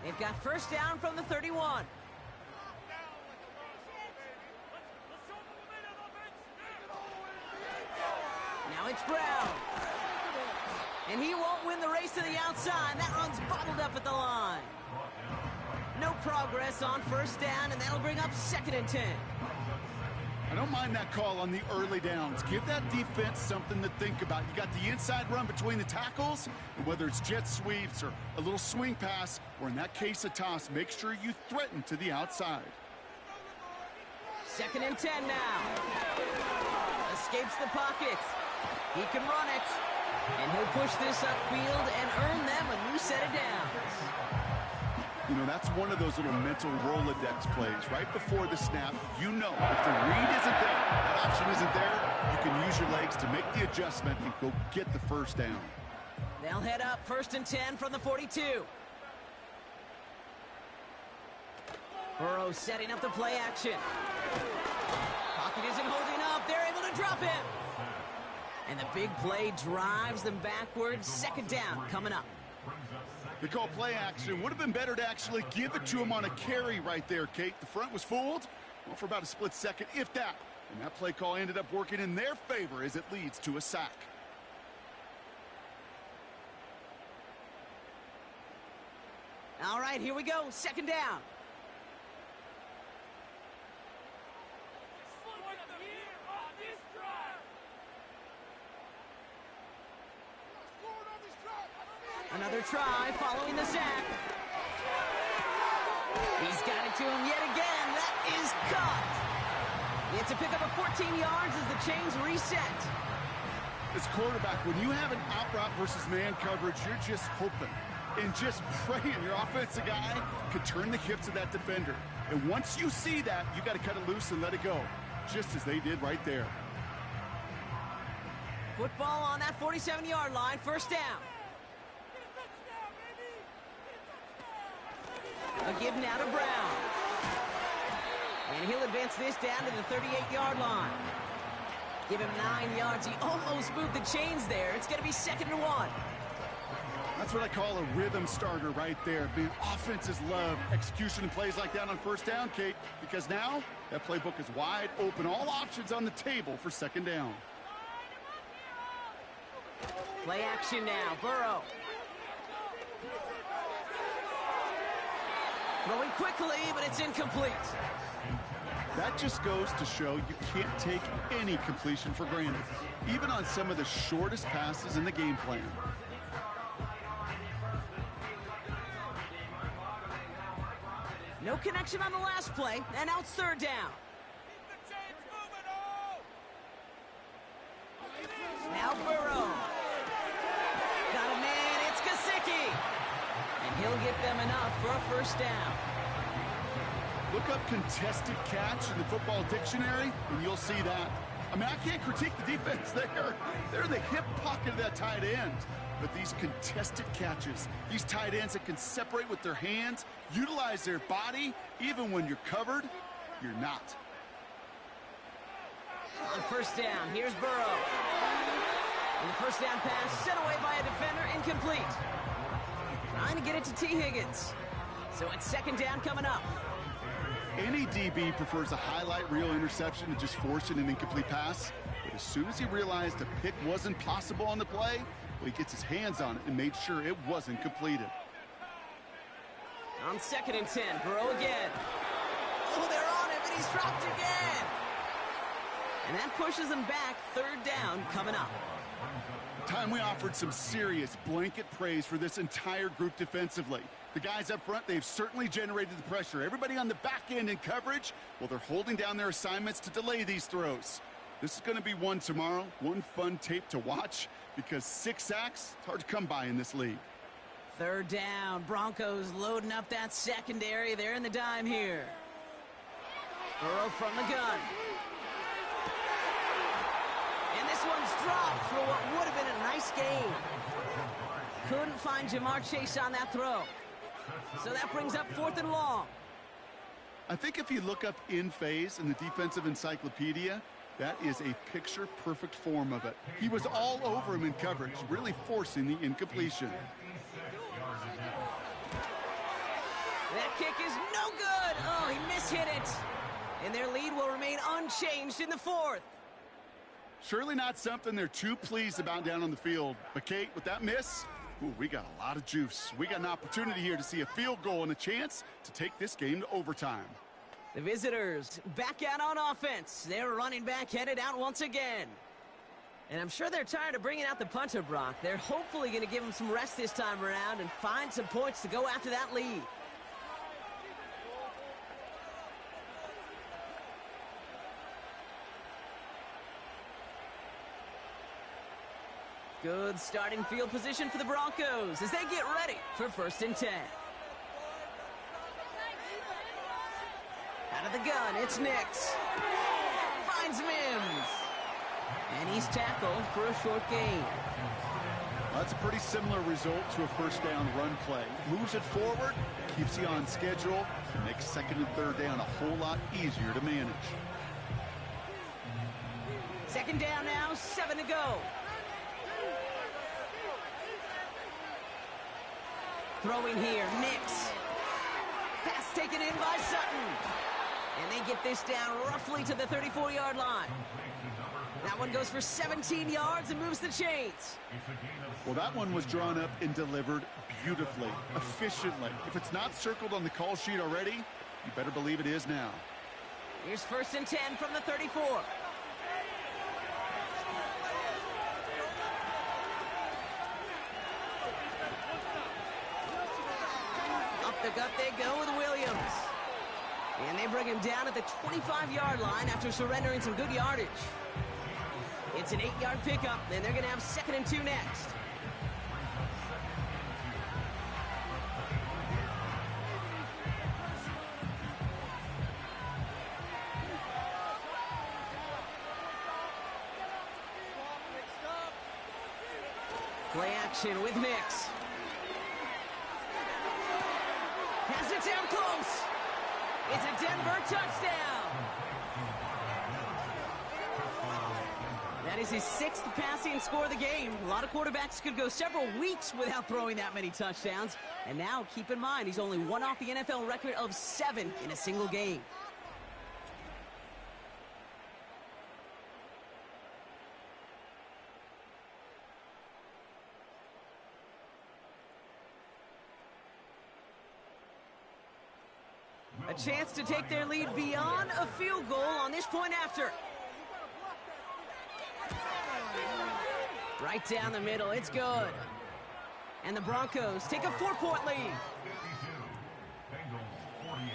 They've got first down from the 31. Now it's Brown. And he won't win the race to the outside. That run's bottled up at the line. No progress on first down, and that'll bring up 2nd and 10. I don't mind that call on the early downs. Give that defense something to think about. You got the inside run between the tackles, and whether it's jet sweeps or a little swing pass, or in that case a toss, make sure you threaten to the outside. 2nd and 10 now. Escapes the pocket. He can run it. And he'll push this upfield and earn them a new set of downs. You know, that's one of those little mental Rolodex plays. Right before the snap, you know if the read isn't there, that option isn't there, you can use your legs to make the adjustment and go get the first down. They'll head up 1st and 10 from the 42. Burrow setting up the play action. Pocket isn't holding up. They're able to drop him. And the big play drives them backwards. 2nd down coming up. They call play action. Would have been better to actually give it to him on a carry right there, Kate. The front was fooled, well, for about a split second, if that. And that play call ended up working in their favor as it leads to a sack. All right, here we go. 2nd down. Another try following the sack. He's got it to him yet again. That is caught. It's a pickup of 14 yards as the chains reset. As quarterback, when you have an out route versus man coverage, you're just hoping and just praying your offensive guy could turn the hips of that defender. And once you see that, you got to cut it loose and let it go, just as they did right there. Football on that 47-yard line, 1st down. A give now to Brown. And he'll advance this down to the 38-yard line. Give him 9 yards. He almost moved the chains there. It's going to be 2nd and 1. That's what I call a rhythm starter right there. The offenses love execution and plays like that on 1st down, Kate, because now that playbook is wide open. All options on the table for 2nd down. Play action now. Burrow. Throwing quickly, but it's incomplete. That just goes to show you can't take any completion for granted, even on some of the shortest passes in the game plan. No connection on the last play, and now it's 3rd down. Now Burrow. Got a man, it's Gesicki. And he'll get them enough for a 1st down. Look up contested catch in the football dictionary, and you'll see that. I mean, I can't critique the defense there. They're in the hip pocket of that tight end. But these contested catches, these tight ends that can separate with their hands, utilize their body, even when you're covered, you're not. On 1st down, here's Burrow. And the 1st down pass set away by a defender, incomplete. Trying to get it to T. Higgins. So it's 2nd down coming up. Any DB prefers a highlight reel interception to just forcing an incomplete pass. But as soon as he realized a pick wasn't possible on the play, well, he gets his hands on it and made sure it wasn't completed. On 2nd and 10, Burrow again. Oh, they're on him, and he's dropped again. And that pushes him back. 3rd down coming up. And we offered some serious blanket praise for this entire group defensively. The guys up front, they've certainly generated the pressure. Everybody on the back end in coverage, well, they're holding down their assignments to delay these throws. This is going to be one tomorrow, one fun tape to watch, because 6 sacks, it's hard to come by in this league. Third down, Broncos loading up that secondary. They're in the dime here. Burrow from the gun. And this one's dropped for what would have been a nice game. Couldn't find Jamar Chase on that throw. So that brings up 4th and long. I think if you look up in phase in the defensive encyclopedia, that is a picture-perfect form of it. He was all over him in coverage, really forcing the incompletion. That kick is no good. Oh, he mishit it. And their lead will remain unchanged in the 4th. Surely not something they're too pleased about down on the field. But, Kate, with that miss, ooh, we got a lot of juice. We got an opportunity here to see a field goal and a chance to take this game to overtime. The visitors back out on offense. They're running back headed out once again. And I'm sure they're tired of bringing out the punter, Brock. They're hopefully going to give him some rest this time around and find some points to go after that lead. Good starting field position for the Broncos as they get ready for 1st and 10. Out of the gun, it's Nix. Finds Mims. And he's tackled for a short gain. That's a pretty similar result to a 1st down run play. Moves it forward, keeps you on schedule, and makes 2nd and 3rd down a whole lot easier to manage. 2nd down now, 7 to go. Throwing here, Nix. Pass taken in by Sutton. And they get this down roughly to the 34-yard line. That one goes for 17 yards and moves the chains. Well, that one was drawn up and delivered beautifully, efficiently. If it's not circled on the call sheet already, you better believe it is now. Here's 1st and 10 from the 34. Up the gut they go with Williams. And they bring him down at the 25-yard line after surrendering some good yardage. It's an 8-yard pickup, and they're going to have 2nd and 2 next. Play action with Nix. Has it down close. It's a Denver touchdown. That is his 6th passing score of the game. A lot of quarterbacks could go several weeks without throwing that many touchdowns. And now, keep in mind, he's only one off the NFL record of 7 in a single game. A chance to take their lead beyond a field goal on this point after. Right down the middle, it's good. And the Broncos take a 4-point lead. 52, Bengals 48.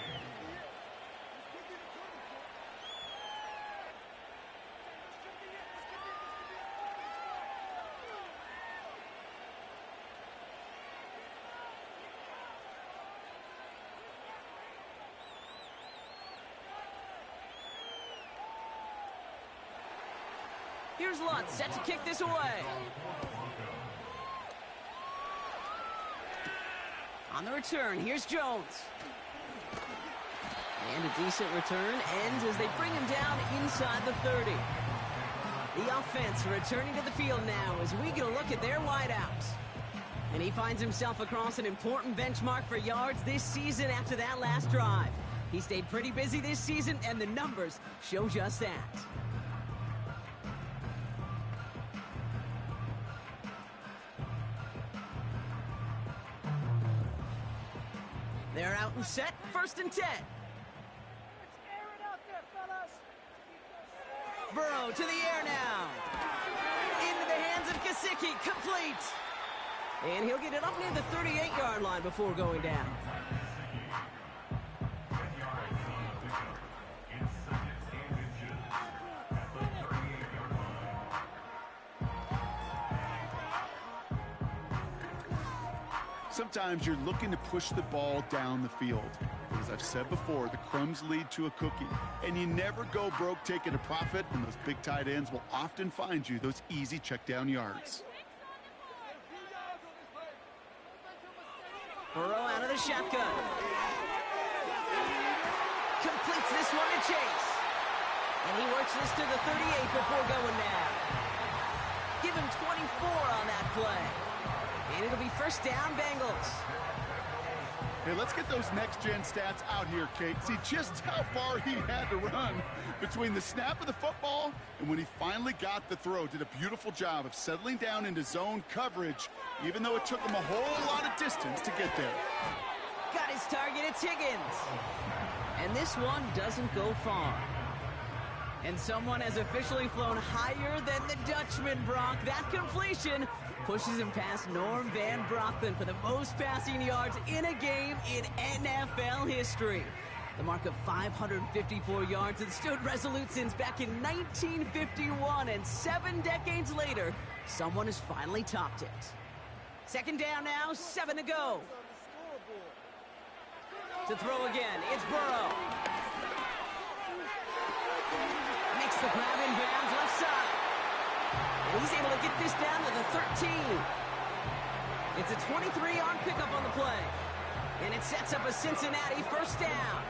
Here's Lutz, set to kick this away. On the return, here's Jones. And a decent return ends as they bring him down inside the 30. The offense returning to the field now as we get a look at their wideouts. And he finds himself across an important benchmark for yards this season after that last drive. He stayed pretty busy this season, and the numbers show just that. They're out and set, 1st and 10. Burrow to the air now. Into the hands of Gesicki, complete. And he'll get it up near the 38-yard line before going down. Sometimes you're looking to push the ball down the field. But as I've said before, the crumbs lead to a cookie. And you never go broke taking a profit, and those big tight ends will often find you those easy check down yards. Burrow out of the shotgun. Completes this one to Chase. And he works this to the 38 before going down. Give him 24 on that play. And it'll be first down, Bengals. Hey, let's get those next-gen stats out here, Kate. See just how far he had to run between the snap of the football and when he finally got the throw. Did a beautiful job of settling down into zone coverage, even though it took him a whole lot of distance to get there. Got his target, it's Higgins. And this one doesn't go far. And someone has officially flown higher than the Dutchman, Brock. That completion pushes him past Norm Van Brocklin for the most passing yards in a game in NFL history. The mark of 554 yards has stood resolute since back in 1951, and 7 decades later, someone has finally topped it. Second down now, 7 to go. To throw again, it's Burrow. Makes the grab in bounds left side. And he's able to get this down to the 13. It's a 23-yard pickup on the play. And it sets up a Cincinnati first down.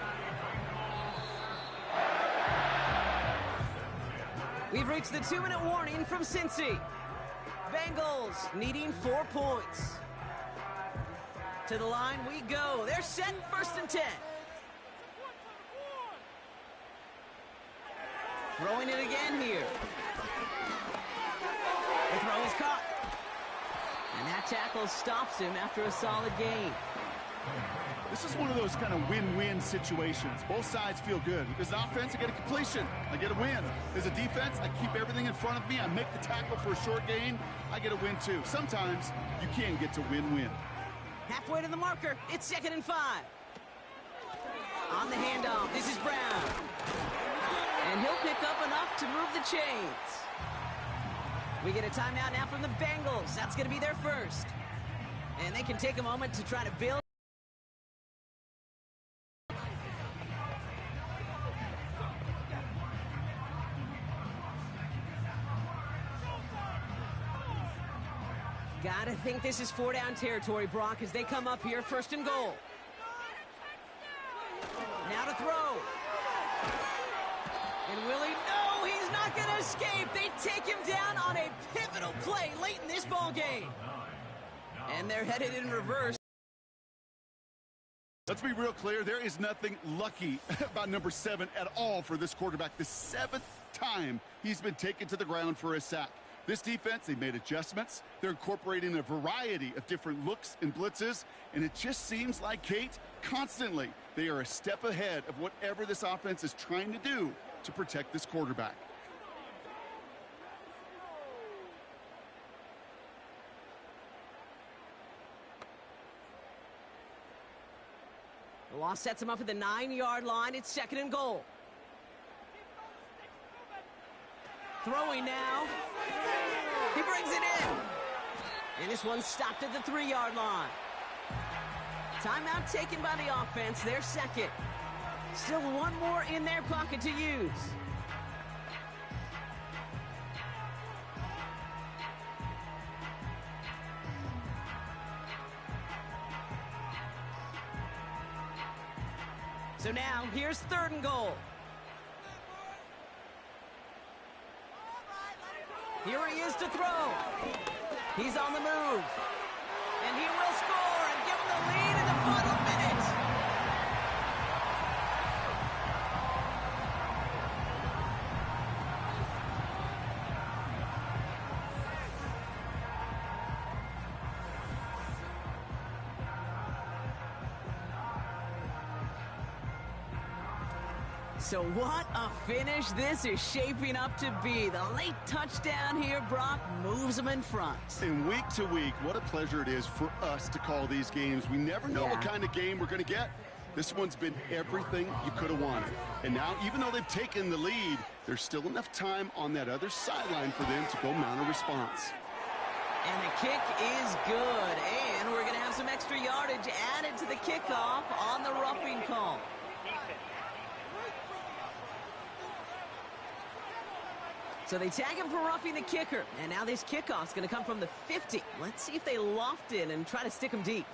We've reached the 2-minute warning from Cincy. Bengals needing 4 points. To the line we go. They're set, first and 10. Throwing it again here. The throw is caught. And that tackle stops him after a solid gain. This is one of those kind of win-win situations. Both sides feel good. As an offense, I get a completion. I get a win. As a defense, I keep everything in front of me. I make the tackle for a short gain. I get a win, too. Sometimes you can get to win-win. Halfway to the marker. It's 2nd and 5. On the handoff, this is Brown. And he'll pick up enough to move the chains. We get a timeout now from the Bengals. That's going to be their first. And they can take a moment to try to build. Gotta think this is 4-down territory, Brock, as they come up here, 1st and goal. Now to throw. And Willie, no, he's not going to escape. They take him down on a pivotal play late in this ball game. And they're headed in reverse. Let's be real clear. There is nothing lucky about number 7 at all for this quarterback. The 7th time he's been taken to the ground for a sack. This defense, they made adjustments. They're incorporating a variety of different looks and blitzes. And it just seems like, Kate, constantly they are a step ahead of whatever this offense is trying to do to protect this quarterback. The loss sets him up at the 9-yard line. It's 2nd and goal. Throwing now. He brings it in. And this one's stopped at the 3-yard line. Timeout taken by the offense. Their second. Still one more in their pocket to use. So now, here's 3rd and goal. Here he is to throw. He's on the move. And he will score and give him the lead in the final minute. So what a finish this is shaping up to be. The late touchdown here, Brock, moves them in front. And week to week, what a pleasure it is for us to call these games. We never know what kind of game we're going to get. This one's been everything you could have wanted. And now, even though they've taken the lead, there's still enough time on that other sideline for them to go mount a response. And the kick is good. And we're going to have some extra yardage added to the kickoff on the roughing call. So they tag him for roughing the kicker. And now this kickoff's going to come from the 50. Let's see if they loft in and try to stick him deep.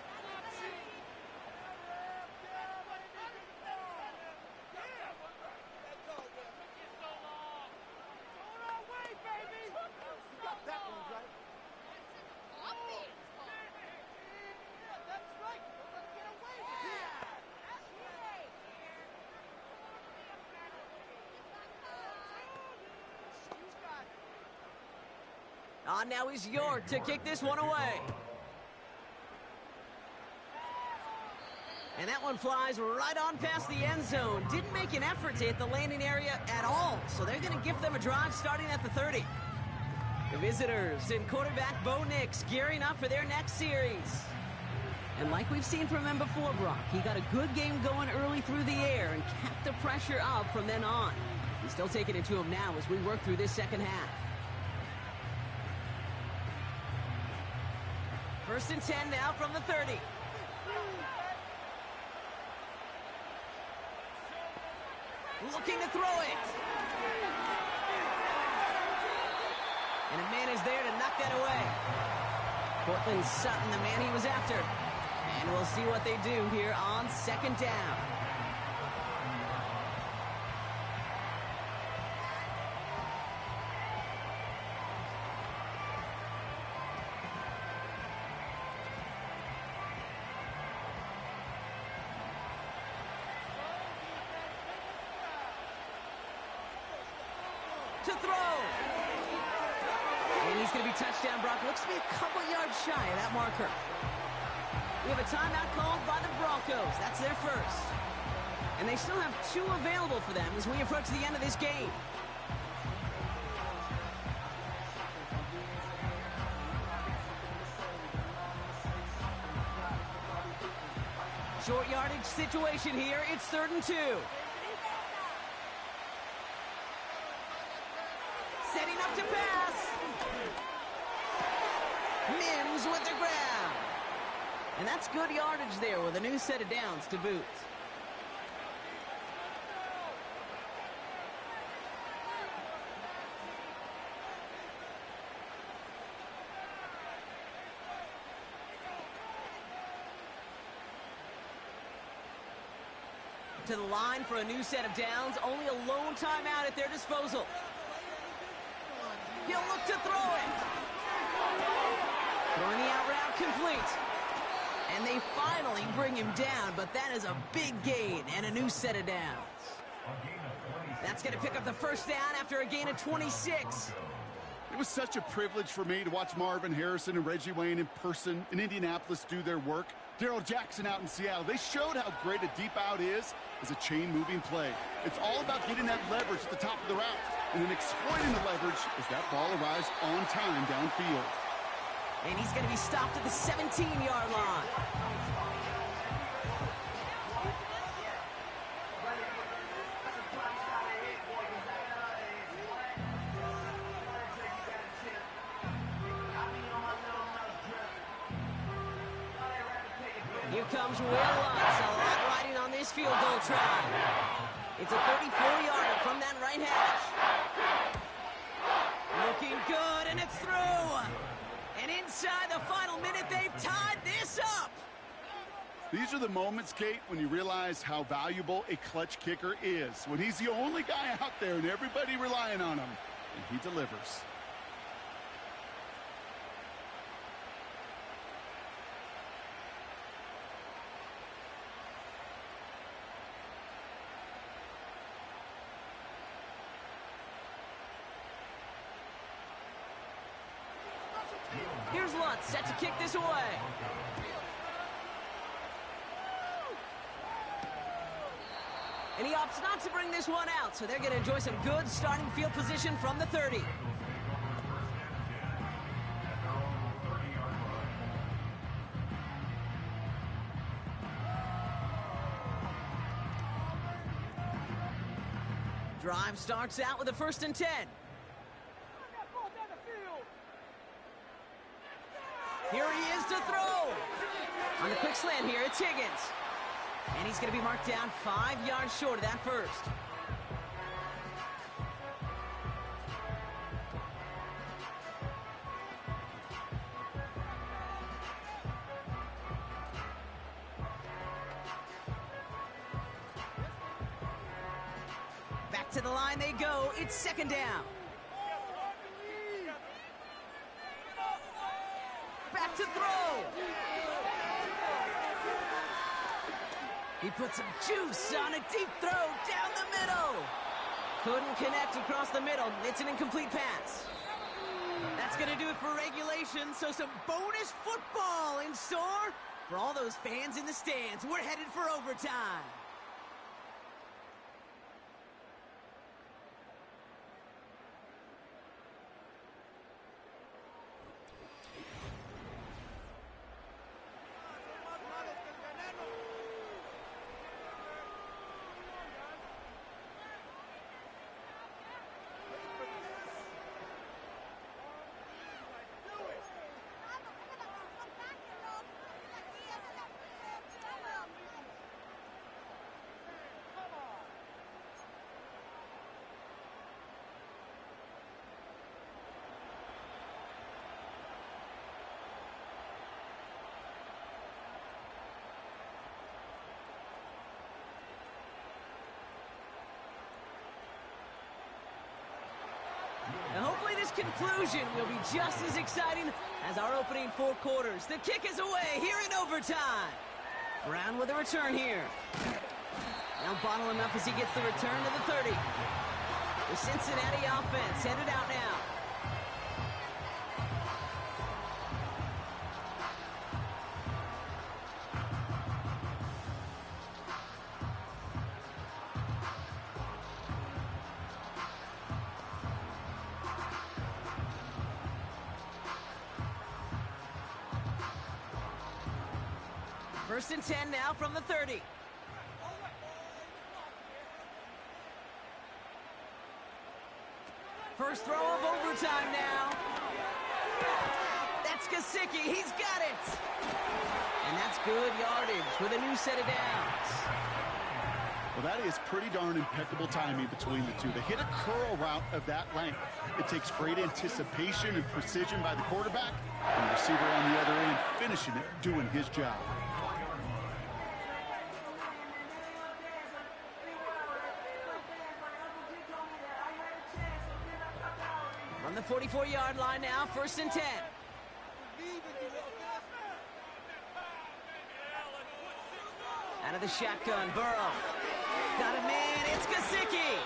On now is York to kick this one away. And that one flies right on past the end zone. Didn't make an effort to hit the landing area at all. So they're going to give them a drive starting at the 30. The visitors and quarterback Bo Nix gearing up for their next series. And like we've seen from him before, Brock, he got a good game going early through the air and kept the pressure up from then on. He's still taking it to him now as we work through this second half. 1st and 10 now from the 30. Looking to throw it. And a man is there to knock that away. Cortland Sutton, the man he was after. And we'll see what they do here on 2nd down. To throw. And he's going to be touchdown, Brock. Looks to be a couple yards shy of that marker. We have a timeout called by the Broncos. That's their first. And they still have 2 available for them as we approach the end of this game. Short yardage situation here. It's 3rd and 2. Setting up to pass. Mims with the grab. And that's good yardage there with a new set of downs to boot. To the line for a new set of downs. Only a lone timeout at their disposal. He'll look to throw it. Throwing the out route complete. And they finally bring him down, but that is a big gain and a new set of downs. That's going to pick up the 1st down after a gain of 26. It was such a privilege for me to watch Marvin Harrison and Reggie Wayne in person in Indianapolis do their work. Darrell Jackson out in Seattle. They showed how great a deep out is as a chain-moving play. It's all about getting that leverage at the top of the route and then exploiting the leverage as that ball arrives on time downfield. And he's going to be stopped at the 17-yard line. Here comes Will Lutz, a lot riding on this field goal try. It's a 34-yarder from that right hash. Looking good, and it's through. And inside the final minute, they've tied this up. These are the moments, Kate, when you realize how valuable a clutch kicker is. When he's the only guy out there and everybody relying on him, and he delivers. Here's Lutz, set to kick this away. And he opts not to bring this one out, so they're going to enjoy some good starting field position from the 30. Drive starts out with a 1st and 10. Here he is to throw. On the quick slant here, it's Higgins. And he's going to be marked down 5 yards short of that first. Back to the line they go. It's 2nd down. Back to throw. He put some juice on a deep throw down the middle. Couldn't connect across the middle. It's an incomplete pass. That's going to do it for regulation, so some bonus football in store for all those fans in the stands. We're headed for overtime. Now hopefully this conclusion will be just as exciting as our opening 4 quarters. The kick is away here in overtime. Brown with a return here. They'll bottle him up as he gets the return to the 30. The Cincinnati offense headed out now. First and 10 now from the 30. First throw of overtime now. That's Gesicki. He's got it. And that's good yardage with a new set of downs. Well, that is pretty darn impeccable timing between the two. They hit a curl route of that length. It takes great anticipation and precision by the quarterback, and the receiver on the other end finishing it, doing his job. On the 44-yard line now, 1st and 10. Out of the shotgun, Burrow. Got a man, it's Gesicki.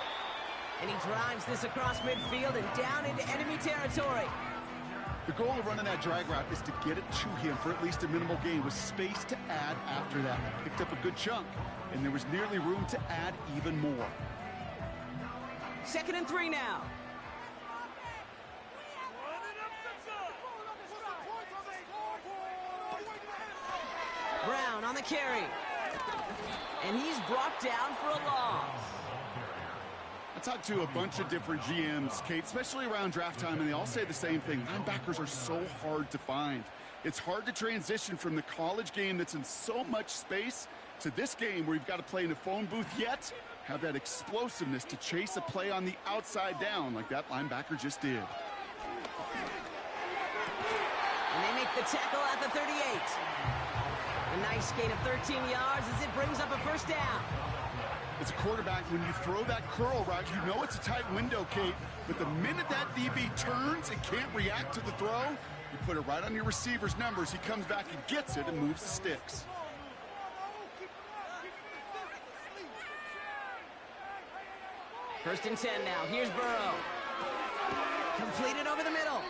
And he drives this across midfield and down into enemy territory. The goal of running that drag route is to get it to him for at least a minimal gain with space to add after that. He picked up a good chunk, and there was nearly room to add even more. 2nd and 3 now. Brown on the carry. And he's brought down for a loss. I talked to a bunch of different GMs, Kate, especially around draft time, and they all say the same thing. Linebackers are so hard to find. It's hard to transition from the college game that's in so much space to this game where you've got to play in a phone booth, yet have that explosiveness to chase a play on the outside down like that linebacker just did. And they make the tackle at the 38. A nice gain of 13 yards as it brings up a 1st down. As a quarterback, when you throw that curl route, you know it's a tight window, Kate, but the minute that DB turns and can't react to the throw, you put it right on your receiver's numbers. He comes back and gets it and moves the sticks. First and 10 now. Here's Burrow. Completed over the middle.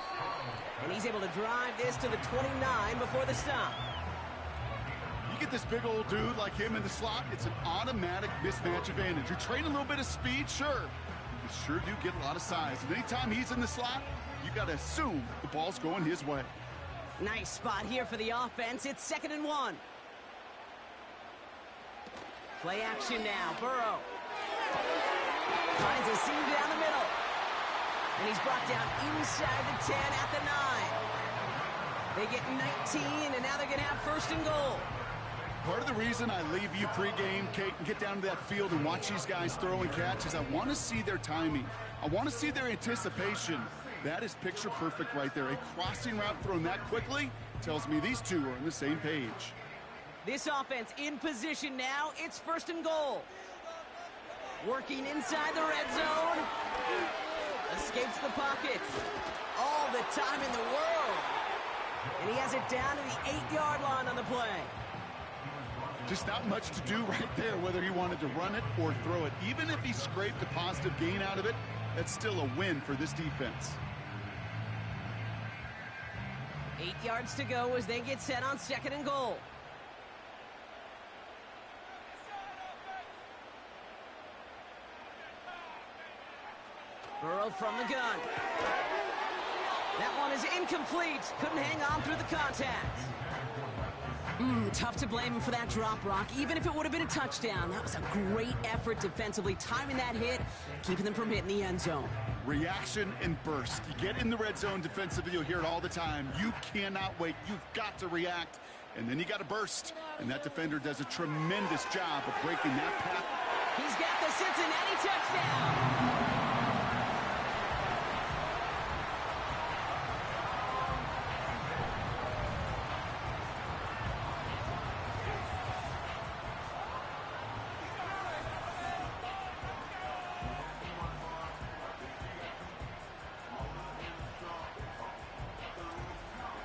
And he's able to drive this to the 29 before the stop. You get this big old dude like him in the slot, it's an automatic mismatch advantage. You train a little bit of speed, sure. You sure do get a lot of size. And anytime he's in the slot, you got to assume the ball's going his way. Nice spot here for the offense. It's 2nd and 1. Play action now. Burrow finds a seam down the middle. And he's brought down inside the 10 at the 9. They get 19, and now they're going to have 1st and goal. Part of the reason I leave you pregame, Kate, and get down to that field and watch these guys throw and catch is I want to see their timing. I want to see their anticipation. That is picture perfect right there. A crossing route thrown that quickly tells me these two are on the same page. This offense in position now. It's 1st and goal. Working inside the red zone. Escapes the pocket. All the time in the world. And he has it down to the 8-yard line on the play. Just not much to do right there, whether he wanted to run it or throw it. Even if he scraped a positive gain out of it, that's still a win for this defense. 8 yards to go as they get set on 2nd and goal. Burrow from the gun. That one is incomplete. Couldn't hang on through the contact. Tough to blame him for that drop, Brock. Even if it would have been a touchdown, that was a great effort defensively, timing that hit, keeping them from hitting the end zone. Reaction and burst. You get in the red zone defensively, you'll hear it all the time. You cannot wait. You've got to react, and then you got to burst. And that defender does a tremendous job of breaking that path. He's got the Cincinnati touchdown.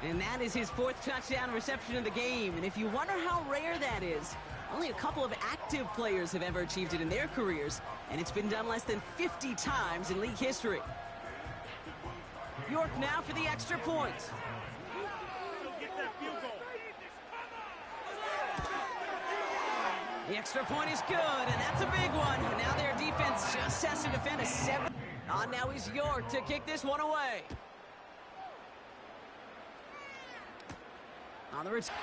And that is his 4th touchdown reception of the game. And if you wonder how rare that is, only a couple of active players have ever achieved it in their careers, and it's been done less than 50 times in league history. York now for the extra point. The extra point is good, and that's a big one. And now their defense just has to defend a 7. On now is York to kick this one away. On the return.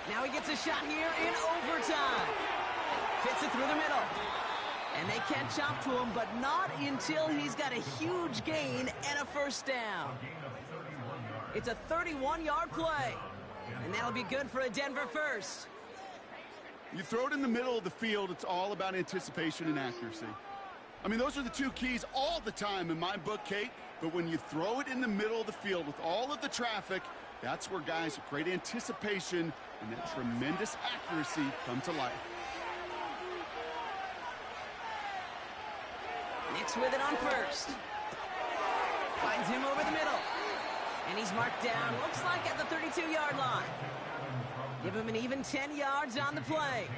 Now he gets a shot here in overtime. Fits it through the middle. And they catch up to him, but not until he's got a huge gain and a 1st down. It's a 31-yard play. And that'll be good for a Denver 1st. You throw it in the middle of the field, it's all about anticipation and accuracy. I mean, those are the two keys all the time in my book, Kate. But when you throw it in the middle of the field with all of the traffic, that's where guys with great anticipation and that tremendous accuracy come to life. Nix with it on 1st. Finds him over the middle. And he's marked down, looks like at the 32-yard line. Give him an even 10 yards on the play.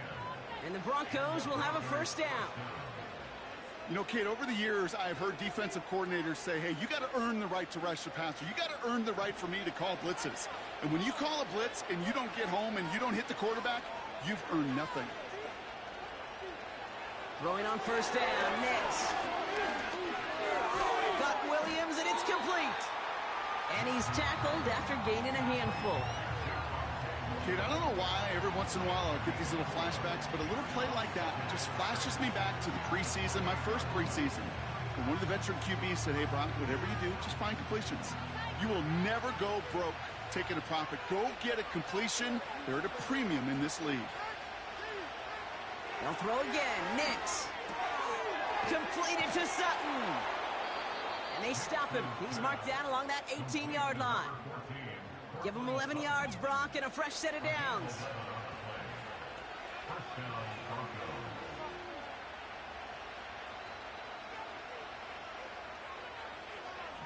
And the Broncos will have a 1st down. You know, Kate, over the years, I've heard defensive coordinators say, hey, you got to earn the right to rush the passer. You got to earn the right for me to call blitzes. And when you call a blitz and you don't get home and you don't hit the quarterback, you've earned nothing. Throwing on 1st down, Nix. Got Williams, and it's complete. And he's tackled after gaining a handful. Kate, I don't know why every once in a while I'll get these little flashbacks, but a little play like that just flashes me back to the preseason, my first preseason. And one of the veteran QBs said, hey, Brock, whatever you do, just find completions. You will never go broke taking a profit. Go get a completion. They're at a premium in this league. They'll throw again. Nix. Completed to Sutton. And they stop him. He's marked down along that 18-yard line. Give him 11 yards, Brock, and a fresh set of downs.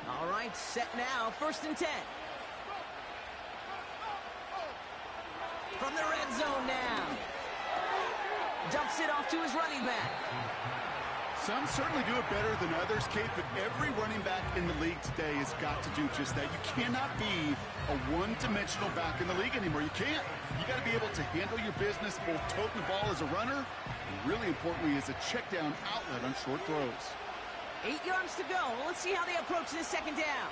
All right, set now, 1st and 10. From the red zone now. Dumps it off to his running back. Some certainly do it better than others, Kate, but every running back in the league today has got to do just that. You cannot be a one-dimensional back in the league anymore. You can't. You got to be able to handle your business, both tote the ball as a runner, and really importantly as a check-down outlet on short throws. 8 yards to go. Let's see how they approach this second down.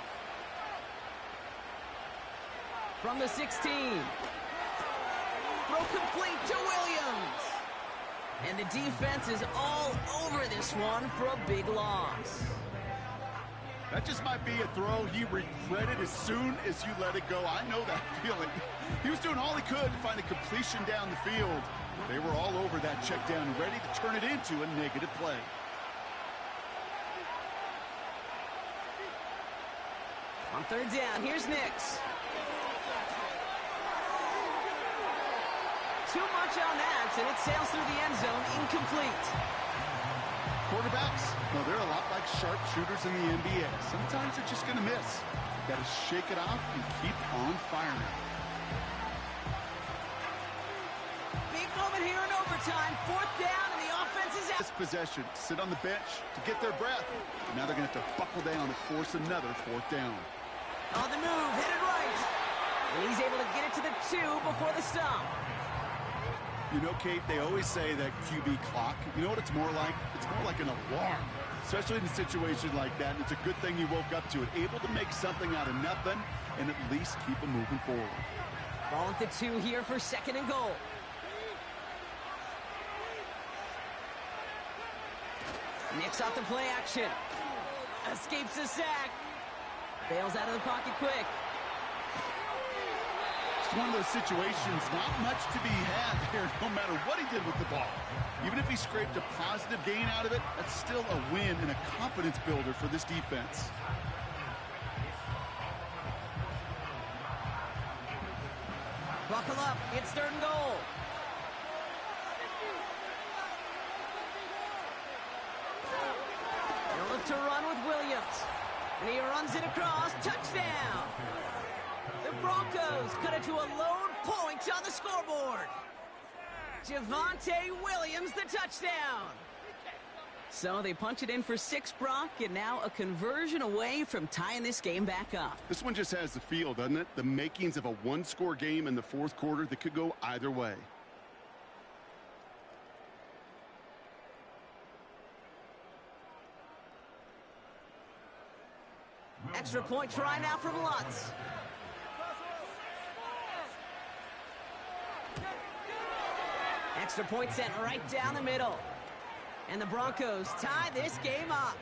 From the 16. Throw complete to Williams. And the defense is all over this one for a big loss. That just might be a throw he regretted as soon as you let it go. I know that feeling. He was doing all he could to find a completion down the field. They were all over that check down, ready to turn it into a negative play. On third down, here's Nix. Too much on that, and it sails through the end zone, incomplete. Quarterbacks, well, they're a lot like sharpshooters in the NBA. Sometimes they're just going to miss. Got to shake it off and keep on firing. Big moment here in overtime. Fourth down, and the offense is out. This possession, sit on the bench to get their breath. Now they're going to have to buckle down and force another fourth down. On the move, headed right. And he's able to get it to the 2 before the stop. You know, Kate, they always say that QB clock, you know what it's more like? It's more like an alarm, especially in a situation like that. And it's a good thing you woke up to it, able to make something out of nothing and at least keep them moving forward. Ball at the 2 here for second and goal. Nix off the play action. Escapes the sack. Bails out of the pocket quick. It's one of those situations, not much to be had there, no matter what he did with the ball. Even if he scraped a positive gain out of it, that's still a win and a confidence builder for this defense. Buckle up, it's third and goal. They'll look to run with Williams. And he runs it across, touchdown! The Broncos cut it to a lone point on the scoreboard. Javonte Williams, the touchdown. So they punch it in for 6, Brock, and now a conversion away from tying this game back up. This one just has the feel, doesn't it? The makings of a one-score game in the fourth quarter that could go either way. Extra point try now from Lutz. Extra point sent right down the middle. And the Broncos tie this game up.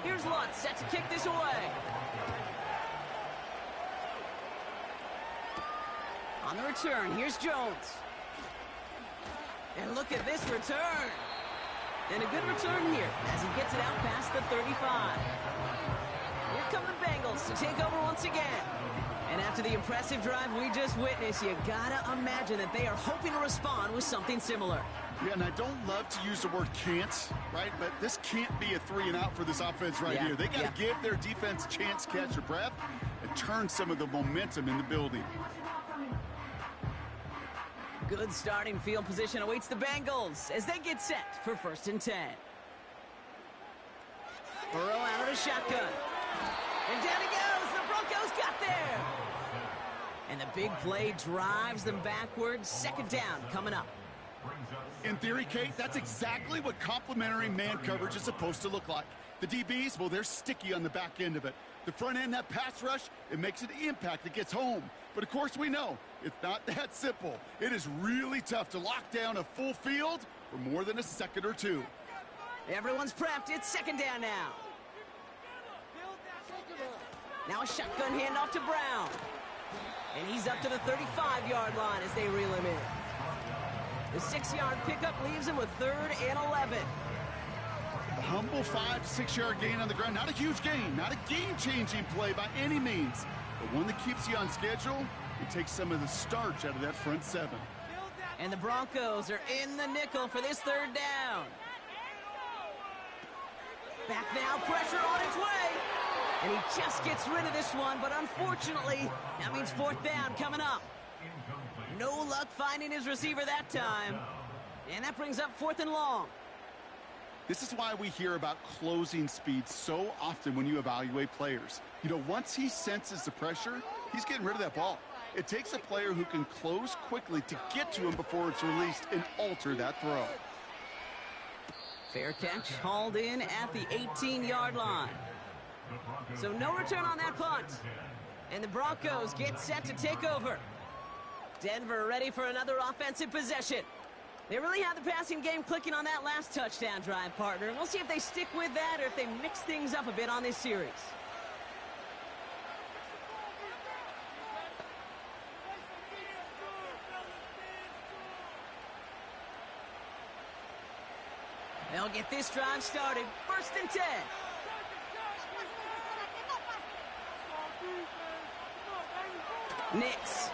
Here's Lutz, set to kick this away. On the return, here's Jones. And look at this return. And a good return here as he gets it out past the 35. Here come the Bengals to take over once again. And after the impressive drive we just witnessed, you gotta imagine that they are hoping to respond with something similar. Yeah, and I don't love to use the word can't, right? But this can't be a 3-and-out for this offense right here. They got to give their defense a chance to catch their breath and turn some of the momentum in the building. Good starting field position awaits the Bengals as they get set for 1st and 10. Burrow out of the shotgun. And down he goes. The Broncos got there. And the big play drives them backwards. 2nd down coming up. In theory, Kate, that's exactly what complementary man coverage is supposed to look like. The DBs, well, they're sticky on the back end of it. The front end, that pass rush, it makes an impact that gets home. But, of course, we know it's not that simple. It is really tough to lock down a full field for more than a second or two. Everyone's prepped. It's 2nd down now. Now a shotgun handoff to Brown. And he's up to the 35-yard line as they reel him in. The 6-yard pickup leaves him with 3rd and 11. Humble 5 to 6 yard gain on the ground. Not a huge gain, not a game-changing play by any means, but one that keeps you on schedule and takes some of the starch out of that front seven. And the Broncos are in the nickel for this third down. Back now, pressure on its way. And he just gets rid of this one, but unfortunately, that means fourth down coming up. No luck finding his receiver that time. And that brings up 4th and long. This is why we hear about closing speed so often when you evaluate players. You know, once he senses the pressure, he's getting rid of that ball. It takes a player who can close quickly to get to him before it's released and alter that throw. Fair catch hauled in at the 18-yard line. So no return on that punt. And the Broncos get set to take over. Denver ready for another offensive possession. They really had the passing game clicking on that last touchdown drive, partner. And we'll see if they stick with that or if they mix things up a bit on this series. They'll get this drive started. 1st and 10. Nix.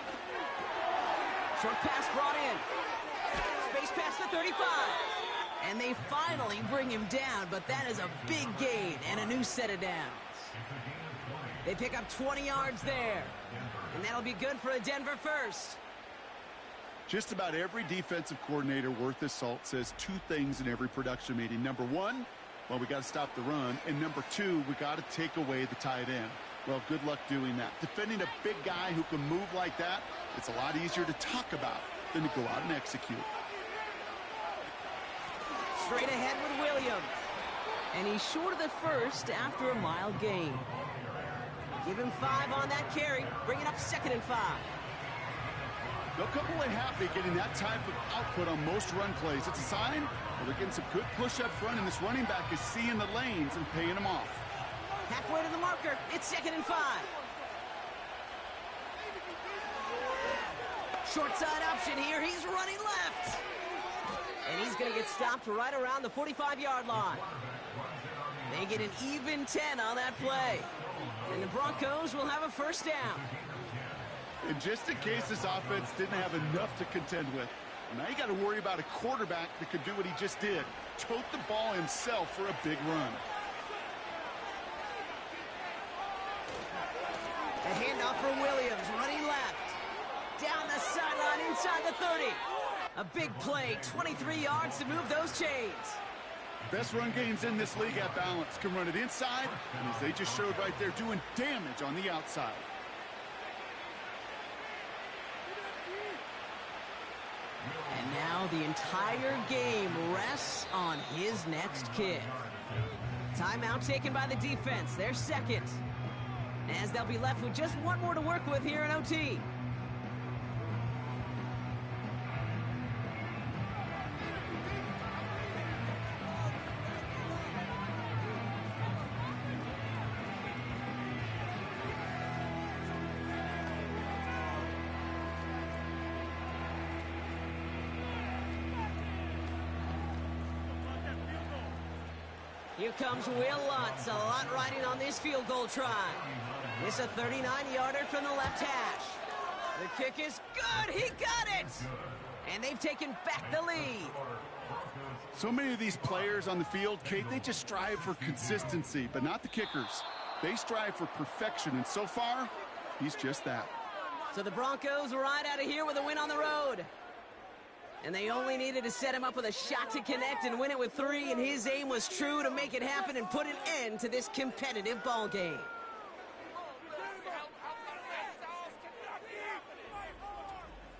Short pass brought in. Space past the 35. And they finally bring him down, but that is a big gain and a new set of downs. They pick up 20 yards there. And that'll be good for a Denver first. Just about every defensive coordinator worth his salt says 2 things in every production meeting. Number 1, well, we got to stop the run. And number 2, we got to take away the tight end. Well, good luck doing that. Defending a big guy who can move like that, it's a lot easier to talk about than to go out and execute. Straight ahead with Williams. And he's short of the first after a mild gain. Give him 5 on that carry. Bring it up 2nd and 5. They'll come away happy getting that type of output on most run plays. It's a sign well, they're getting some good push up front, and this running back is seeing the lanes and paying them off. Halfway to the marker. It's 2nd and 5. Short side option here. He's running left. And he's going to get stopped right around the 45-yard line. They get an even 10 on that play. And the Broncos will have a first down. And just in case this offense didn't have enough to contend with, now you got to worry about a quarterback that could do what he just did. Tote the ball himself for a big run. A handoff for Williams, running left. Down the sideline, inside the 30. A big play, 23 yards to move those chains. Best run games in this league at balance. Can run it inside, and as they just showed right there, doing damage on the outside. And now the entire game rests on his next kick. Timeout taken by the defense, their second. As they'll be left with just one more to work with here in OT. Here comes Will Lutz, a lot riding on this field goal try. This a 39-yarder from the left hash. The kick is good, he got it! And they've taken back the lead. So many of these players on the field, Kate, they just strive for consistency, but not the kickers. They strive for perfection, and so far, he's just that. So the Broncos ride out of here with a win on the road. And they only needed to set him up with a shot to connect and win it with 3, and his aim was true to make it happen and put an end to this competitive ball game.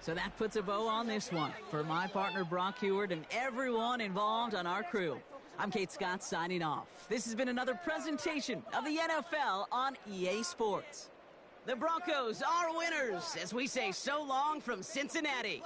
So that puts a bow on this one. For my partner Brock Heward and everyone involved on our crew, I'm Kate Scott signing off. This has been another presentation of the NFL on EA Sports. The Broncos are winners as we say so long from Cincinnati.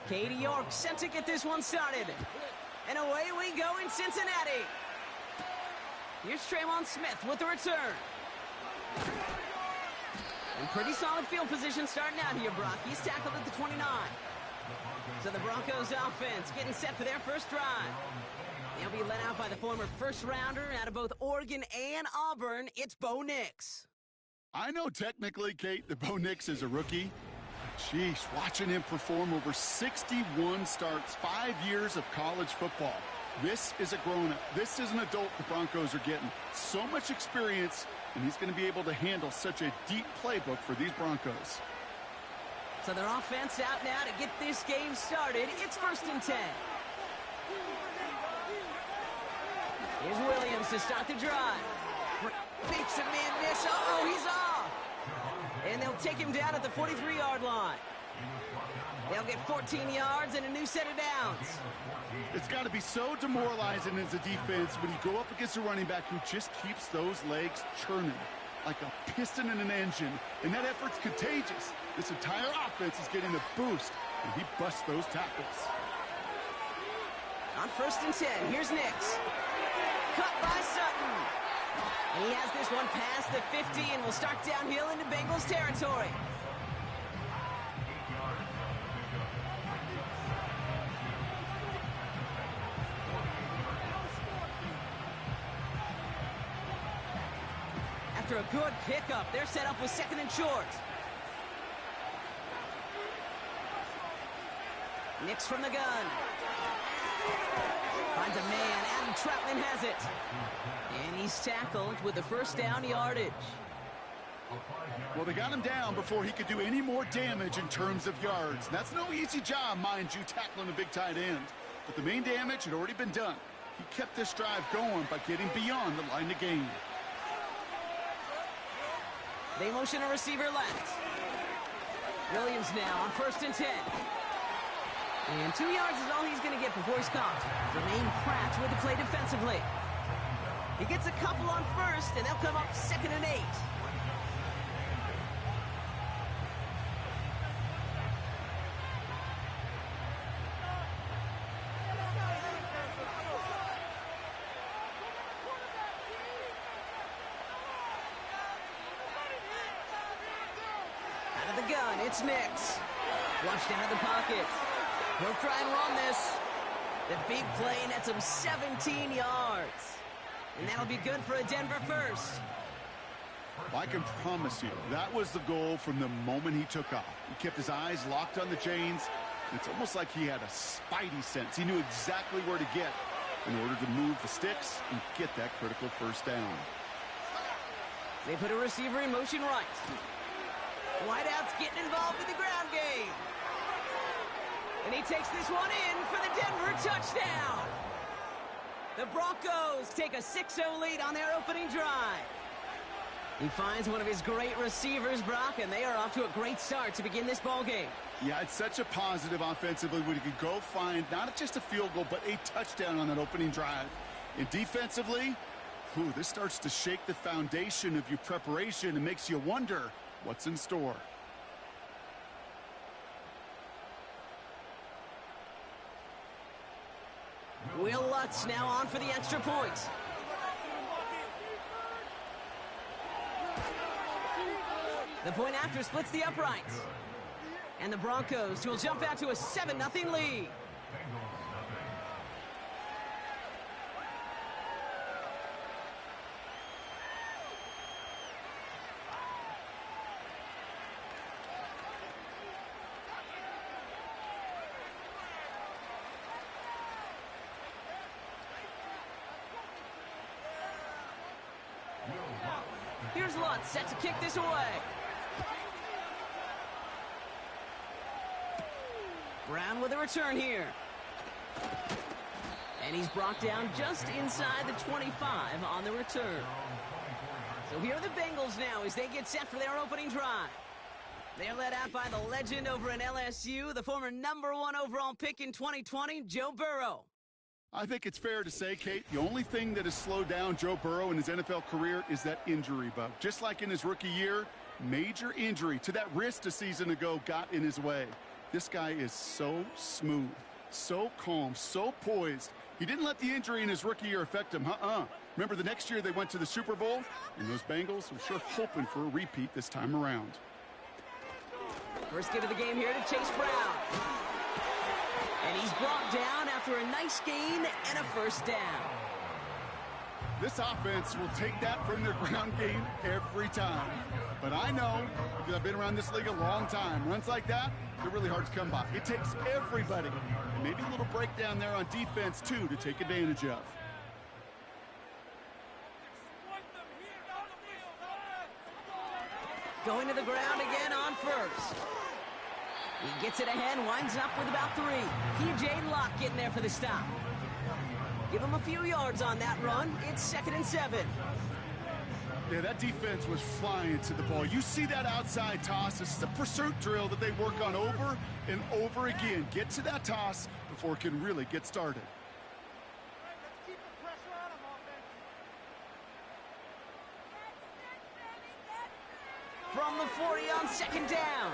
Katie York set to get this one started. And away we go in Cincinnati. Here's Traymon Smith with the return. And pretty solid field position starting out here, Brock. He's tackled at the 29. So the Broncos offense getting set for their first drive. They'll be led out by the former first-rounder out of both Oregon and Auburn. It's Bo Nix. I know technically, Kate, that Bo Nix is a rookie. Sheesh, watching him perform over 61 starts, 5 years of college football. This is a grown-up. This is an adult the Broncos are getting. So much experience, and he's going to be able to handle such a deep playbook for these Broncos. So their offense out now to get this game started. It's 1st and 10. Here's Williams to start the drive. Makes a man miss. Uh-oh, he's off. And they'll take him down at the 43-yard line. They'll get 14 yards and a new set of downs. It's got to be so demoralizing as a defense when you go up against a running back who just keeps those legs churning like a piston in an engine, and that effort's contagious. This entire offense is getting a boost, and he busts those tackles. On 1st and 10, here's Nix. Cut by Sutton. And he has this one past the 50 and will start downhill into Bengals territory. After a good pickup, they're set up with 2nd and short. Nix from the gun. Finds a man. Adam Troutman has it. And he's tackled with the first down yardage. Well, they got him down before he could do any more damage in terms of yards. That's no easy job, mind you, tackling a big tight end. But the main damage had already been done. He kept this drive going by getting beyond the line of game. They motion a receiver left. Williams now on 1st and 10. And 2 yards is all he's going to get before he's caught. Jermaine Pratt with the play defensively. He gets a couple on 1st, and they'll come up 2nd and 8. Out of the gun, it's Nix. Flushed out of the pocket. He'll try and run this. The big play nets him 17 yards. And that'll be good for a Denver first. I can promise you, that was the goal from the moment he took off. He kept his eyes locked on the chains. It's almost like he had a spidey sense. He knew exactly where to get in order to move the sticks and get that critical first down. They put a receiver in motion right. Wideout's getting involved in the ground game. And he takes this one in for the Denver touchdown. The Broncos take a 6-0 lead on their opening drive. He finds one of his great receivers, Brock, and they are off to a great start to begin this ball game. Yeah, it's such a positive offensively when you could go find not just a field goal, but a touchdown on that opening drive. And defensively, this starts to shake the foundation of your preparation and makes you wonder what's in store. Will Lutz now on for the extra point. The point after splits the uprights. And the Broncos will jump out to a 7-0 lead. Here's Lutz set to kick this away. Brown with a return here. And he's brought down just inside the 25 on the return. So here are the Bengals now as they get set for their opening drive. They're led out by the legend over in LSU, the former #1 overall pick in 2020, Joe Burrow. I think it's fair to say, Kate, the only thing that has slowed down Joe Burrow in his NFL career is that injury bug. Just like in his rookie year, major injury to that wrist a season ago got in his way. This guy is so smooth, so calm, so poised. He didn't let the injury in his rookie year affect him. Remember the next year they went to the Super Bowl? And those Bengals were sure hoping for a repeat this time around. First get of the game here to Chase Brown. And he's brought down after a nice gain and a first down. This offense will take that from their ground game every time. But I know, because I've been around this league a long time, runs like that, they're really hard to come by. It takes everybody. Maybe a little breakdown there on defense, too, to take advantage of. Going to the ground again on first. He gets it ahead, winds up with about 3. P.J. Locke getting there for the stop. Give him a few yards on that run. It's 2nd and 7. Yeah, that defense was flying to the ball. You see that outside toss. This is a pursuit drill that they work on over and over again. Get to that toss before it can really get started. From the 40 on 2nd down.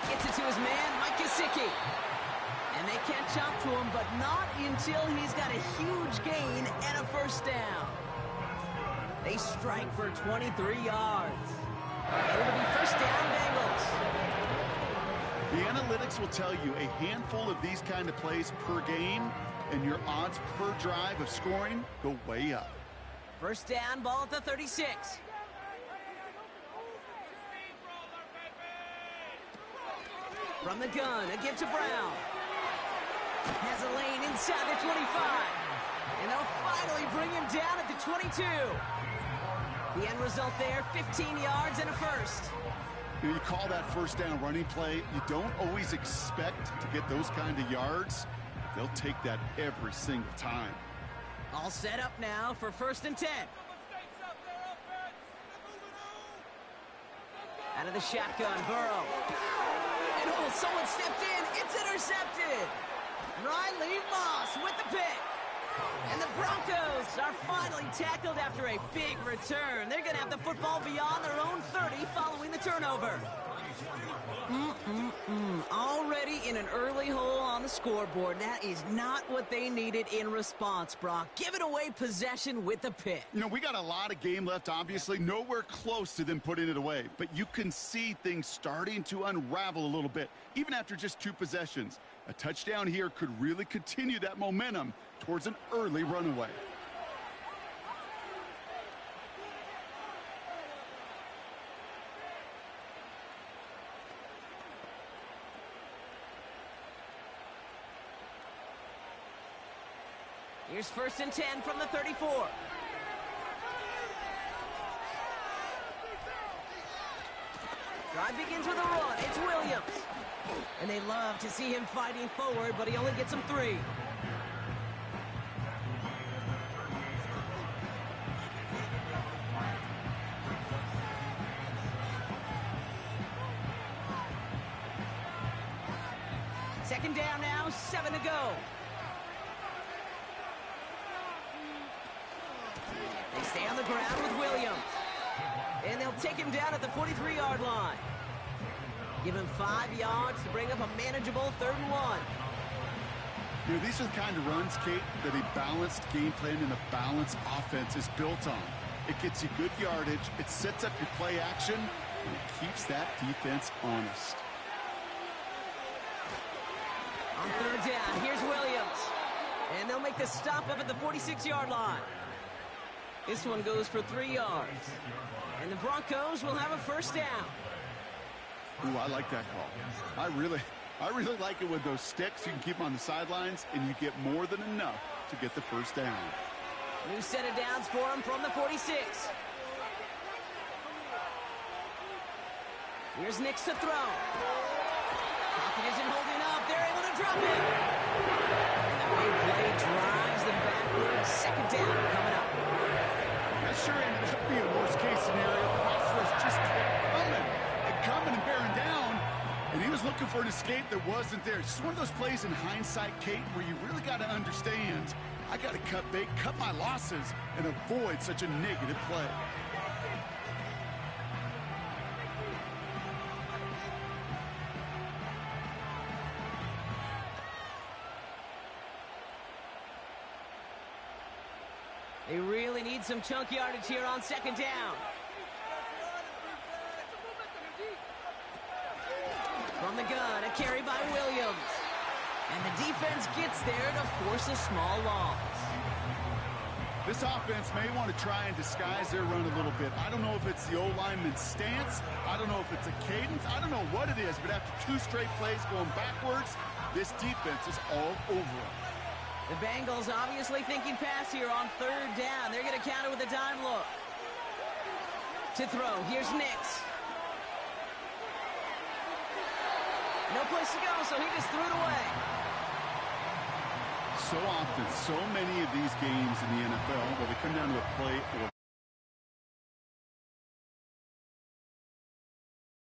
Gets it to his man, Mike Gesicki. And they catch up to him, but not until he's got a huge gain and a first down. They strike for 23 yards. And it'll be first down, Bengals. The analytics will tell you a handful of these kind of plays per game, and your odds per drive of scoring go way up. First down, ball at the 36. From the gun, a give to Brown. Has a lane inside the 25. And they'll finally bring him down at the 22. The end result there, 15 yards and a first. You call that first down running play. You don't always expect to get those kind of yards. They'll take that every single time. All set up now for 1st and 10. Out of the shotgun, Burrow. And oh, someone stepped in. It's intercepted. Riley Moss with the pick. And the Broncos are finally tackled after a big return. They're going to have the football beyond their own 30 following the turnover. Already in an early hole on the scoreboard. That is not what they needed in response, Brock. Giving away possession with the pick. You know, we got a lot of game left, obviously. Nowhere close to them putting it away. But you can see things starting to unravel a little bit, even after just 2 possessions. A touchdown here could really continue that momentum towards an early runaway. Here's 1st and 10 from the 34. Drive begins with a run. It's Williams. And they love to see him fighting forward, but he only gets them 3. Second down now, 7 to go. They stay on the ground with Williams. And they'll take him down at the 43-yard line. Give him 5 yards to bring up a manageable 3rd and 1. You know, these are the kind of runs, Kate, that a balanced game plan and a balanced offense is built on. It gets you good yardage, it sets up your play action, and it keeps that defense honest. On 3rd down, here's Williams. And they'll make the stop up at the 46-yard line. This one goes for 3 yards. And the Broncos will have a first down. Ooh, I like that call. I really like it with those sticks. You can keep them on the sidelines, and you get more than enough to get the first down. New set of downs for him from the 46. Here's Nix to throw. Pocket isn't holding up. They're able to drop it. And the big play drives them backwards. 2nd down coming up. That sure ended up being a worst-case scenario. The pass was just coming and bearing down, and he was looking for an escape that wasn't there. It's just one of those plays in hindsight, Kate, where you really got to understand, I got to cut bait, cut my losses, and avoid such a negative play. They really need some chunk yardage here on second down. From the gun, a carry by Williams. And the defense gets there to force a small loss. This offense may want to try and disguise their run a little bit. I don't know if it's the O-lineman's stance. I don't know if it's a cadence. I don't know what it is, but after 2 straight plays going backwards, this defense is all over them. The Bengals obviously thinking pass here on third down. They're going to counter with a dime look. To throw, here's Nix. No place to go, so he just threw it away. So often, so many of these games in the NFL,